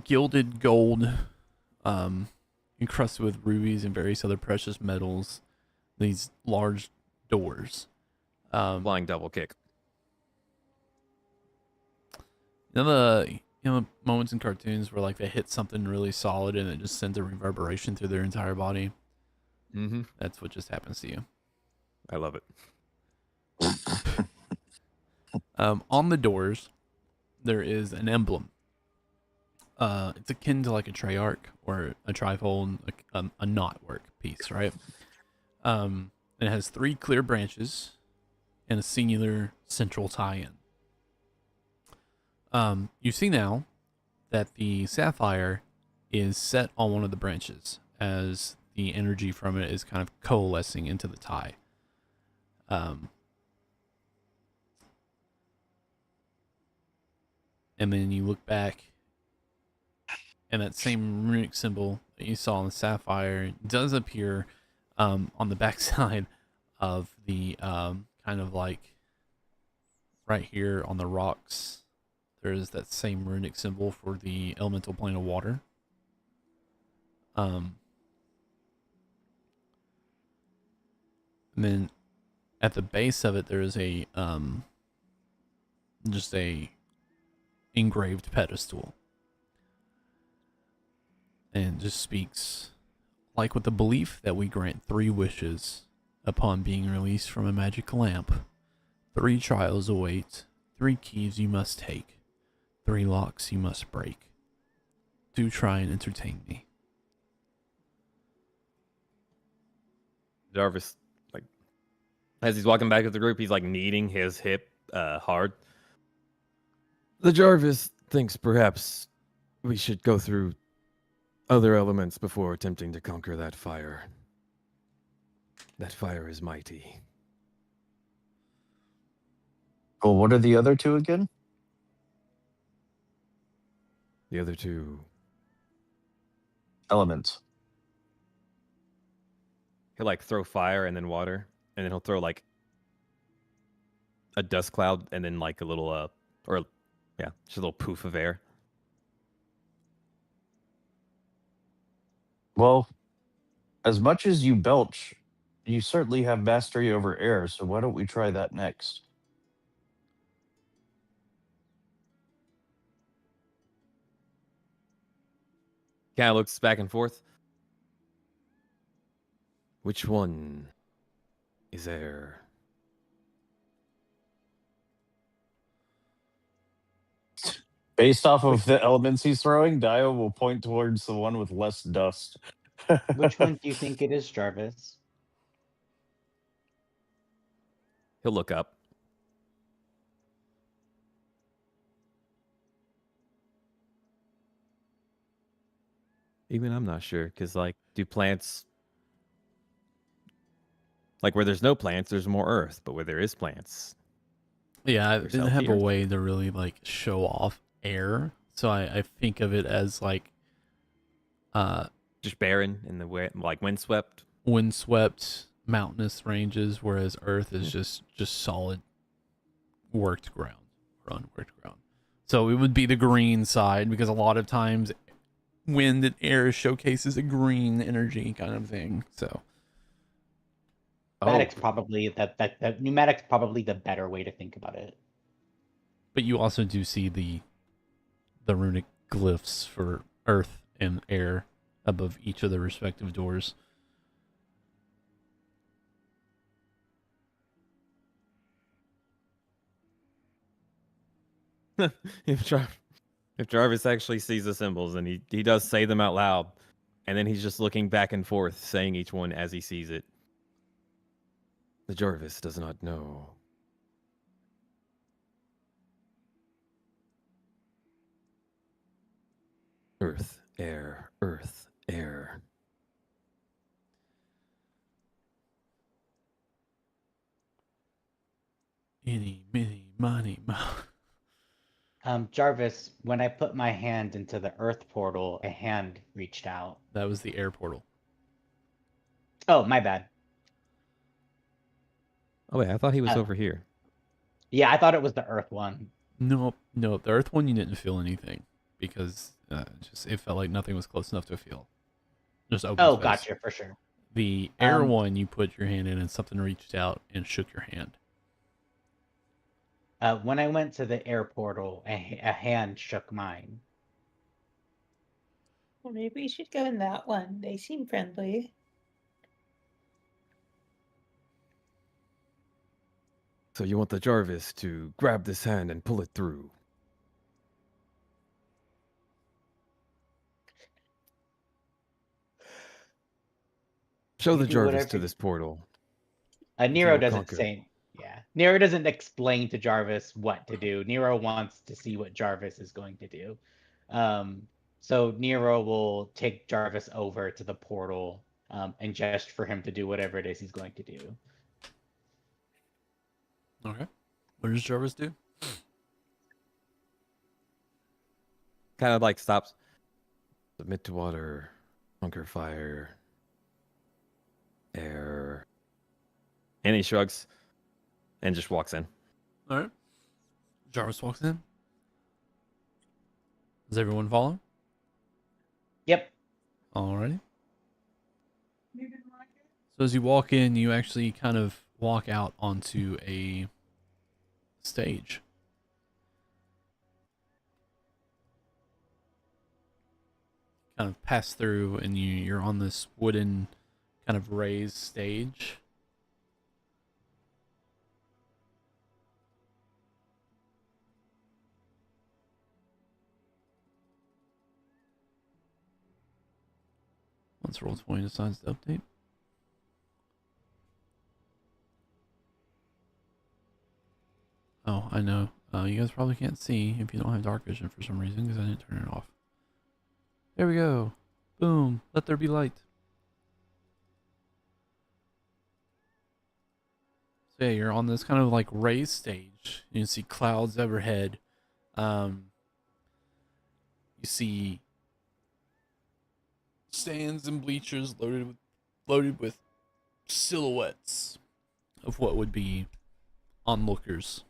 gilded gold, encrusted with rubies and various other precious metals. These large doors. Flying double kick. You know the moments in cartoons where like they hit something really solid and it just sends a reverberation through their entire body. Mm-hmm. That's what just happens to you. I love it. On the doors, there is an emblem. It's akin to like a treyarch or a trifold, like a knotwork piece, right? It has three clear branches and a singular central tie-in. You see now that the sapphire is set on one of the branches as the energy from it is kind of coalescing into the tie. And then you look back, and that same runic symbol that you saw on the sapphire does appear on the backside of the kind of like right here on the rocks. There is that same runic symbol for the elemental plane of water. And then at the base of it, there is a just a engraved pedestal and just speaks like with the belief that we grant 3 wishes upon being released from a magic lamp. 3 trials await, 3 keys you must take, 3 locks you must break. Do try and entertain me. Jarvis, like, as he's walking back with the group, he's like kneading his hip hard. The Jarvis thinks perhaps we should go through other elements before attempting to conquer that fire. That fire is mighty. Well, what are the other 2 again? The other 2, Elements. he'll like throw fire and then water, and then he'll throw like a dust cloud and then like a little just a little poof of air. Well, as much as you belch, you certainly have mastery over air, so why don't we try that next? Kind of looks back and forth. Which one is air? Based off of the elements he's throwing, Dio will point towards the one with less dust. Which one do you think it is, Jarvis? He'll look up. Even I'm not sure, because like, do plants, like where there's no plants, there's more earth, but where there is plants, Yeah, I There's didn't have a healthier. way to really like show off air, so I think of it as like just barren in the way, like windswept. windswept mountainous ranges, whereas Earth is just solid worked ground or unworked ground. So it would be the green side, because a lot of times wind and air showcases a green energy kind of thing. So Pneumatic's probably that pneumatic's probably the better way to think about it. but you also do see the runic glyphs for earth and air above each of the respective doors. if Jarvis actually sees the symbols, and he does say them out loud, and then he's just looking back and forth, saying each one as he sees it. The Jarvis does not know. Earth, air, earth, air. Eeny, miny, miny, mo. Jarvis, when I put my hand into the earth portal, a hand reached out. That was the air portal. Oh, my bad. Oh wait, I thought he was over here. Yeah, I thought it was the earth one. Nope. The earth one, you didn't feel anything because just it felt like nothing was close enough to feel. Just open Oh, space. gotcha, for sure. The air one, you put your hand in and something reached out and shook your hand. When I went to the air portal, a hand shook mine. Well, maybe we should go in that one. They seem friendly. So you want the Jarvis to grab this hand and pull it through? Show the do Jarvis whatever to this portal. Nero will doesn't conquer. say. Yeah, Nero doesn't explain to Jarvis what to do. Nero wants to see what Jarvis is going to do. So Nero will take Jarvis over to the portal and gesture for him to do whatever it is he's going to do. Okay. What does Jarvis do? Kind of like stops. Submit to water, conquer fire, air. And he shrugs and just walks in. All right. Jarvis walks in. Does everyone follow? Yep. Alrighty. So as you walk in, you actually kind of walk out onto a stage. kind of pass through, and you're on this wooden kind of raised stage. Once Roll20 decides to update. Oh, I know. You guys probably can't see if you don't have dark vision for some reason because I didn't turn it off. There we go. Boom. Let there be light. So yeah, you're on this kind of like raised stage. You can see clouds overhead. You see stands and bleachers loaded with silhouettes of what would be onlookers.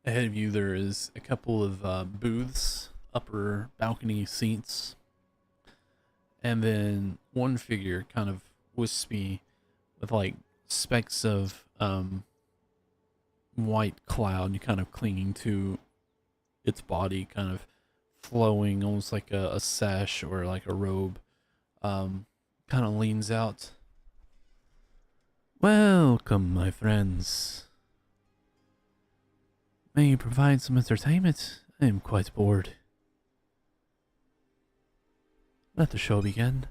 Ahead of you, there is a couple of booths, upper balcony seats, and then one figure, kind of wispy, with like specks of white cloud kind of clinging to its body, kind of flowing almost like a sash or like a robe. Kind of leans out. Welcome, my friends. May you provide some entertainment? I am quite bored. Let the show begin.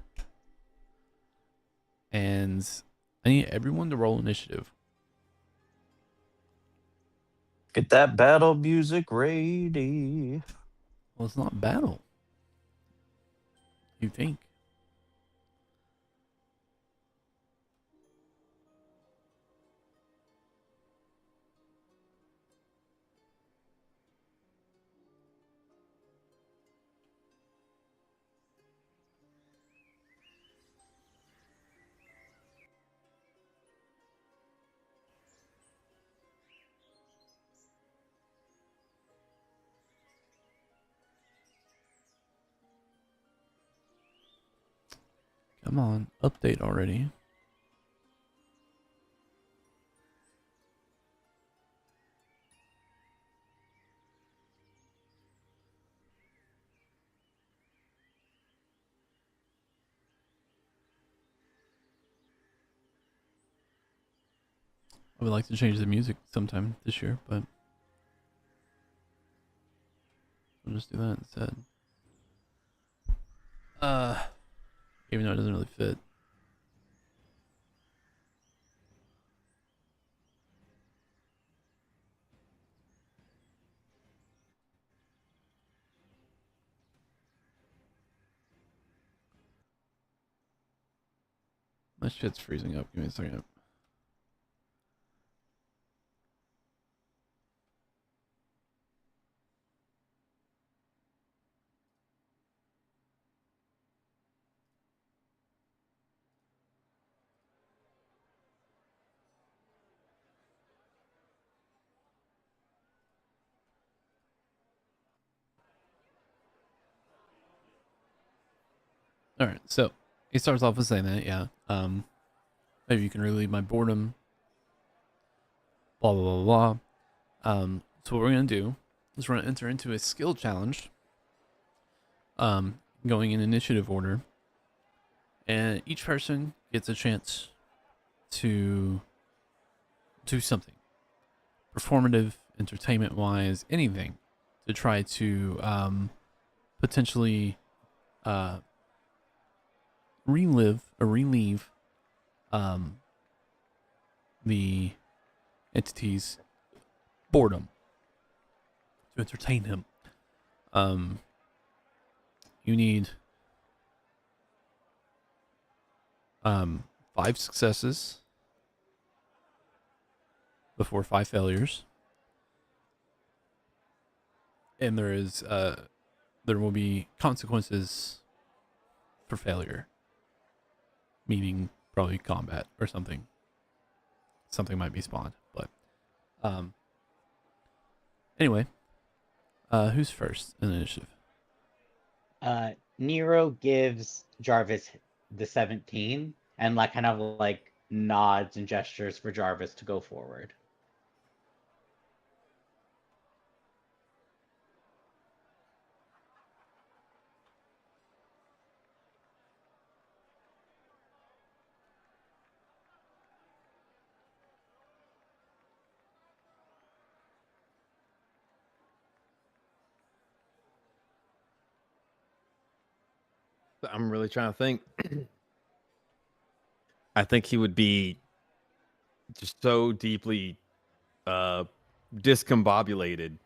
And I need everyone to roll initiative. Get that battle music ready. Well, it's not battle. You think? Come on, update already. I would like to change the music sometime this year, but I'll just do that instead. Even though it doesn't really fit. My shit's freezing up. Give me a second. All right, so he starts off with saying that, yeah. Maybe you can relieve my boredom. Blah blah blah blah. So what we're gonna do is we're gonna enter into a skill challenge. Going in initiative order, and each person gets a chance to do something performative, entertainment wise, anything to try to potentially relive the entity's boredom, to entertain him. You need 5 successes before 5 failures, and there will be consequences for failure, meaning probably combat or something. Something might be spawned, but anyway, who's first in the initiative? Nero gives Jarvis the 17 and like kind of like nods and gestures for Jarvis to go forward. I'm really trying to think. I think he would be just so deeply discombobulated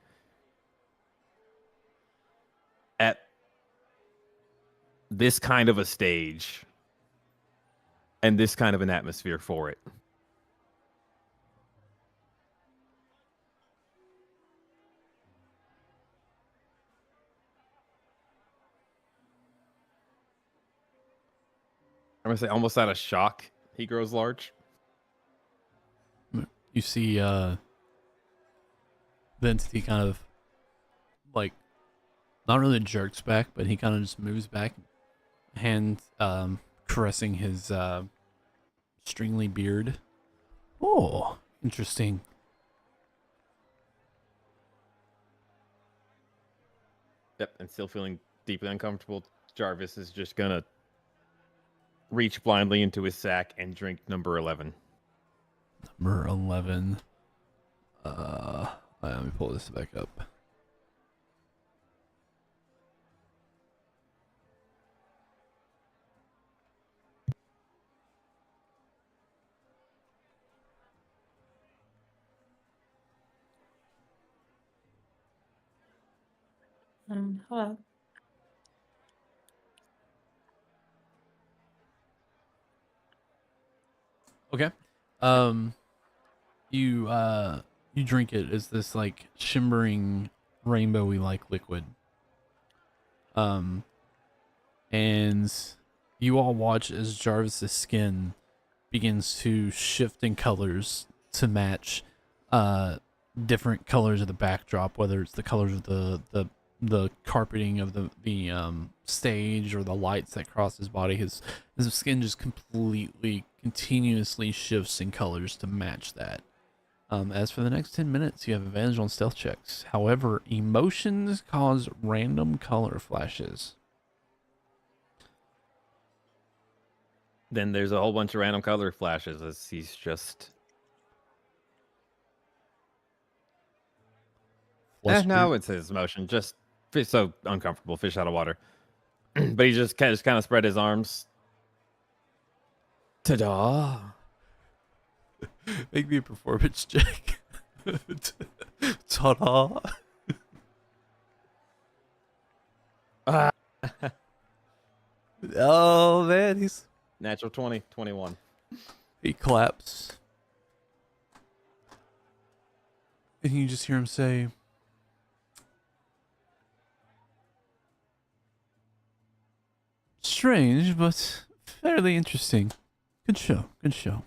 at this kind of a stage and this kind of an atmosphere for it. I'm gonna say almost out of shock, he grows large. You see the entity kind of like not really jerks back, but he kind of just moves back, hand caressing his stringly beard. Oh, interesting. Yep, and still feeling deeply uncomfortable. Jarvis is just gonna reach blindly into his sack and drink number 11. Number 11. Let me pull this back up. Hello. Okay. You drink it. It's this like shimmering rainbowy like liquid. And you all watch as Jarvis's skin begins to shift in colors to match different colors of the backdrop, whether it's the colors of the carpeting of the stage or the lights that cross his body. His skin just completely continuously shifts in colors to match that. As for the next 10 minutes, you have advantage on stealth checks. However, emotions cause random color flashes. Then there's a whole bunch of random color flashes as he's just... no, it's his emotion. Just fish so uncomfortable, fish out of water. But he just kind of spread his arms. Ta-da! Make me a performance check. Ta-da! Oh man, he's Natural 20, 21. he claps, and you just hear him say, "Strange, but fairly interesting. Good show. Good show."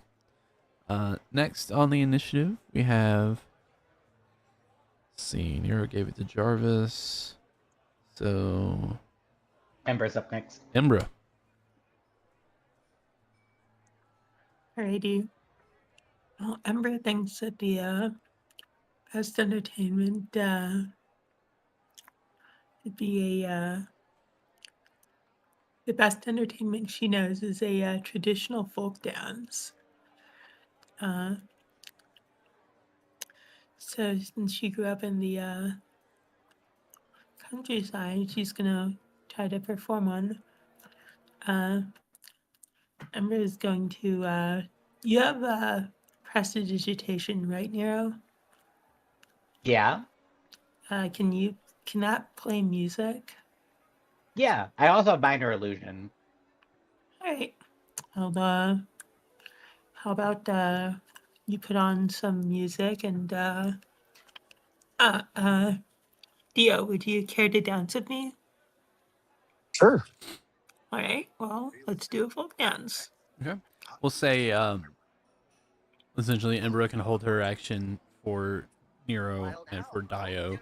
Next on the initiative, we have. Let's see, Nero gave it to Jarvis, so Ember's up next. Embra. Alrighty. Well, Ember thinks that the best entertainment would be the best entertainment she knows is a traditional folk dance. So since she grew up in the countryside, she's gonna try to perform one. Ember is going to. You have prestidigitation, right, Nero? Yeah. Can that play music? Yeah. I also have minor illusion. All right. How about you put on some music and Dio, would you care to dance with me? Sure. All right. Well, let's do a folk dance. Okay. We'll say essentially Embra can hold her action for Nero and for Dio.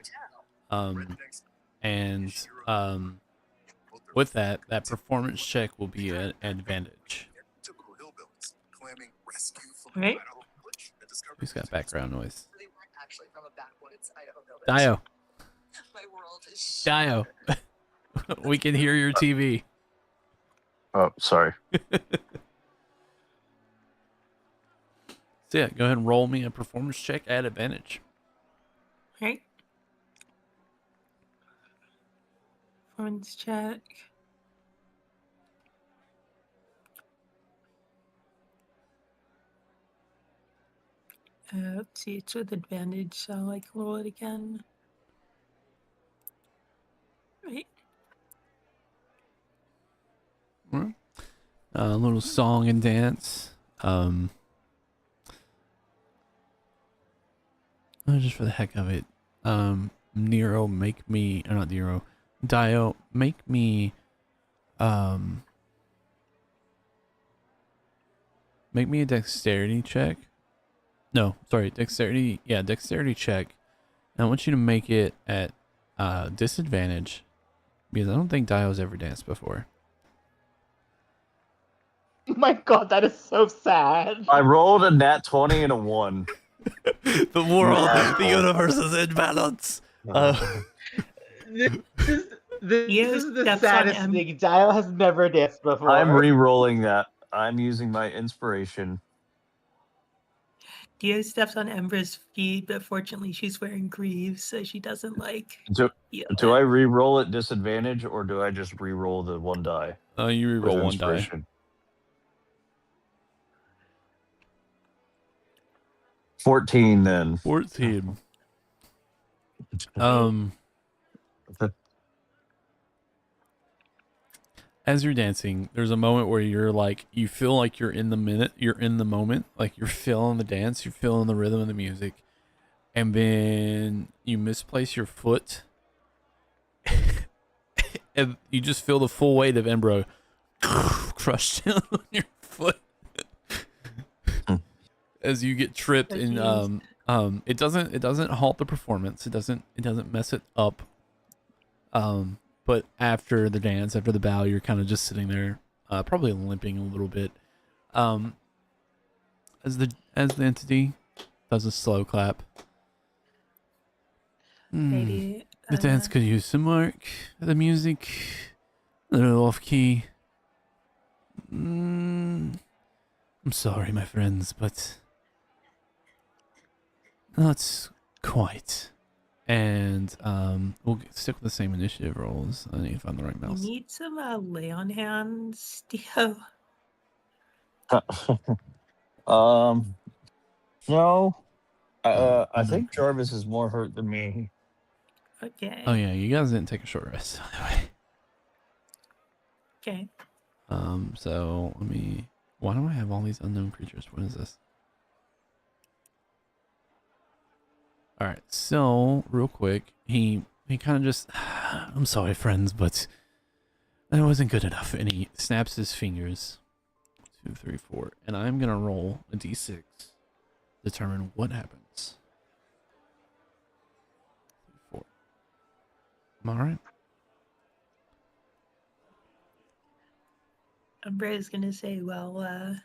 With that performance check will be an advantage. All right. Who's got background noise? Dio. Dio. We can hear your TV. Oh, sorry. So yeah, go ahead and roll me a performance check at advantage. All right. Performance check. Let's see, it's with advantage, so I'll like roll it again. Right. A little song and dance. Just for the heck of it. Nero, make me, or not Nero, Dio, make me a dexterity check. No, sorry, dexterity. Yeah, dexterity check. And I want you to make it at disadvantage because I don't think Dio's ever danced before. Oh my god, that is so sad. I rolled a nat 20 and a 1. The world, Asshole. the universe is in balance. This Yes, is the that's on saddest M. thing. Dio has never danced before. I'm re-rolling that. I'm using my inspiration. Dio steps on Ember's feet, but fortunately she's wearing greaves, so she doesn't like Do feel I it. re-roll at disadvantage, or do I just re-roll the 1 die? You with reroll one die. inspiration? 14 then. 14. As you're dancing, there's a moment where you're like, you feel like you're in the moment, like you're feeling the dance, you're feeling the rhythm of the music, and then you misplace your foot, and you just feel the full weight of Embro crushed down on your foot as you get tripped, and it doesn't halt the performance, it doesn't mess it up, but after the dance, after the bow, you're kind of just sitting there, probably limping a little bit. As the entity does a slow clap. Maybe The dance could use some work. The music, a little off key. I'm sorry, my friends, but not quite. And we'll stick with the same initiative rolls. I need to find the right mouse. you need some lay on hands, Dio. No. I I'm think Jarvis is more hurt than me. Okay. Oh yeah, you guys didn't take a short rest, by the way. Okay. So let me. Why do I have all these unknown creatures? What is this? All right. So real quick, he kind of just. I'm sorry, friends, but that wasn't good enough. And he snaps his fingers. 2, 3, 4, and I'm gonna roll a d6. Determine what happens. 4. Am I right? Umbra is gonna say, well,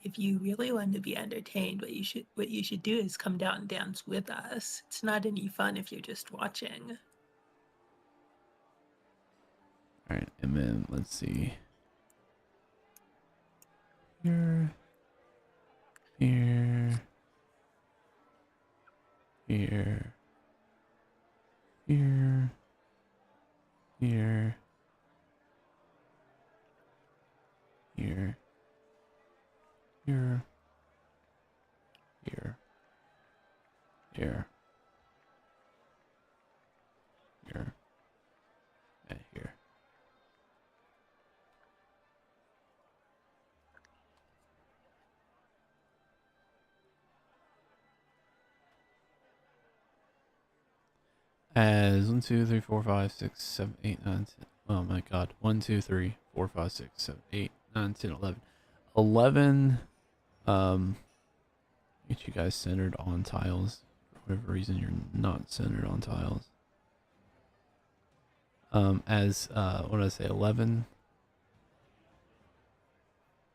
if you really want to be entertained, what you should do is come down and dance with us. It's not any fun if you're just watching. All right, and then let's see. Here. Here. Here. Here. Here. Here. Here. Here. Here. Here. And here. As 1, 2, 3, 4, 5, 6, 7, 8, 9, 10. Oh my god. 1, 2, 3, 4, 5, 6, 7, 8, 9, 10, 11. 11. Get you guys centered on tiles. For whatever reason, you're not centered on tiles. What did I say? 11.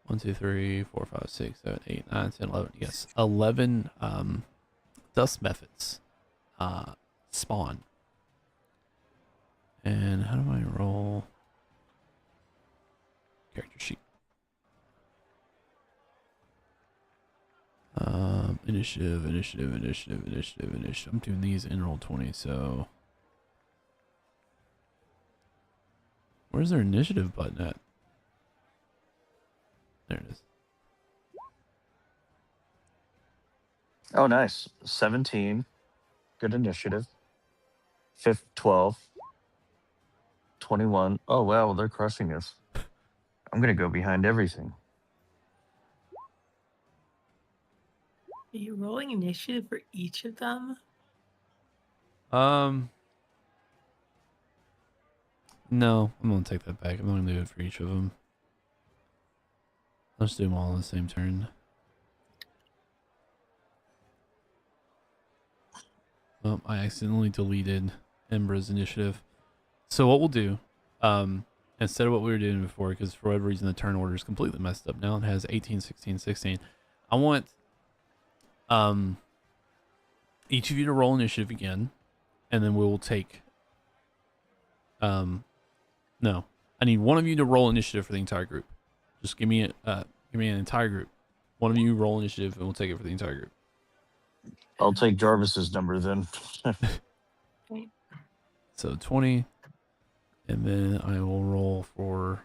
1, 2, 3, 4, 5, 6, 7, 8, 9, 10, 11. Yes. 11 dust methods spawn. And how do I roll character sheet? Initiative. I'm doing these in roll 20, so where's their initiative button at? There it is. Oh, nice. 17. Good initiative. 12. 21. Oh, wow. They're crushing us. I'm going to go behind everything. Are you rolling initiative for each of them? No, I'm gonna take that back. I'm gonna do it for each of them. Let's do them all on the same turn. Oh, I accidentally deleted Embra's initiative. So what we'll do, instead of what we were doing before, because for whatever reason the turn order is completely messed up now. It has 18, 16, 16. I want each of you to roll initiative again, and then we will take. No, I need one of you to roll initiative for the entire group. Just give me an entire group. One of you roll initiative, and we'll take it for the entire group. I'll take Jarvis's number then. So 20, and then I will roll for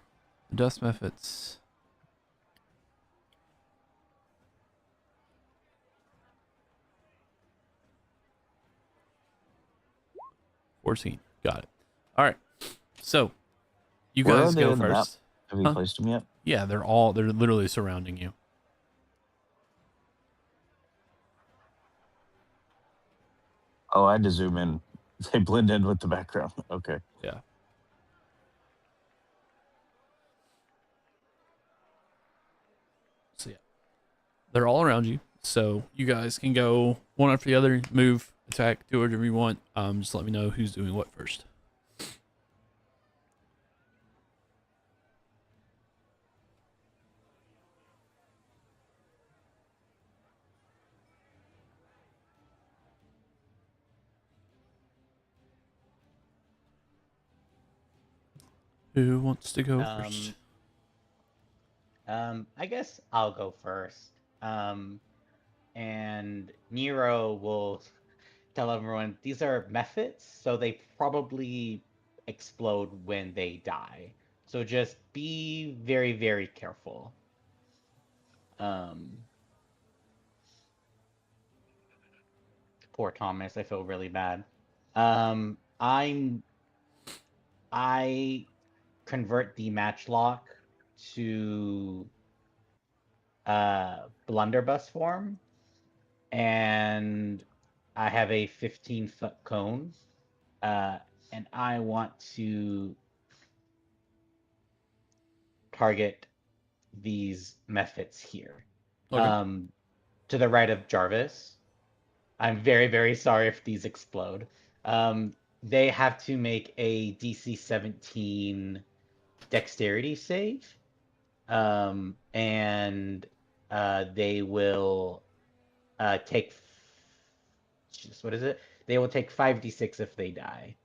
the dust methods. $14. Got it. All right. So you Where guys are they go in the map? first. Have you placed them yet? Yeah, they're literally surrounding you. Oh, I had to zoom in. They blend in with the background. Okay. Yeah. So yeah, they're all around you. So you guys can go one after the other, move, attack, do whatever you want. Just let me know who's doing what first. Who wants to go first? I guess I'll go first. And Nero will tell everyone these are methods, so they probably explode when they die. So just be very, very careful. Um, Poor Thomas, I feel really bad. Um, I'm I convert the matchlock to blunderbuss form, and I have a 15-foot cone, and I want to target these methods here. Okay. To the right of Jarvis. I'm very, very sorry if these explode. They have to make a DC 17 dexterity save. And they will take. What is it? They will take 5d6 if they die.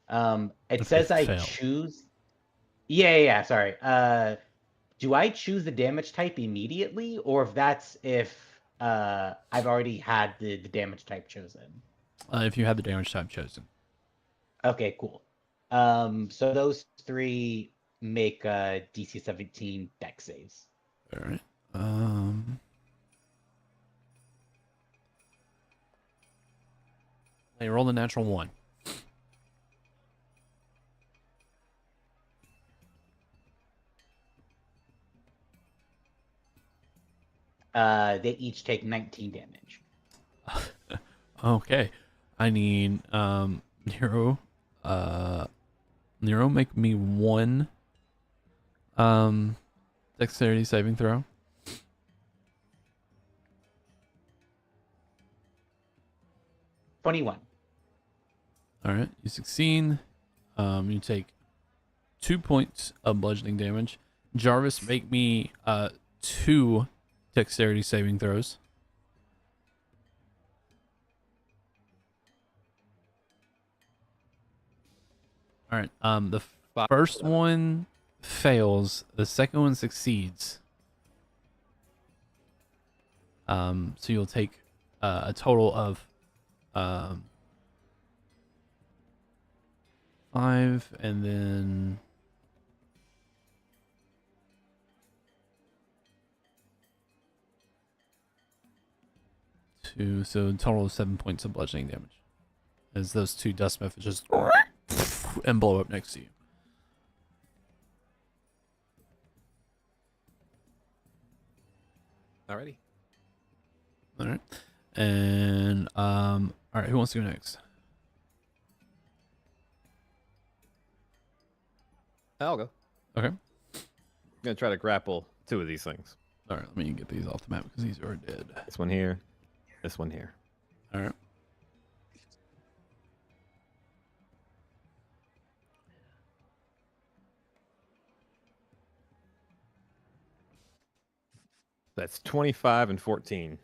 It If they says I fail. choose. Yeah, sorry. Do I choose the damage type immediately, or if that's if I've already had the damage type chosen? If you had the damage type chosen. Okay, cool. So those three make DC 17 dex saves. All right. They roll the natural 1. They each take 19 damage. Okay. I need Nero. Nero, make me 1 dexterity saving throw. $21. All right, you succeed. You take 2 points of bludgeoning damage. Jarvis, make me 2 dexterity saving throws. All right. The first one fails. The second one succeeds. So you'll take a total of 5, and then 2, so a total of 7 points of bludgeoning damage. As those 2 dust methods just and blow up next to you. Alrighty. All right. And all right, who wants to go next? I'll go. Okay. I'm gonna try to grapple 2 of these things. All right, let me get these off the map because these are dead. This one here. This one here. All right. That's 25 and 14.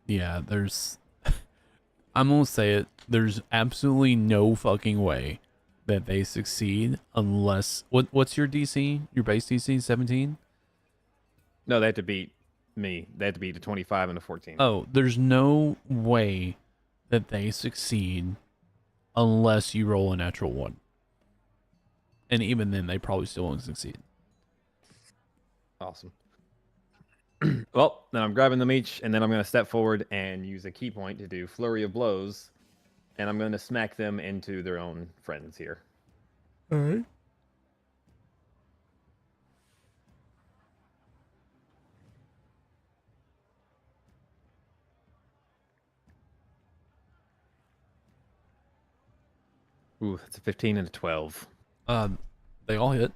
Yeah, there's I'm gonna say it. There's absolutely no fucking way that they succeed unless what's your DC? Your base DC 17? No, they have to beat me. They have to beat the 25 and the 14. Oh, there's no way that they succeed unless you roll a natural 1. And even then, they probably still won't succeed. Awesome. Well, then I'm grabbing them each, and then I'm going to step forward and use a key point to do Flurry of Blows, and I'm going to smack them into their own friends here. All right. Ooh, that's a 15 and a 12. They all hit.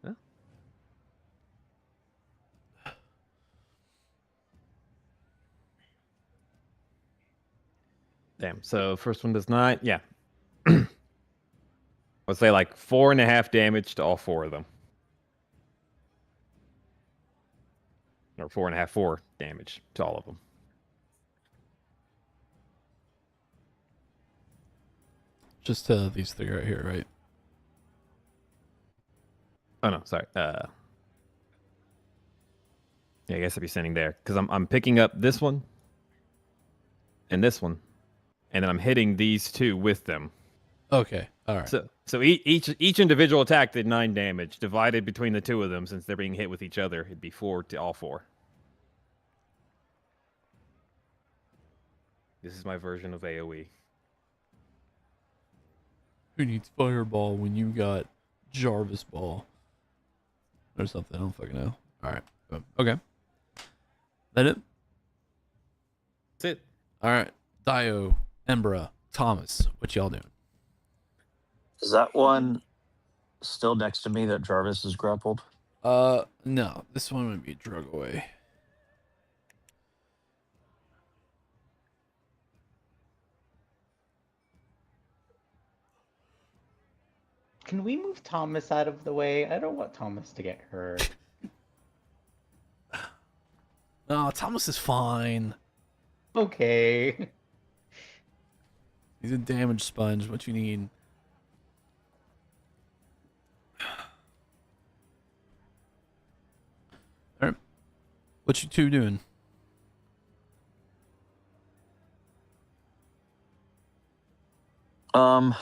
Huh? Damn. So first one does not. Yeah. Let's say like 4.5 damage to all 4 of them. Or 4.5, 4 damage to all of them. Just these 3 right here, right? Oh no, sorry. Yeah, I guess I'd be sending there because I'm picking up this one and this one, and then I'm hitting these 2 with them. Okay. All right. So each individual attack did 9 damage. Divided between the 2 of them, since they're being hit with each other, it'd be 4 to all 4. This is my version of AOE. Who needs Fireball when you got Jarvis Ball? Or something. I don't fucking know. All right. Okay. That it? That's it. All right. Dio, Embra, Thomas, what y'all doing? Is that one still next to me that Jarvis is grappled? No. This one would be drug away. Can we move Thomas out of the way? I don't want Thomas to get hurt. No, Thomas is fine. Okay. He's a damage sponge. What you need? All right. What you 2 doing? Um,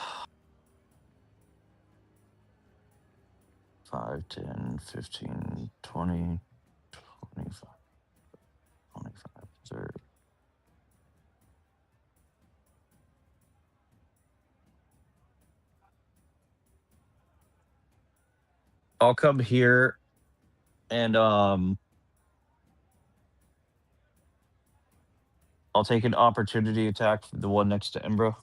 5, 10, 15, 20, 25, 25, 30. I'll come here and I'll take an opportunity attack for the one next to Embra.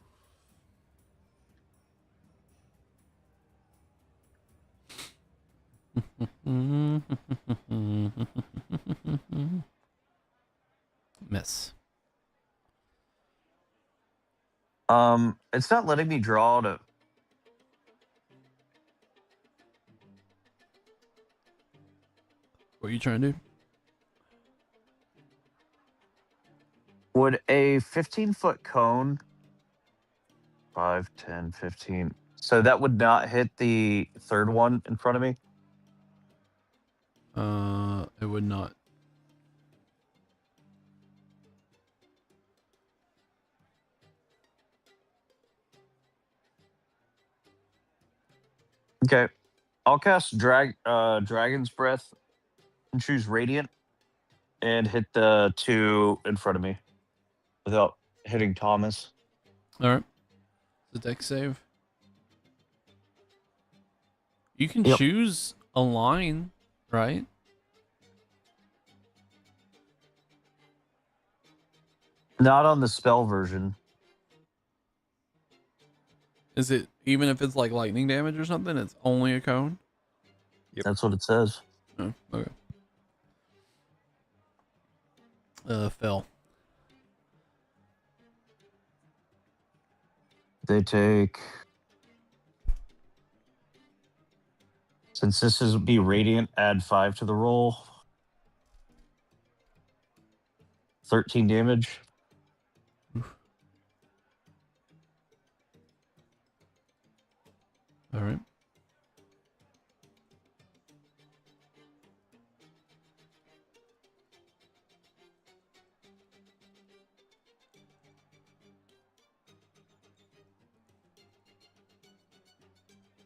Miss. It's not letting me draw to. What are you trying to do? Would a 15-foot cone, 5, 10, 15, so that would not hit the third one in front of me? It would not. Okay. I'll cast Dragon's Breath and choose Radiant and hit the 2 in front of me without hitting Thomas. All right. The deck save. You can Yep. choose a line, right? Not on the spell version. Is it even if it's like lightning damage or something? It's only a cone. Yep. That's what it says. Oh, okay. Fell. They take. Since this is be Radiant, add 5 to the roll. 13 damage. All right.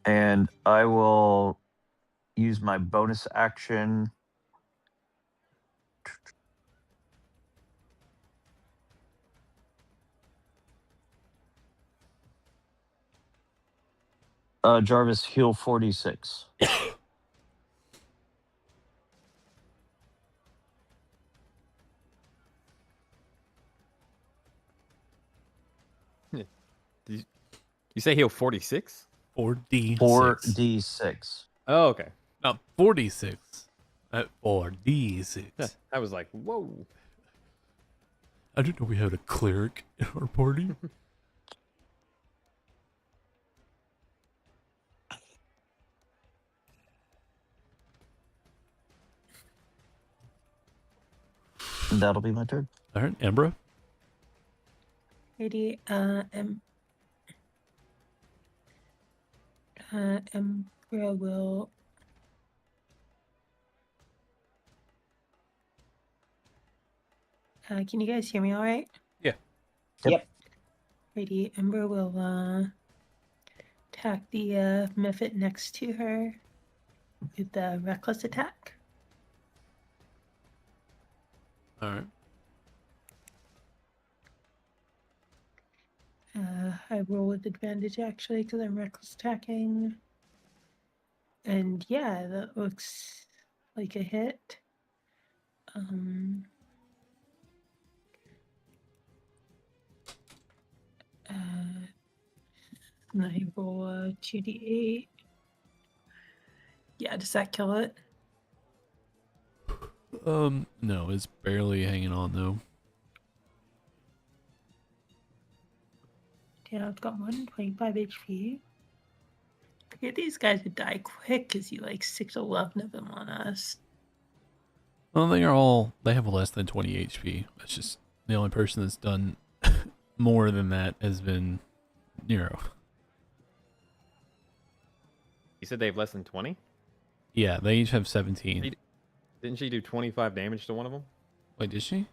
And I will use my bonus action. Jarvis, heal 46. You say heal 46? 4d6. 4d6. Oh, okay. Not 46. At 4d6. I was like, whoa. I didn't know we had a cleric in our party. And that'll be my turn. All right, Embra. Lady, Emperor will. Can you guys hear me all right? Yeah. Yep. Lady Ember will attack the Mephit next to her with the reckless attack. All right. I roll with advantage actually because I'm reckless attacking. And yeah, that looks like a hit. And I roll a 2d8. Yeah, does that kill it? No, it's barely hanging on though. Yeah, I've got 125 HP. I figured these guys would die quick because you like 611 of them on us. Well, they have less than 20 HP. That's just the only person that's done more than that has been Nero. You said they have less than 20? Yeah, they each have 17. Didn't she do 25 damage to one of them? Wait, did she?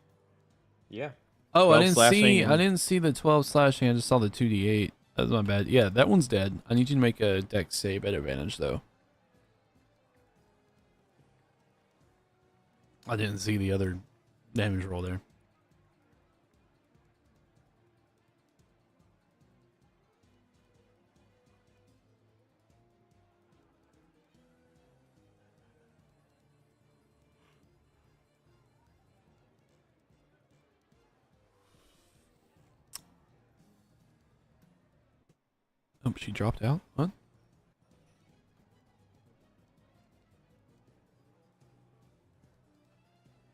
Yeah. Oh, 12 slashing I and- didn't see the 12 slashing. I just saw the 2d8. That's my bad. Yeah, that one's dead. I need you to make a dex save at advantage though. I didn't see the other damage roll there. Oh, she dropped out? What?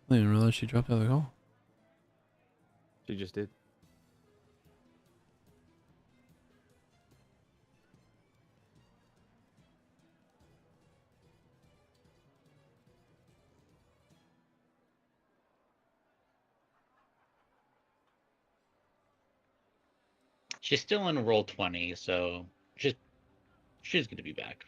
I didn't realize she dropped out of the call. She just did. She's still in roll 20, so she's going to be back.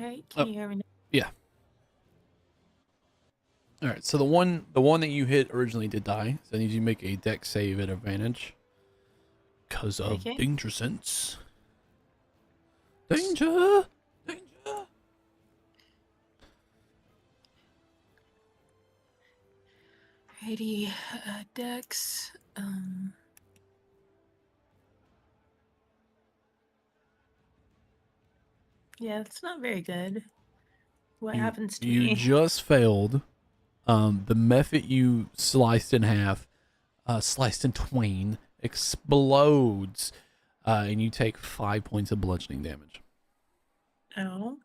Alright, can you hear me now? Yeah. All right. So the one that you hit originally did die. So I need you to make a dex save at advantage. Because of Okay. danger sense. Danger! Danger! Alrighty, Dex. Yeah, it's not very good. What happens to You me? just failed. The method you sliced in half, sliced in twain, explodes, and you take 5 points of bludgeoning damage. Oh.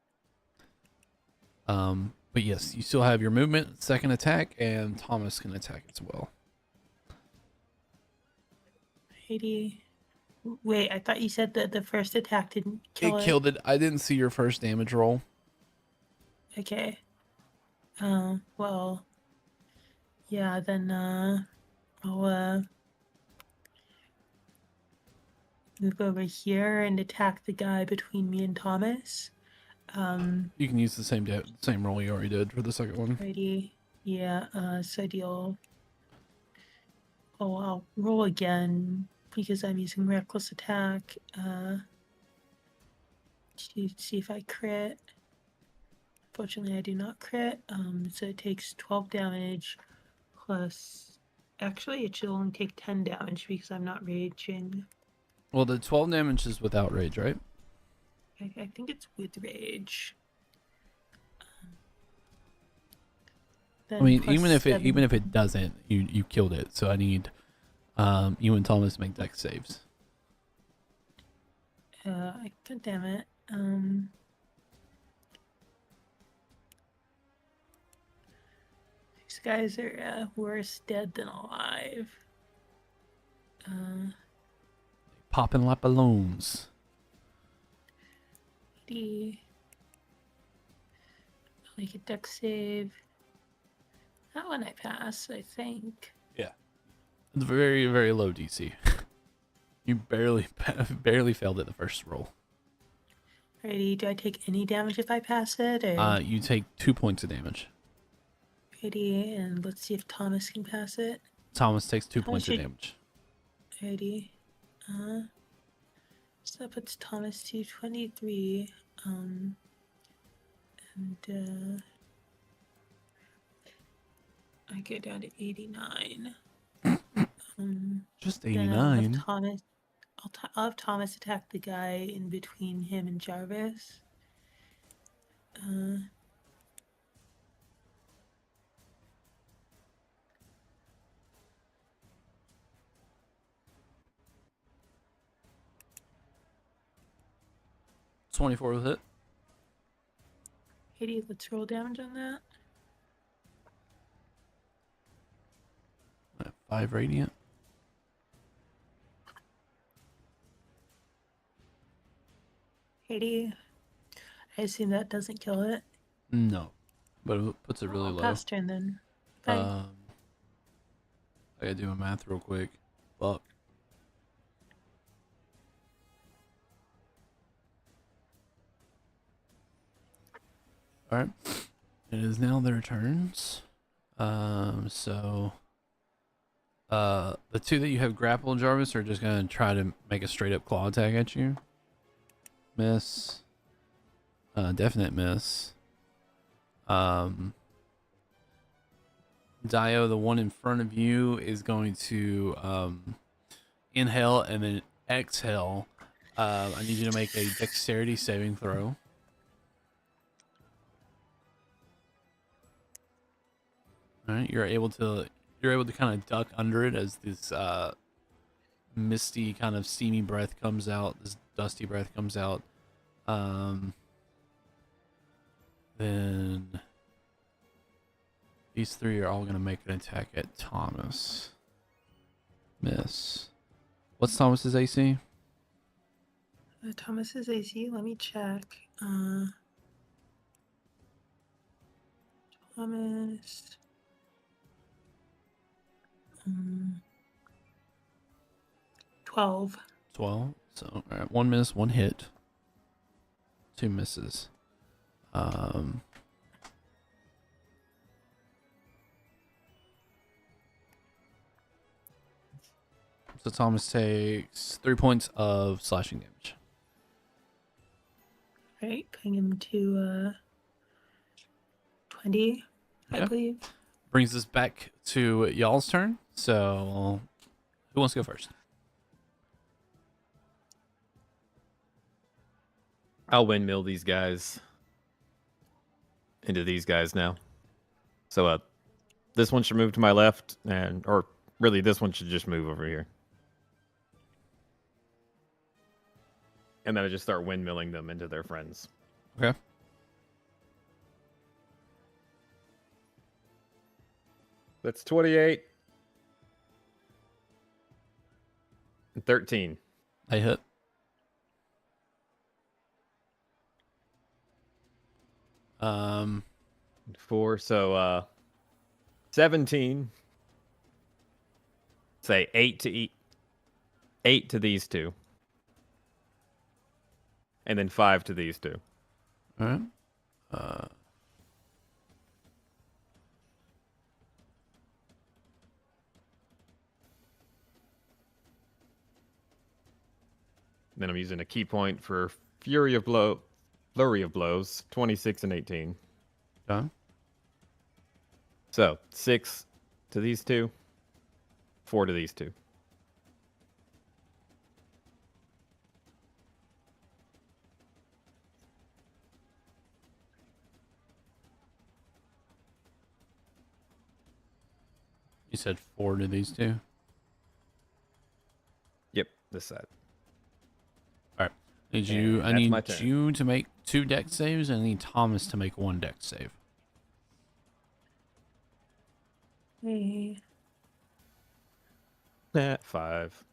But yes, you still have your movement, second attack, and Thomas can attack as well. Alrighty. Wait, I thought you said that the first attack didn't kill It it. killed it. I didn't see your first damage roll. Okay. Well, yeah, then, I'll, move over here and attack the guy between me and Thomas. You can use the same roll you already did for the second one. Alrighty. Yeah, so I'll roll again because I'm using reckless attack, to see if I crit. Fortunately, I do not crit, so it takes 12 damage plus... Actually, it should only take 10 damage because I'm not raging. Well, the 12 damage is without rage, right? I think it's with rage. I mean, Then even if plus it doesn't, you killed it. So I need you and Thomas to make dex saves. God damn it. These guys are worse dead than alive. Popping like balloons. I'll make a dex save. That one I pass, I think. Yeah, it's very very low DC. You barely failed it the first roll. Alrighty, do I take any damage if I pass it? Or... You take 2 points of damage. Alrighty, and let's see if Thomas can pass it. Thomas takes 2 Thomas points of should- damage. Alrighty. So that puts Thomas to 23. And I go down to 89. Just Then I'll have 89. Thomas. I'll have Thomas attack the guy in between him and Jarvis. Uh, 24 with it. 80, let's roll damage on that. 5 radiant. I assume that doesn't kill it. No, but it puts it really I'll low. pass turn then. Bye. I gotta do my math real quick. Fuck. Alright. It is now their turns. The two that you have grappled, Jarvis, are just gonna try to make a straight up claw attack at you. Miss. Definite miss. Dio, the one in front of you, is going to inhale and then exhale. I need you to make a dexterity saving throw. All right, you're able to kind of duck under it as this misty kind of steamy breath comes out. This dusty breath comes out. Then these three are all going to make an attack at Thomas. Miss. What's Thomas's AC? Thomas's AC, let me check. Thomas. 12. 12. So, all right, 1 miss, 1 hit. 2 misses. Um, so Thomas takes 3 points of slashing damage. Right, putting him to 20, I Yeah. believe. Brings us back to y'all's turn. So, who wants to go first? I'll windmill these guys into these guys now. So this one should move to my left, or really this one should just move over here. And then I just start windmilling them into their friends. Okay. That's 28 and 13. I hit. Four, so 17. Say 8 to 8 to these two. And then 5 to these two. All right. Then I'm using a key point for flurry of blows, 26 and 18. Done. So 6 to these two, 4 to these two. You said 4 to these two. Yep, this side. All right. I that's need my turn. you to make 2 dex saves, and I need Thomas to make 1 dex save. Hey. 5.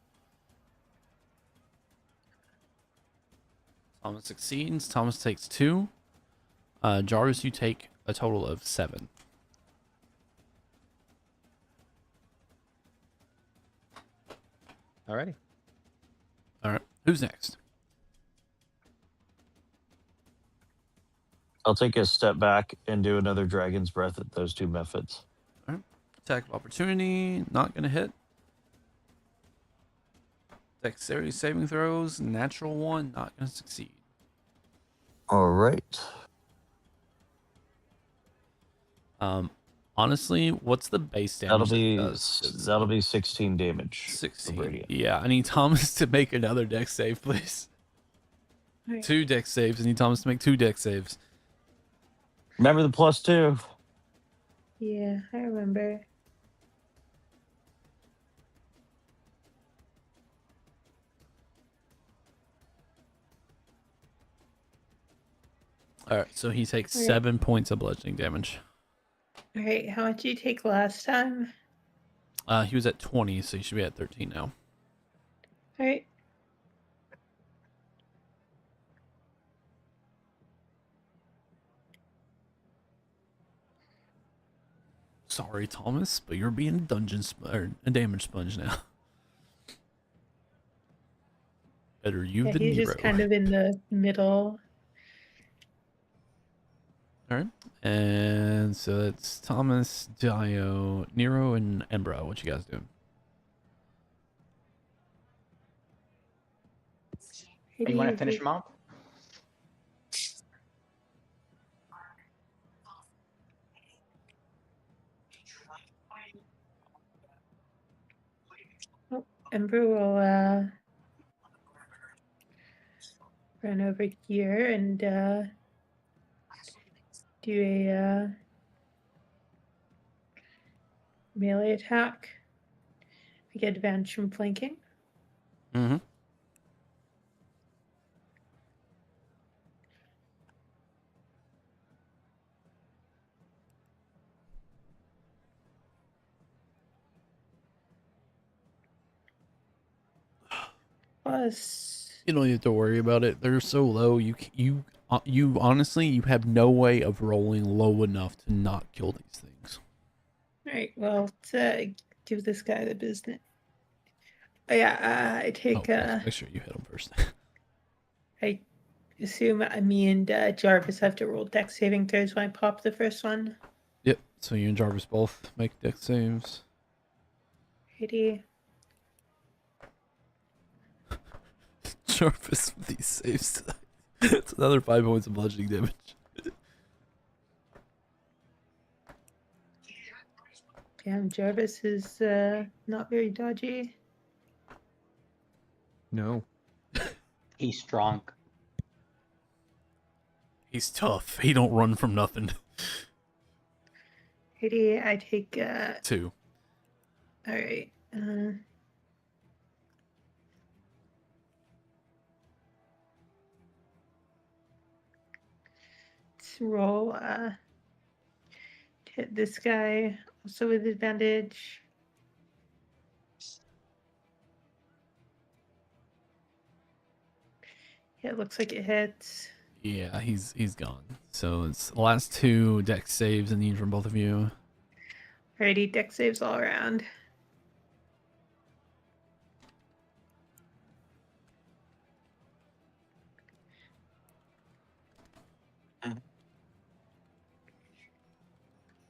Thomas succeeds. Thomas takes 2. Jarvis, you take a total of 7. Alrighty. All right. Who's next? I'll take a step back and do another Dragon's Breath at those 2 methods. All right. Attack of opportunity. Not going to hit. Dexterity saving throws. Natural 1. Not going to succeed. All right. Honestly, what's the base damage? That'll be 16 damage. 16. Yeah, I need Thomas to make another dex save, please. Right. 2 dex saves. I need Thomas to make 2 dex saves. Remember the +2. Yeah, I remember. All right, so he takes Okay. 7 points of bludgeoning damage. All right, how much did you take last time? He was at 20, so he should be at 13 now. All right. Sorry, Thomas, but you're being a a damage sponge now. Better you Yeah, than he's Nero. just kind of in the middle. All right, and so that's Thomas, Dio, Nero, and Embro. What you guys doing? You want to finish him off? Ember will run over here and do a melee attack. I get advantage from flanking. Mm-hmm. Plus, You don't have to worry about it. They're so low. You honestly, you have no way of rolling low enough to not kill these things. all right, well, to give this guy the business. Oh, yeah, I take Make sure you hit him first. I Assume me and Jarvis have to roll dex saving throws when I pop the first one. Yep. So you and Jarvis both make dex saves. Righty. Jarvis with these saves. It's another 5 points of bludgeoning damage. Damn, Jarvis is not very dodgy. No. He's strong. He's tough. He don't run from nothing. Righty, I take 2. alright. Let's roll to hit this guy also with advantage. Yeah, it looks like it hits. Yeah, he's gone. So it's the last 2 dex saves I need from both of you. Alrighty, dex saves all around.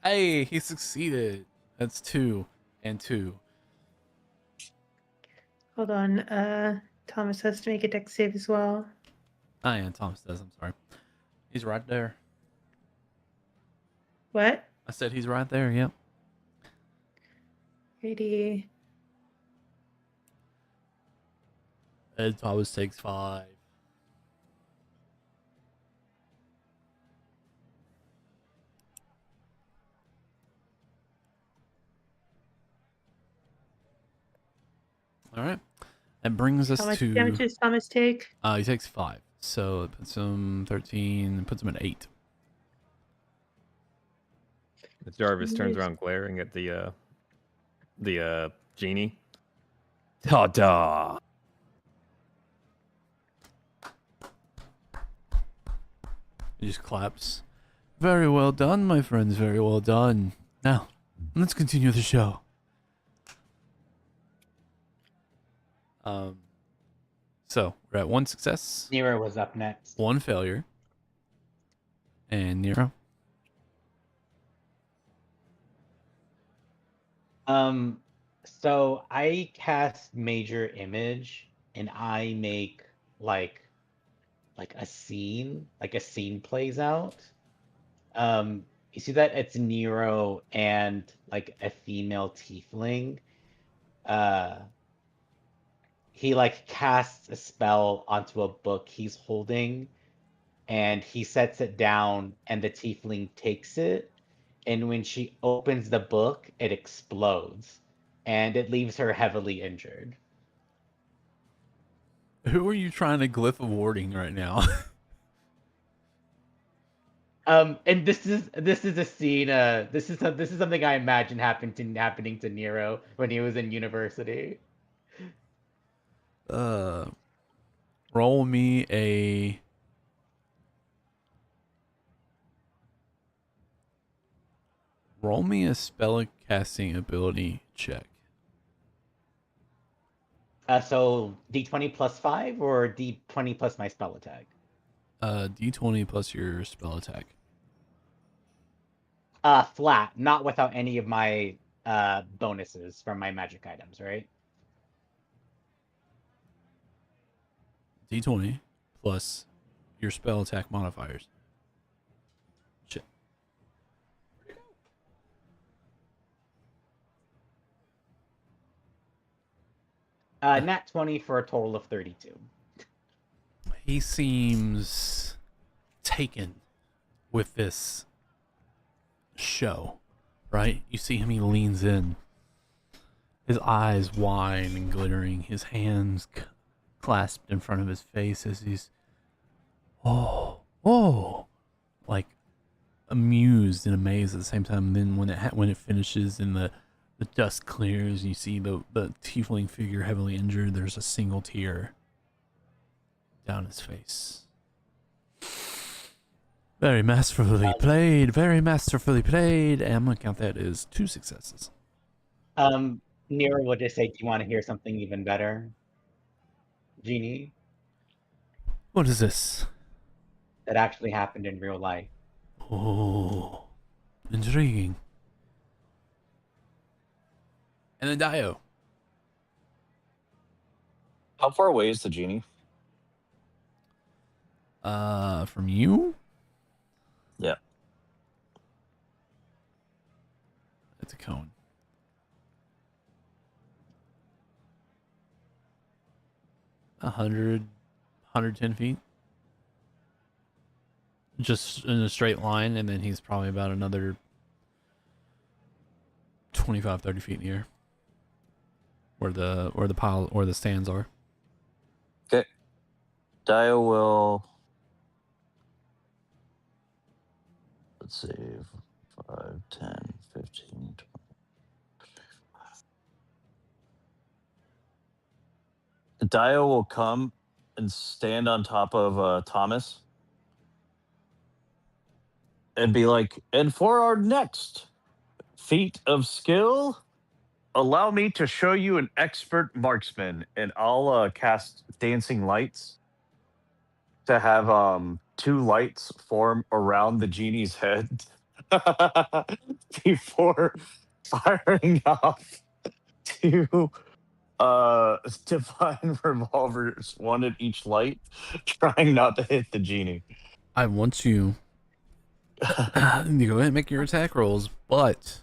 Hey, he succeeded. That's 2 and 2. Hold on, Thomas has to make a dex save as well. Ah, yeah, Thomas does. I'm sorry. He's right there. What? I said he's right there. Yep. Righty. And Thomas takes 5. All right. That brings us How much to. damage does Thomas take? He takes 5. So it puts him 13. Puts him at 8. Jarvis turns around glaring at the genie. Ta-da! He just claps. Very well done, my friends. Very well done. Now, let's continue the show. So we're at 1 success, Nero was up next. 1 failure, and Nero. So I cast Major Image, and I make like a scene plays out. You see that it's Nero and like a female tiefling. He like casts a spell onto a book he's holding, and he sets it down, and the tiefling takes it, and when she opens the book, it explodes, and it leaves her heavily injured. Who are you trying to glyph of warding right now? And this is a scene. This is something I imagine happening to Nero when he was in university. Roll me a. Roll me a spell casting ability check. So D20 plus 5 or D20 plus my spell attack? D20 plus your spell attack. Flat, not without any of my bonuses from my magic items, right? D20 plus your spell attack modifiers. Shit. Nat 20 for a total of 32. He seems taken with this show, right? You see him, he leans in. His eyes wide and glittering, his hands clasped in front of his face as he's, like amused and amazed at the same time. And then when it finishes and the dust clears and you see the tiefling figure heavily injured, there's a single tear down his face. Very masterfully played. Very masterfully played. And I'm gonna count that as 2 successes. Nero will just say, "Do you want to hear something even better, Genie?" What is this? that actually happened in real life. Oh, intriguing. And then Dio. How far away is the genie? From you? Yeah. It's a cone. 110 feet. Just in a straight line, and then he's probably about another 25, 30 feet in the air. Where the stands are. Okay. Dio will. Let's see. 5, 10, 15, 20. Dio will come and stand on top of Thomas and be like, and for our next feat of skill, allow me to show you an expert marksman. And I'll cast dancing lights to have 2 lights form around the genie's head before firing off 2 divine revolvers, 1 at each light, trying not to hit the genie. I want you to go ahead and make your attack rolls, but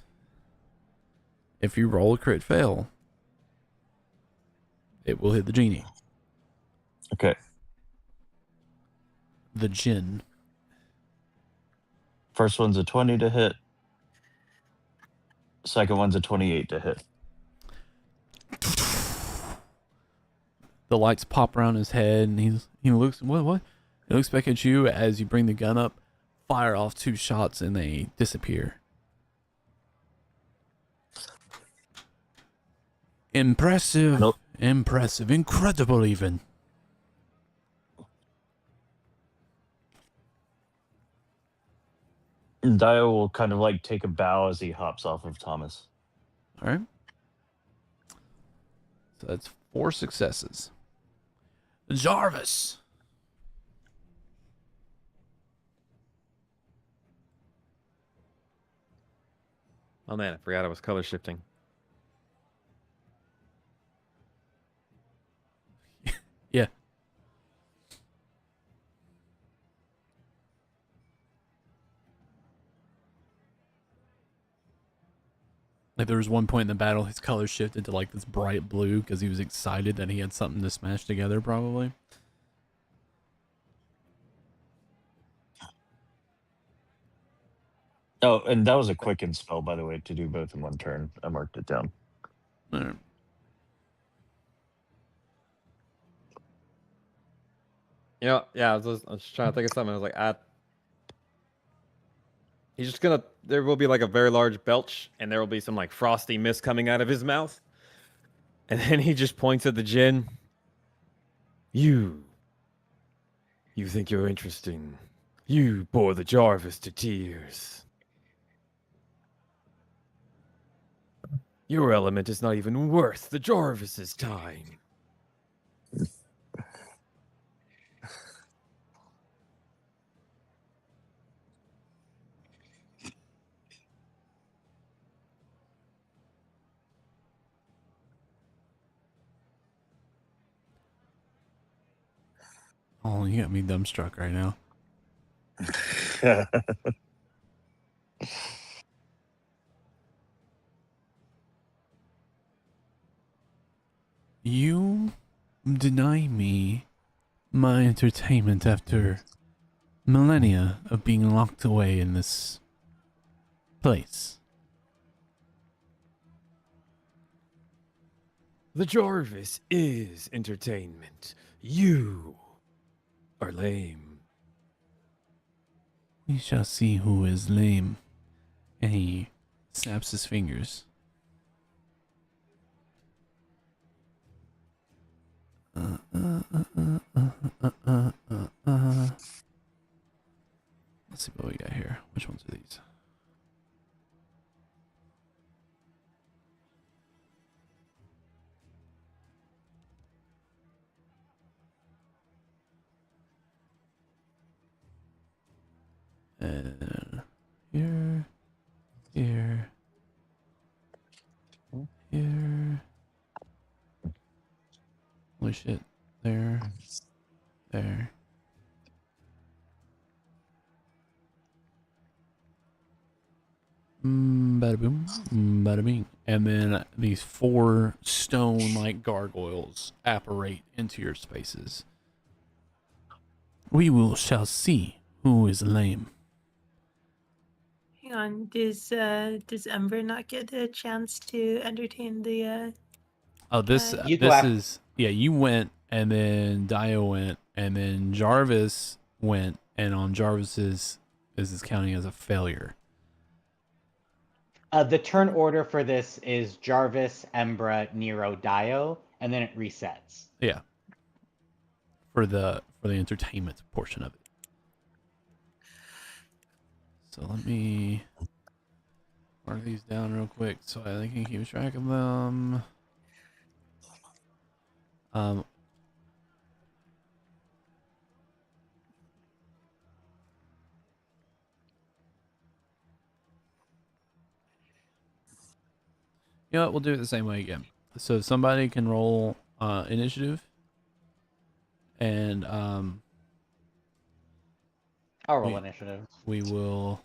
if you roll a crit fail, it will hit the genie. Okay. The Djin. First one's a 20 to hit. Second one's a 28 to hit. The lights pop around his head, and he looks what? He looks back at you as you bring the gun up, fire off 2 shots, and they disappear. Impressive, Nope. impressive, incredible, even. And Dio will kind of like take a bow as he hops off of Thomas. All right. So that's 4 successes. Jarvis. Oh man, I forgot I was color shifting. Yeah. Like there was one point in the battle, his color shifted to like this bright blue because he was excited that he had something to smash together, probably. Oh, and that was a quicken spell, by the way, to do both in one turn. I marked it down. All right. You know, yeah, I was trying to think of something. I was like, he's just gonna. There will be like a very large belch, and there will be some like frosty mist coming out of his mouth, and then he just points at the Djin. You think you're interesting? You bore the Jarvis to tears. Your element is not even worth the Jarvis's time. Oh, you got me dumbstruck right now. You deny me my entertainment after millennia of being locked away in this place. The Jarvis is entertainment. You are lame. We shall see who is lame. And he snaps his fingers. Let's see what we got here. Which ones are these? here, here, here. Holy shit. There, there. Bada boom, bada bing. And then these 4 stone-like gargoyles apparate into your spaces. We shall see who is lame. Hang on, does Ember not get a chance to entertain the Oh, this guy? You go this after. is you went, and then Dio went, and then Jarvis went, and on Jarvis's is counting as a failure. The turn order for this is Jarvis, Embra, Nero, Dio, and then it resets. Yeah. For the entertainment portion of it. So let me mark these down real quick so I can keep track of them. You know what? We'll do it the same way again. So somebody can roll initiative, and I'll roll initiative. we will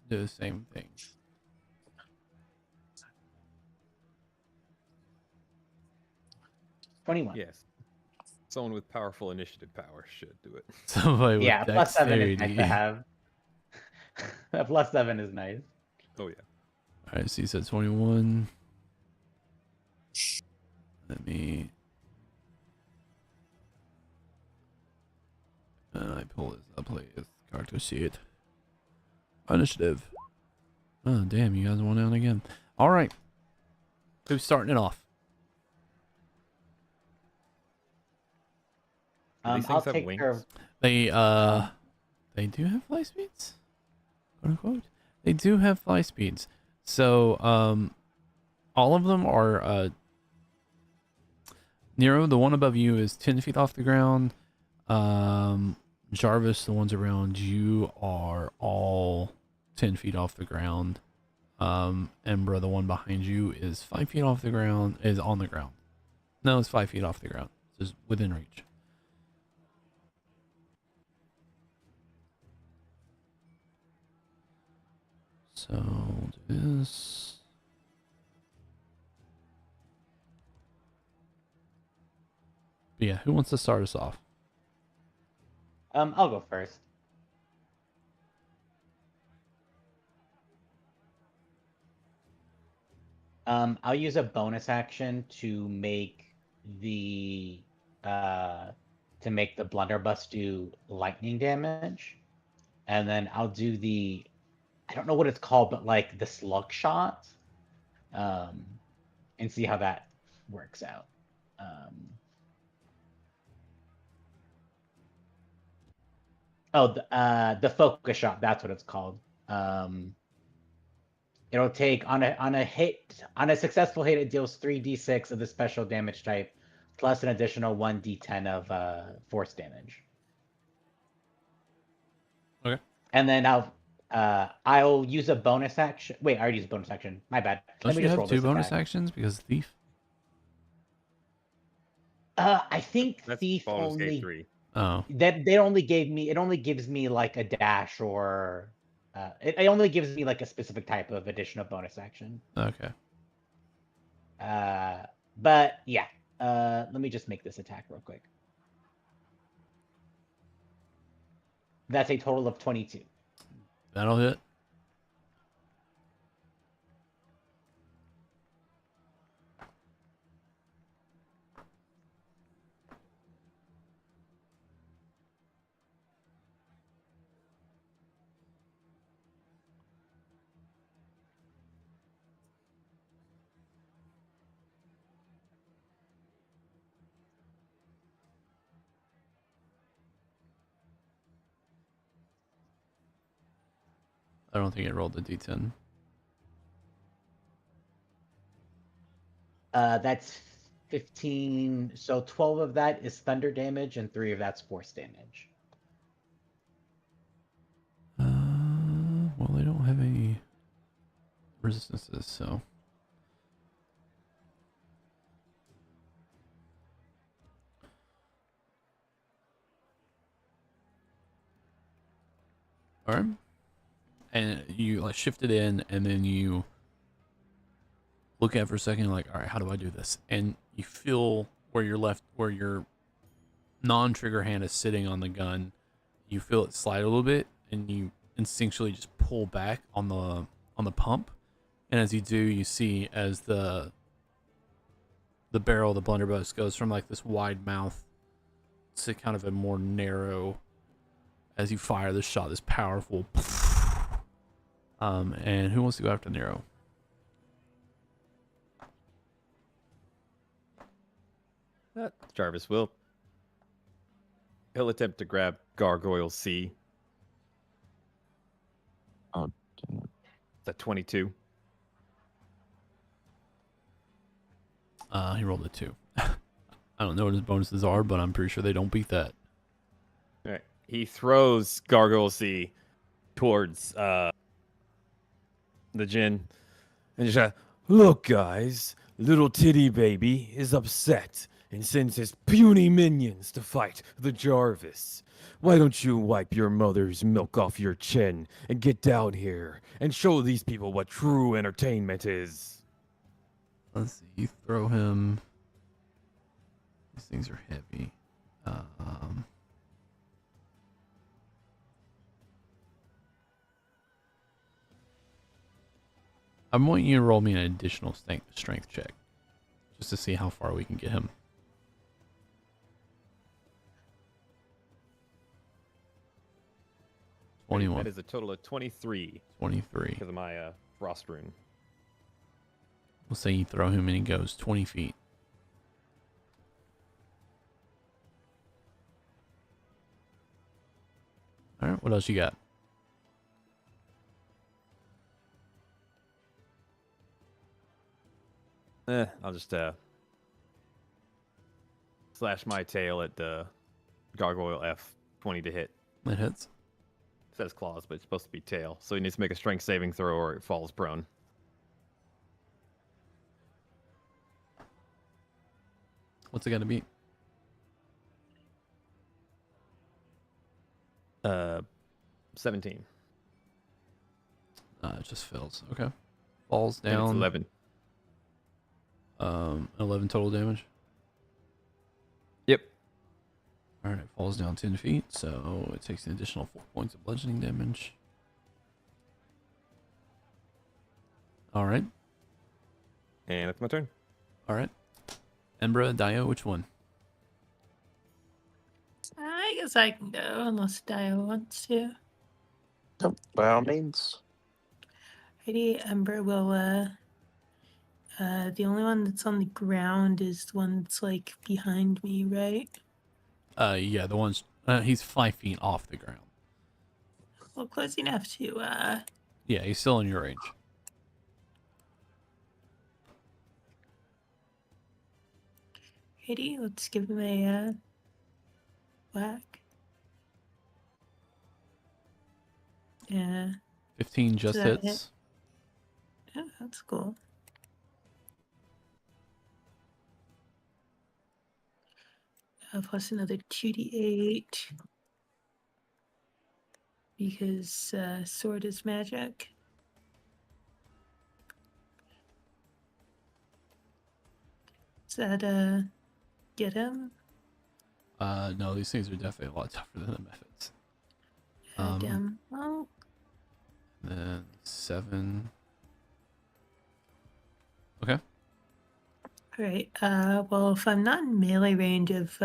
do the same thing. +21. Yes. Someone with powerful initiative power should do it. Somebody with Yeah, +7 is dexterity. nice to have. A +7 is nice. Oh yeah. All right, so you said 21. Let me. I pull this up, please. Character sheet. Initiative. Oh, damn, you guys went out again. All right. Who's starting it off? Do these I'll things have take wings? care of. They do have fly speeds, quote unquote. They do have fly speeds. So, all of them are, Nero, the one above you is 10 feet off the ground. Jarvis, the ones around you are all 10 feet off the ground. Embra, the one behind you is 5 feet off the ground, is on the ground. No, it's 5 feet off the ground. It's within reach. So, we'll do this. But yeah, who wants to start us off? I'll go first. I'll use a bonus action to make the blunderbuss do lightning damage, and then I'll do the, I don't know what it's called, but like the slug shot, and see how that works out. The focus shot. That's what it's called. It'll take on a successful hit. It deals 3d6 of the special damage type, plus an additional 1d10 of force damage. Okay. And then I'll use a bonus action. Wait, I already used a bonus action. My bad. Don't you have 2 bonus actions because thief? I think That's thief Baldur's Gate only 3. Oh. it only gives me like a dash or it only gives me like a specific type of additional bonus action. Okay. But yeah. Let me just make this attack real quick. That's a total of 22. That'll hit. I don't think it rolled the d10. That's 15. So 12 of that is thunder damage, and 3 of that's force damage. well, they don't have any resistances, so. All right. And you like shift it in, and then you look at it for a second, like, all right, how do I do this? And you feel where your non-trigger hand is sitting on the gun. You feel it slide a little bit, and you instinctually just pull back on the pump. And as you do, you see as the barrel of the blunderbuss goes from like this wide mouth to kind of a more narrow as you fire this shot, this powerful. And who wants to go after Nero? Jarvis will. He'll attempt to grab Gargoyle C. Oh, It's a 22. He rolled a 2. I don't know what his bonuses are, but I'm pretty sure they don't beat that. All right. He throws Gargoyle C towards the Djin. And just look, guys, little titty baby is upset and sends his puny minions to fight the Jarvis. Why don't you wipe your mother's milk off your chin and get down here and show these people what true entertainment is? Let's see. You throw him. These things are heavy. I'm wanting you to roll me an additional strength check, just to see how far we can get him. That is a total of 23. 23. Because of my frost rune. We'll say you throw him and he goes 20 feet. All right, what else you got? I'll just slash my tail at Gargoyle F. 20 to hit. That hits. It says claws, but it's supposed to be tail. So he needs to make a strength saving throw or it falls prone. What's it got to be? 17. It just fails. Okay. Falls And it's down. 11. 11 total damage. Yep. All right, it falls down 10 feet, so it takes an additional 4 points of bludgeoning damage. All right. And that's my turn. All right. Embra, Dio, which one? I guess I can go unless Dio wants to. Nope, by all means. Heidi, Ember will, the only one that's on the ground is the one that's, like, behind me, right? Yeah, the one's, he's 5 feet off the ground. Well, close enough to, Yeah, he's still in your range. Heidi, let's give him a, whack. Yeah. 15 just Does that hits. Yeah, that's cool. Plus another 2d8 because sword is magic. Does that get him? No, these things are definitely a lot tougher than the methods. Damn. Oh, Then 7. Okay. alright. Well, if I'm not in melee range of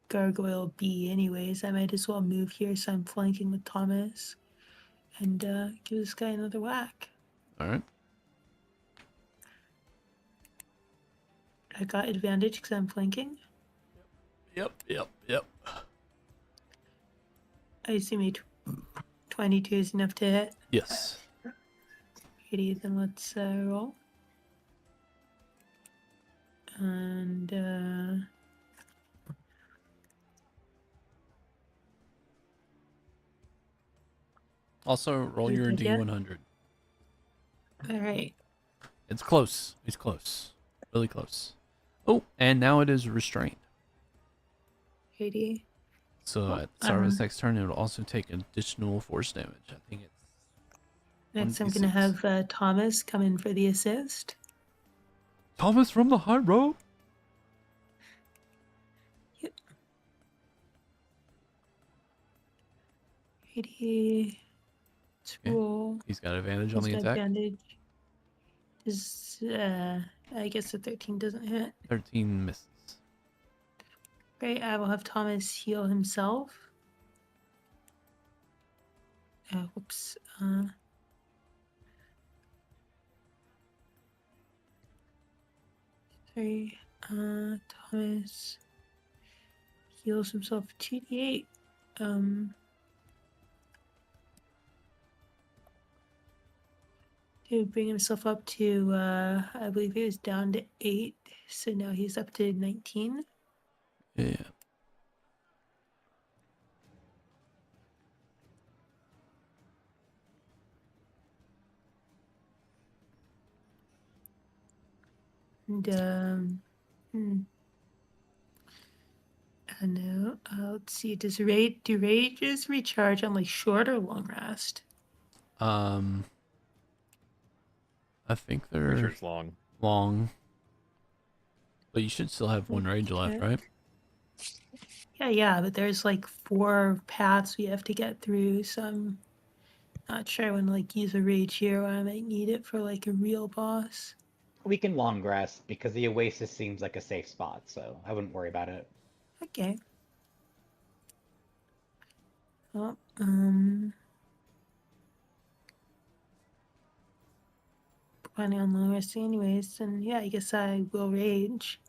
Gargoyle B anyways, I might as well move here so I'm flanking with Thomas and give this guy another whack. All right. I got advantage because I'm flanking. Yep. I assume a 22 is enough to hit. Yes. Alrighty, then let's roll. And Also, roll You your good yet? D100. All right. It's close. It's close. Really close. Oh, and now it is restrained. 80. So at the start of its next turn, it will also take additional force damage. I think it's Next, I'm going 1d6. to have Thomas come in for the assist. Thomas from the high road. Yep. 80. Let's Okay. roll. He's got advantage on He's the got attack. advantage. I guess the 13 doesn't hit. 13 misses. Great. I will have Thomas heal himself. Whoops. Sorry. Thomas heals himself 2d8. To bring himself up to, I believe he was down to 8, so now he's up to 19. Yeah. And, I know. Let's see. Do rages recharge on like short or long rest? I think Pretty they're sure it's long. long. But you should still have one rage left, Okay. right? Yeah, but there's like 4 paths we have to get through, so I'm not sure I want to like use a rage here when I might need it for like a real boss. We can long rest because the Oasis seems like a safe spot, so I wouldn't worry about it. Okay. Well, planning on long resting anyways, and yeah, I guess I will rage.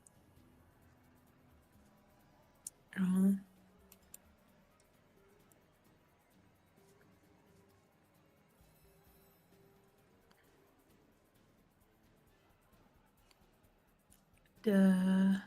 Duh.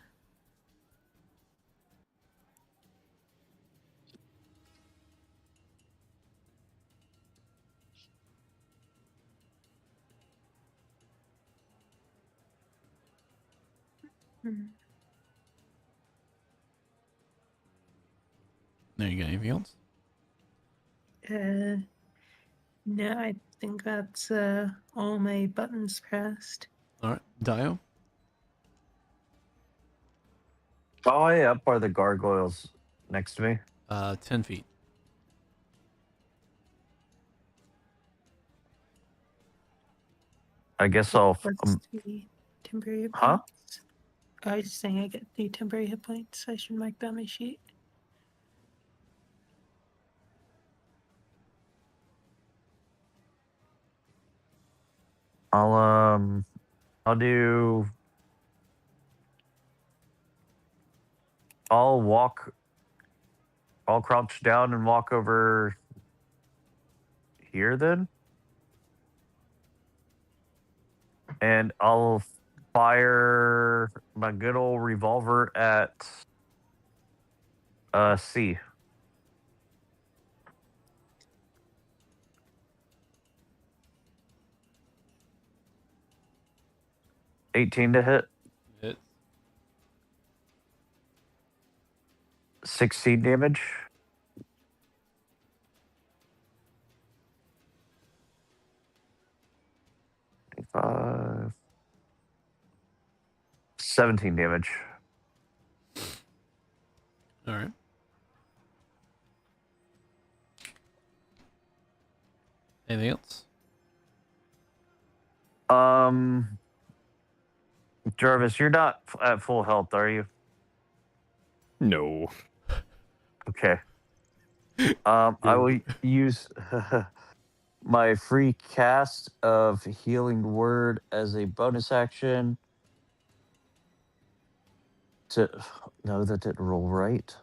There you go. Anything else? No, I think that's all my buttons pressed. All right. Dio? Oh, yeah, up are the gargoyles next to me. 10 feet. I guess I'll. What's the temporary hit Huh? points? I was just saying I get 3 temporary hit points. I should mark that on my sheet. I'll do. I'll walk. I'll crouch down and walk over here then. And I'll fire my good old revolver at C. $18 to hit. Hit. 16 damage. 17 damage. All right. Anything else? Jarvis, you're not at full health, are you? No. Okay. I will use my free cast of Healing Word as a bonus action. No, that didn't roll right.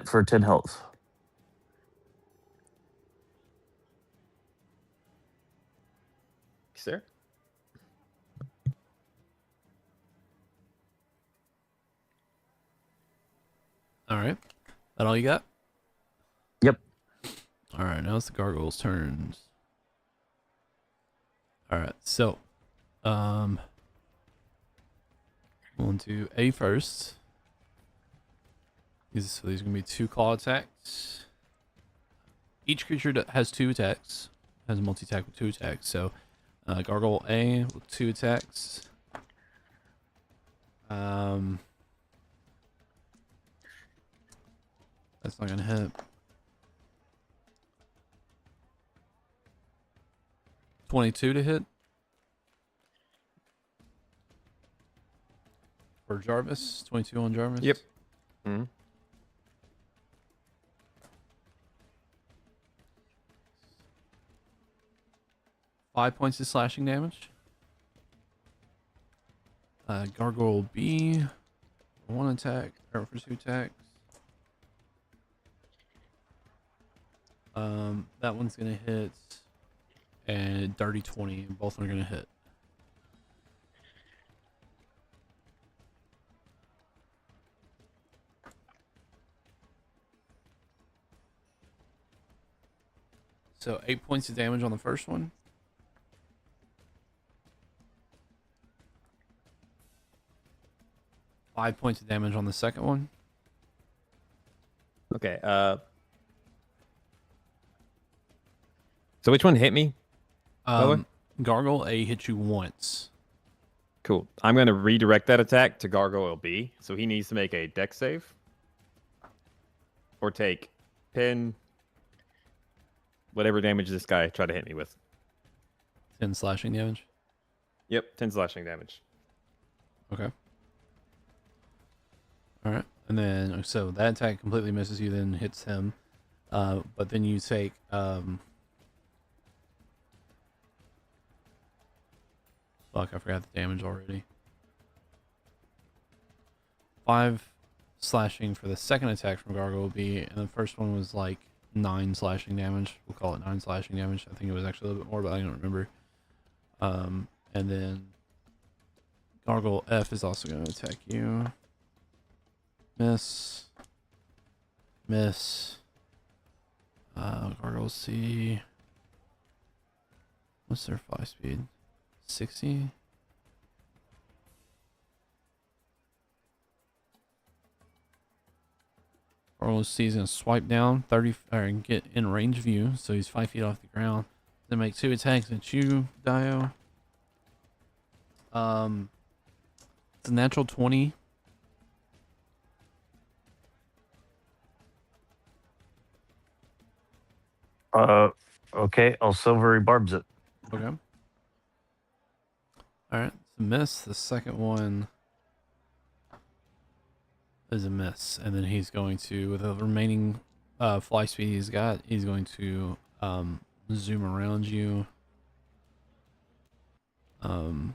For 10 health. Sir? All right. That all you got? Yep. All right. Now it's the gargoyles' turns. All right. So, we'll do A first. These are gonna be 2 claw attacks. Each creature has 2 attacks. Has a multi-attack with 2 attacks. So, gargoyle A with 2 attacks. That's not gonna hit. 22 to hit. For Jarvis. 22 on Jarvis. Yep. Mm-hmm. Five points of slashing damage. Gargoyle B. 1 attack. Or for 2 attacks. That one's gonna hit. And dirty 20. Both are gonna hit. So 8 points of damage on the first one. Five points of damage on the second one. Okay. So which one hit me? the way? Gargoyle A hits you once. Cool. I'm going to redirect that attack to Gargoyle B. So he needs to make a dex save. Or take pin. Whatever damage this guy tried to hit me with. 10 slashing damage. Yep, 10 slashing damage. Okay. Alright. And then, so that attack completely misses you, then hits him. But then you take... Fuck, I forgot the damage already. 5 slashing for the second attack from Gargoyle B, and the first one was like 9 slashing damage. We'll call it 9 slashing damage. I think it was actually a little bit more, but I don't remember. And then Gargoyle F is also going to attack you. Miss. Miss. Gargoyle C. What's their fly speed? 60? Gargoyle C is going to swipe down 30 or get in range view, so he's 5 feet off the ground. Then make 2 attacks at you, Dio. It's a natural 20. Okay, I'll silvery barbs it. Okay. Alright, it's a miss. The second one is a miss. And then he's going to, with the remaining fly speed he's got, he's going to zoom around you. He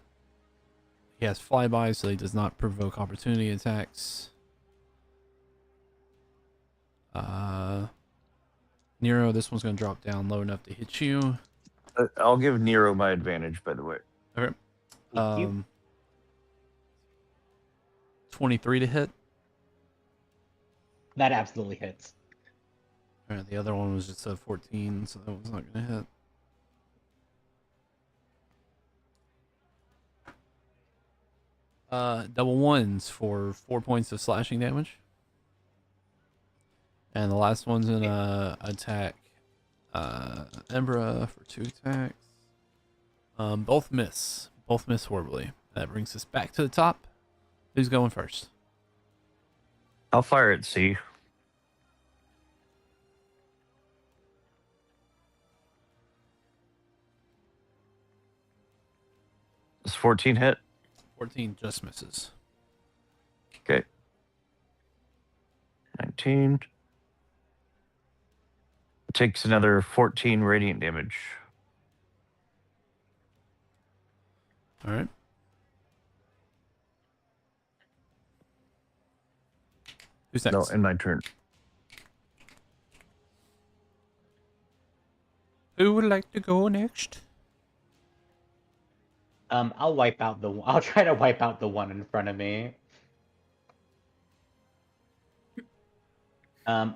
has flyby, so he does not provoke opportunity attacks. Nero, this one's going to drop down low enough to hit you. I'll give Nero my advantage, by the way. Okay. Thank you. 23 to hit. That absolutely hits. All right, the other one was just a 14, so that was not going to hit. Double ones for 4 points of slashing damage. And the last one's an attack Embra for 2 attacks. Both miss. Both miss horribly. That brings us back to the top. Who's going first? I'll fire at C. Does 14 hit? 14 just misses. Okay. 19. Takes another 14 radiant damage. All right. Who's next? No, in my turn. Who would like to go next? I'll wipe out the. I'll try to wipe out the one in front of me.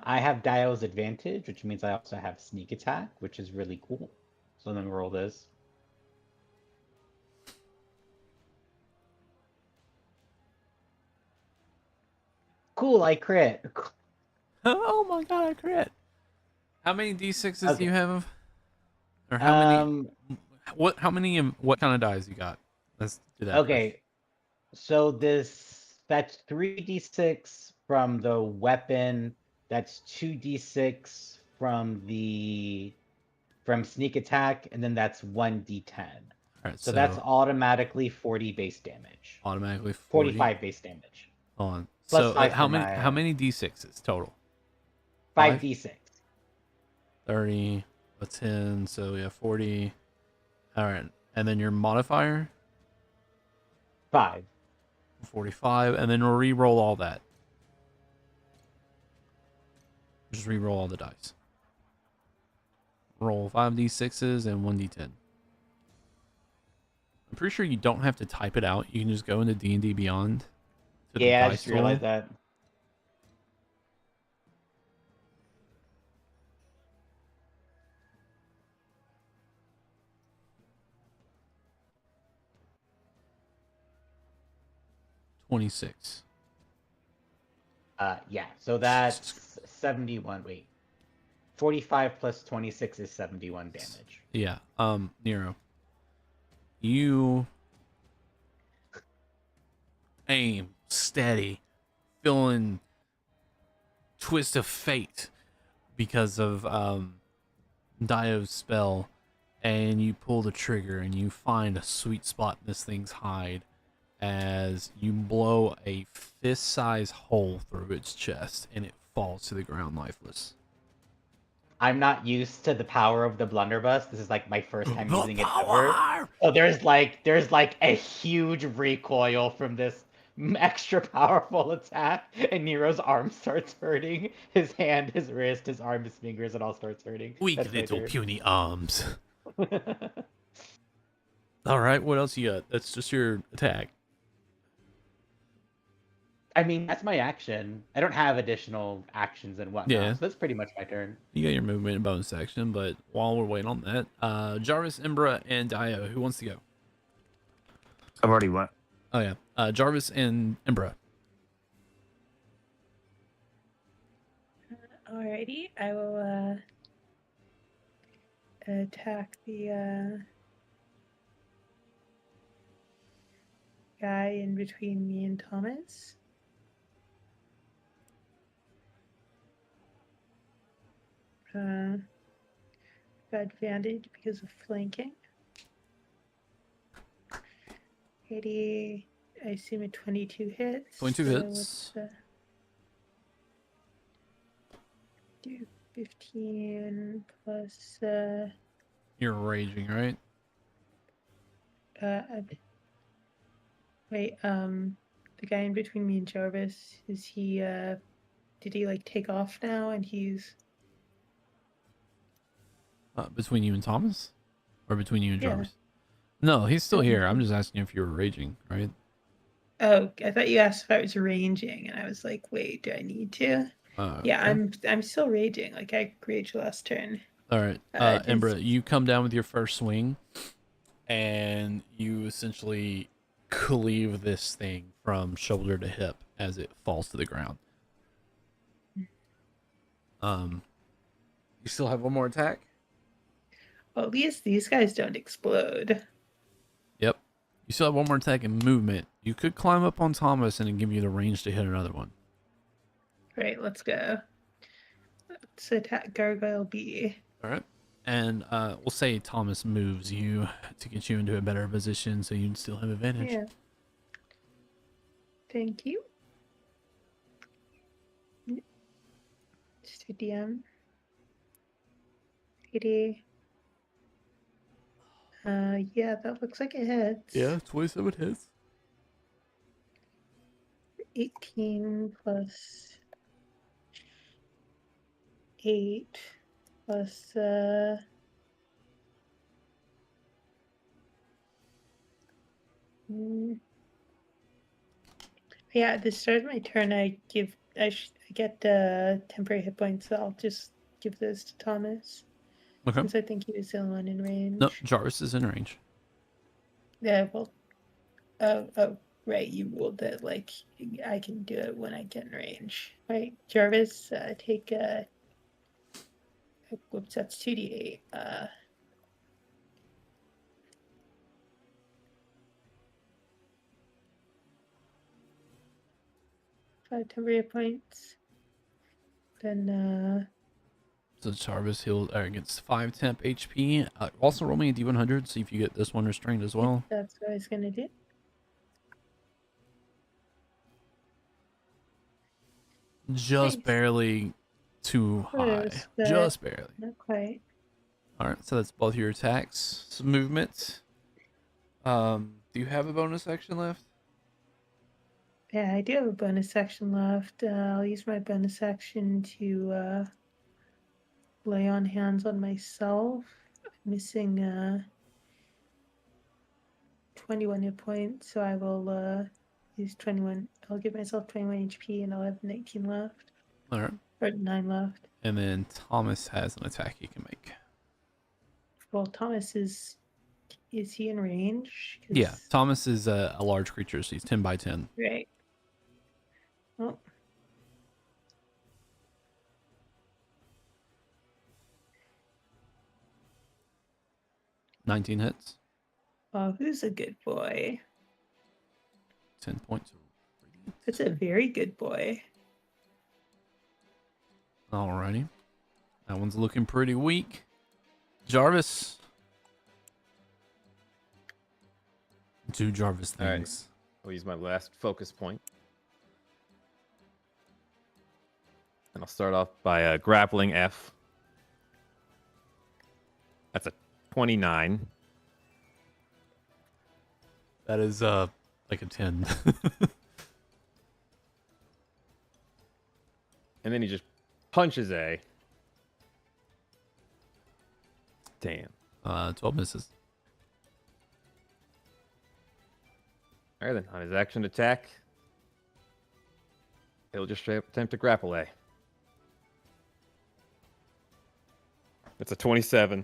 I have Dio's advantage, which means I also have sneak attack, which is really cool. So let me roll this. Cool, I crit. Oh my god, I crit. How many d6s do you Okay. have? Or how many? Um, How many? What kind of dice you got? Let's do that. okay. So that's 3d6 from the weapon. That's 2d6 from sneak attack, and then that's 1d10. All right, So that's so automatically 40 base damage. automatically 40. 45 base damage. Hold on. Plus So 5 how for many? my How many d6s total? 5d6. 30, a 10. So yeah, 40. All right, and then your modifier 5. 45, and then we'll re-roll all that. Just re-roll all the dice. Roll 5d6s and 1d10. I'm pretty sure you don't have to type it out. You can just go into D&D Beyond to the Yeah, I dice just tool. realized that. $26. Yeah, so that's 71. Wait. 45 plus 26 is 71 damage. Yeah. Nero, you aim steady, feeling twist of fate because of Dio's spell, and you pull the trigger and you find a sweet spot in this thing's hide as you blow a fist-sized hole through its chest and it falls to the ground lifeless. I'm not used to the power of the blunderbuss. This is like my first time using it ever. So there's like a huge recoil from this extra powerful attack, and Nero's arm starts hurting. His hand, his wrist, his arm, his fingers, it all starts hurting. Weak That's my little turn. puny arms. All right, what else you got? That's just your attack. I mean, that's my action. I don't have additional actions and whatnot. Yeah. So that's pretty much my turn. You got your movement and bonus action, but while we're waiting on that, Jarvis, Imbra, and Dio, who wants to go? I've already went. Oh yeah, Jarvis and Imbra. Alrighty, I will attack the guy in between me and Thomas. Got advantage because of flanking. 80, I assume a 22 hits. 22 so hits. let's, do 15 plus You're raging, right? wait, the guy in between me and Jarvis, is he did he like take off now and he's Between you and Thomas, or between you and Yeah. Jarvis? No, he's still Between here. I'm you. just asking if you were raging, right? Oh, I thought you asked if I was raging, and I was like, wait, do I need to? Yeah, Okay. I'm still raging. Like I raged last turn. All right, Just- Imbra, you come down with your first swing, and you essentially cleave this thing from shoulder to hip as it falls to the ground. You still have one more attack? Well, at least these guys don't explode. Yep. You still have one more attack and movement. You could climb up on Thomas and give you the range to hit another one. Right, let's go. Let's attack Gargoyle B. All right. And we'll say Thomas moves you to get you into a better position so you still have advantage. Yeah. Thank you. Just a DM. 80. Yeah, that looks like it hits. Yeah, 27 hits. 18 plus 8 plus Yeah, at the start of my turn, I get temporary hit points, so I'll just give those to Thomas. Okay. Since I think he was the only one in range. No, Jarvis is in range. Yeah, well, right, you ruled that, like, I can do it when I get in range. Right, Jarvis, take, whoops, that's 2d8. 5 temporary points. Then, So Jarvis healed against 5 temp HP. Also roll me a D100, see if you get this one restrained as well. that's what I was gonna do. Just Nice. barely too high. Close, Just barely. Not quite. Alright, so that's both your attacks. Some movement. Do you have a bonus action left? Yeah, I do have a bonus action left. I'll use my bonus action to lay on hands on myself. I'm missing 21 hit points, so I will use 21. I'll give myself 21 HP and I'll have 19 left. Alright. Or 9 left. And then Thomas has an attack he can make. Well, Thomas is he in range? Yeah, Thomas is a large creature, so he's 10 by 10. Right. Oh. $19 hits. Oh, who's a good boy? 10 points. That's a very good boy. Alrighty. That one's looking pretty weak. Jarvis. Do Jarvis All right. things. I'll use my last focus point. And I'll start off by grappling F. That's a 29. That is like a 10. And then he just punches A. Damn. 12 misses. All right, then. On his action attack, he'll just straight up attempt to grapple A. It's a 27.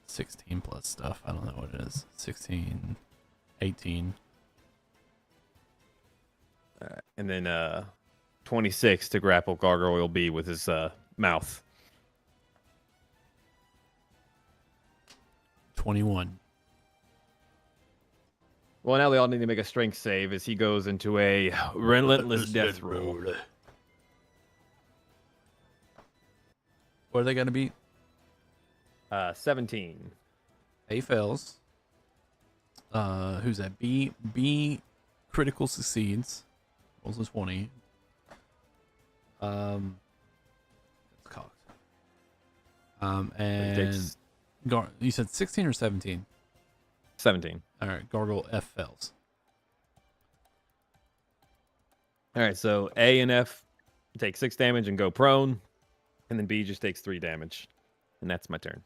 16 plus stuff. I don't know what it is. 16, 18. And then 26 to grapple Gargoyle B with his mouth. 21. Well, now they all need to make a strength save as he goes into a relentless death roll. What are they going to be? 17. A fails. Who's that? B critical succeeds. Rolls a 20. It's cocked. And you said 16 or 17? 17. All right, Gargoyle F fails. All right, so A and F take 6 damage and go prone, and then B just takes 3 damage, and that's my turn.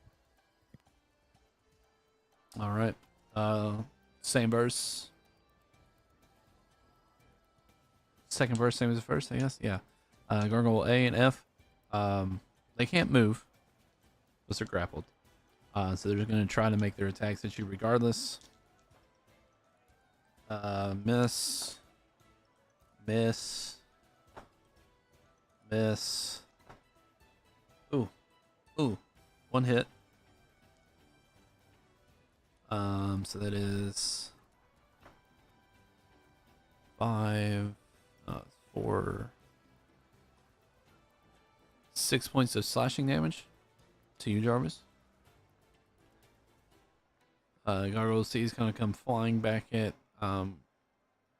All right. Same verse. Second verse, same as the first, I guess. Yeah. Gargoyle A and F. They can't move unless they're grappled. So they're going to try to make their attacks at you regardless. Miss. Miss. Miss. Ooh. Ooh. One hit. So that is 5, 4, 6 points of slashing damage to you, Jarvis. Gargoyle C is going to come flying back at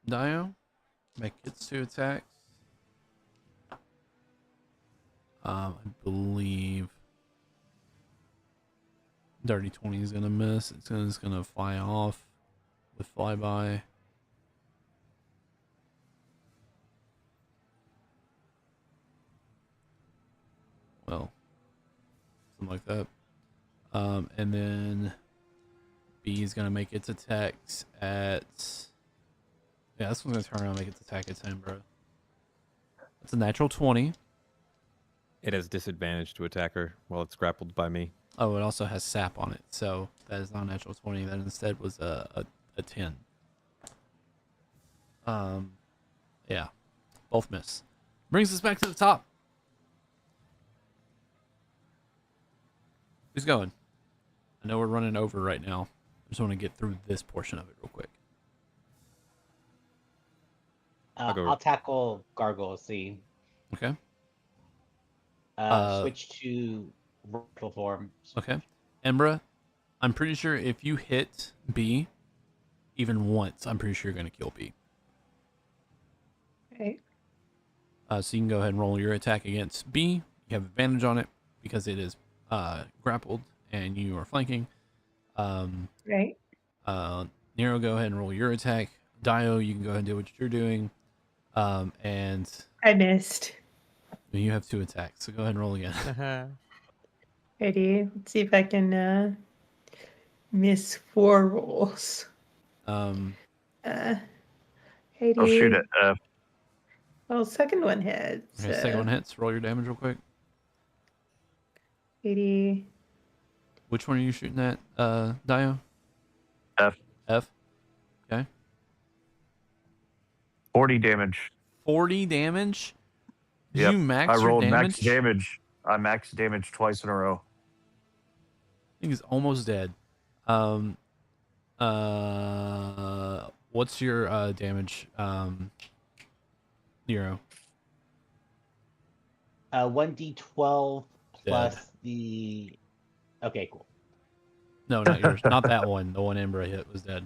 Dio. Make its 2 attacks. I believe Dirty 20 is going to miss. It's going to fly off with flyby. Well, something like that. And then B is going to make its attacks at Yeah, this one's gonna turn around and make its attack its him, bro. It's a natural 20. It has disadvantage to attacker while it's grappled by me. Oh, it also has sap on it, so that is not a natural 20. That instead was a 10. Yeah, both miss. Brings us back to the top. Who's going? I know we're running over right now. I just want to get through this portion of it real quick. I'll tackle Gargoyle C. Okay. Switch to vertical form. Okay. Embra, I'm pretty sure if you hit B even once, I'm pretty sure you're going to kill B. Okay. So you can go ahead and roll your attack against B. You have advantage on it because it is grappled and you are flanking. Right. Nero, go ahead and roll your attack. Dio, you can go ahead and do what you're doing. And I missed. you have 2 attacks, so go ahead and roll again. Ready? Let's see if I can miss 4 rolls. Ready? I'll shoot it. Well, second one hits. Okay, second one hits. Roll your damage real quick. 80. Which one are you shooting at, Dio? F. F? Okay. 40 damage. 40 damage? Did Yep. you max I your rolled damage? max damage. I maxed damage twice in a row. I think he's almost dead. What's your damage, Nero? 1d12 plus the. Okay, cool. No, not yours. Not that one. The one Embra hit was dead.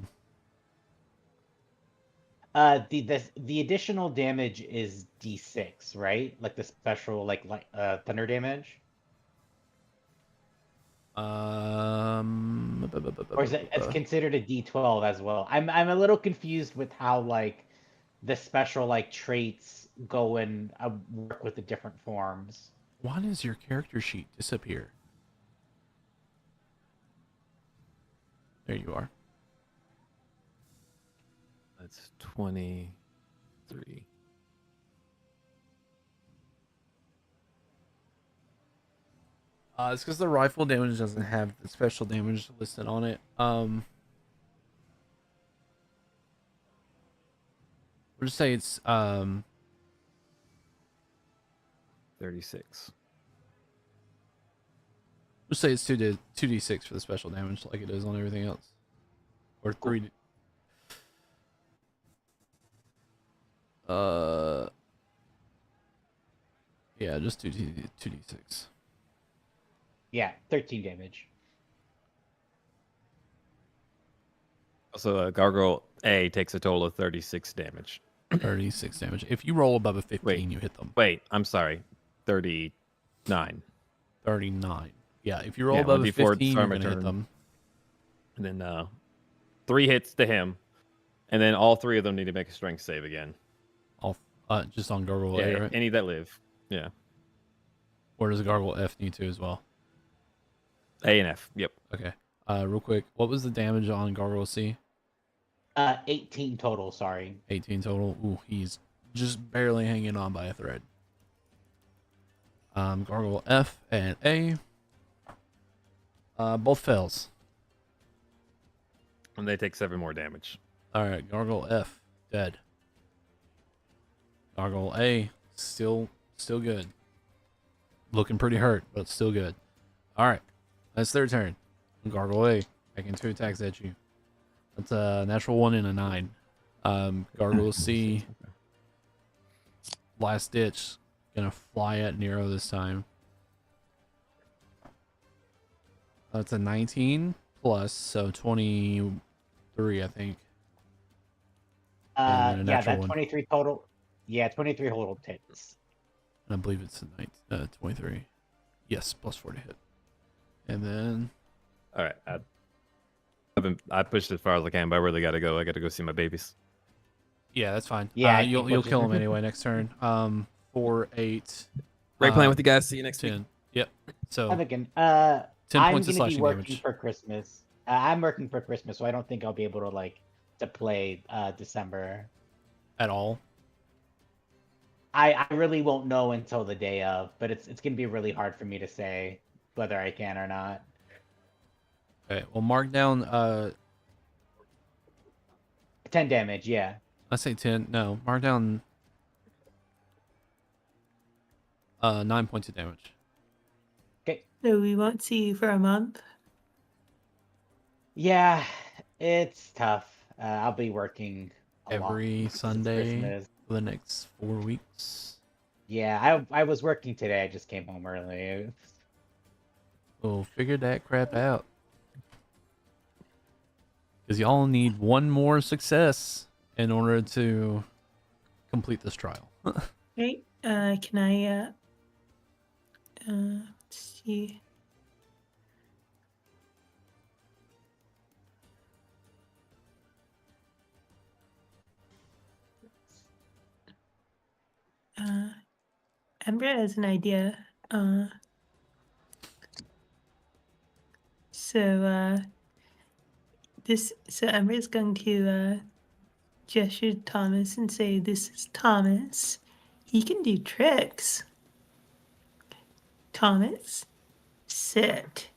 The additional damage is d6, right? Like the special like thunder damage. Or is it's considered a d12 as well? I'm a little confused with how like the special like traits go and work with the different forms. Why does your character sheet disappear? There you are. That's 23. It's because the rifle damage doesn't have the special damage listed on it. We'll just say it's 36. We'll say it's 2d6 for the special damage, like it is on everything else, or 3. Yeah, just 2d6. Yeah, 13 damage. Also, Gargoyle A takes a total of 36 damage. 36 damage. If you roll above a 15, Wait. you hit them. Wait, I'm sorry. 39. 39. Yeah, if you roll Yeah, above a 1d4 15, you're disarm going to hit return. them. And then 3 hits to him. And then all 3 of them need to make a strength save again. All, just on Gargoyle Yeah, A, right? any that live. Yeah. Or does Gargoyle F need to as well? A and F. Yep. Okay. Real quick, what was the damage on Gargoyle C? 18 total, sorry. 18 total. Ooh, he's just barely hanging on by a thread. Gargoyle F and A. Both fails. And they take 7 more damage. All right, Gargoyle F dead. Gargoyle A still good. Looking pretty hurt, but still good. All right, that's their turn. Gargoyle A making 2 attacks at you. That's a natural 1 and a 9. Gargoyle C, last ditch, gonna fly at Nero this time. That's a 19 plus, so 23, I think. And then a Yeah, natural that one. 23 total. Yeah, 23 total hits. I believe it's a 23. Yes, plus 4 to hit. And then All right. I pushed as far as I can, but I really gotta go. I gotta go see my babies. yeah, that's fine. Yeah, I you'll think you'll what- kill him anyway next turn. 4, 8, Great playing with you guys. See you next week. 10. Yep. So I'm again. 10 I'm points of gonna be slashing working damage. for Christmas. I'm working for Christmas, so I don't think I'll be able to to play December. at all? I really won't know until the day of, but it's gonna be really hard for me to say whether I can or not. Okay, well, mark down 10 damage, yeah. I say 10. No, mark down 9 points of damage. Okay. So we won't see you for a month. Yeah, it's tough. I'll be working a lot Every since it's Sunday Christmas. for the next 4 weeks. Yeah, I was working today. I just came home early. We'll figure that crap out. Because y'all need one more success in order to complete this trial. Right? Can I let's see. Ember has an idea. So Ember is going to gesture to Thomas and say, "This is Thomas. He can do tricks. Thomas, sit."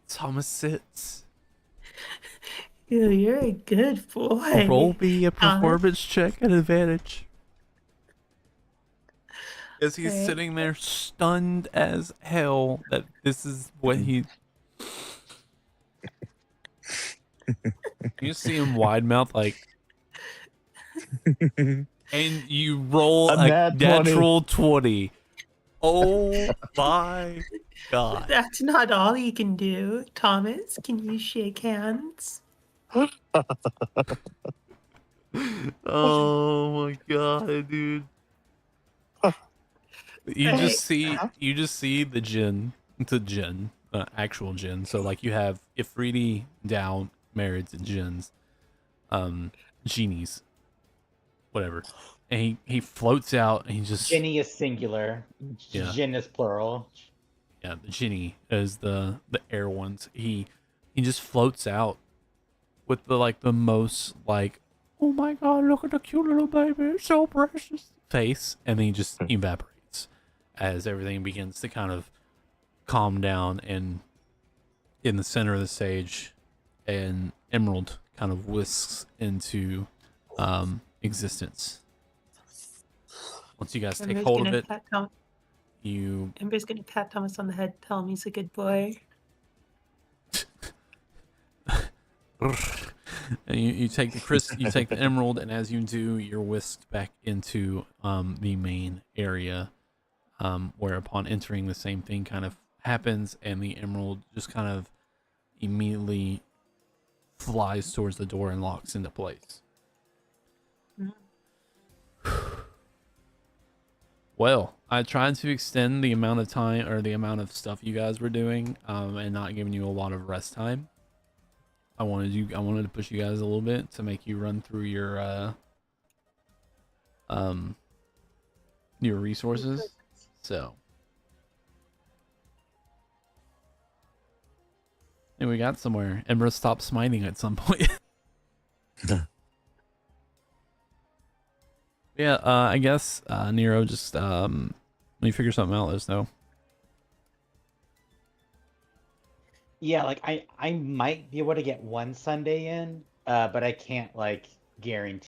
Thomas sits. You're a good boy. Roll me a Thomas. performance check at advantage. As he's Okay. sitting there stunned as hell that this is what he... You see him wide mouth like... And you roll A a nat 20. natural 20. Oh my god. That's not all you can do. Thomas, can you shake hands? Oh my god, dude. You Hey. just see the Djin, actual Djin. So like you have Ifriti, Down, Marids, and Djinns, genies, whatever. And he floats out and he just Ginny is singular. Yeah. Jin is plural. yeah, the Ginny is the air ones. He just floats out with the most like, oh my god, look at the cute little baby, it's so precious face, and then he just evaporates as everything begins to kind of calm down. And in the center of the stage, an emerald kind of whisks into existence. Once you guys take Ember's hold of gonna it, pat Tom- you Ember's gonna pat Thomas on the head, tell him he's a good boy. and you take the emerald, and as you do, you're whisked back into the main area, where upon entering, the same thing kind of happens, and the emerald just kind of immediately flies towards the door and locks into place. Well, I tried to extend the amount of time or the amount of stuff you guys were doing, and not giving you a lot of rest time. I wanted to push you guys a little bit to make you run through your resources. So, and we got somewhere. Ember stopped smiting at some point. Yeah, I guess Nero, just when you figure something out, let us know. Yeah, like I might be able to get one Sunday in, but I can't like guarantee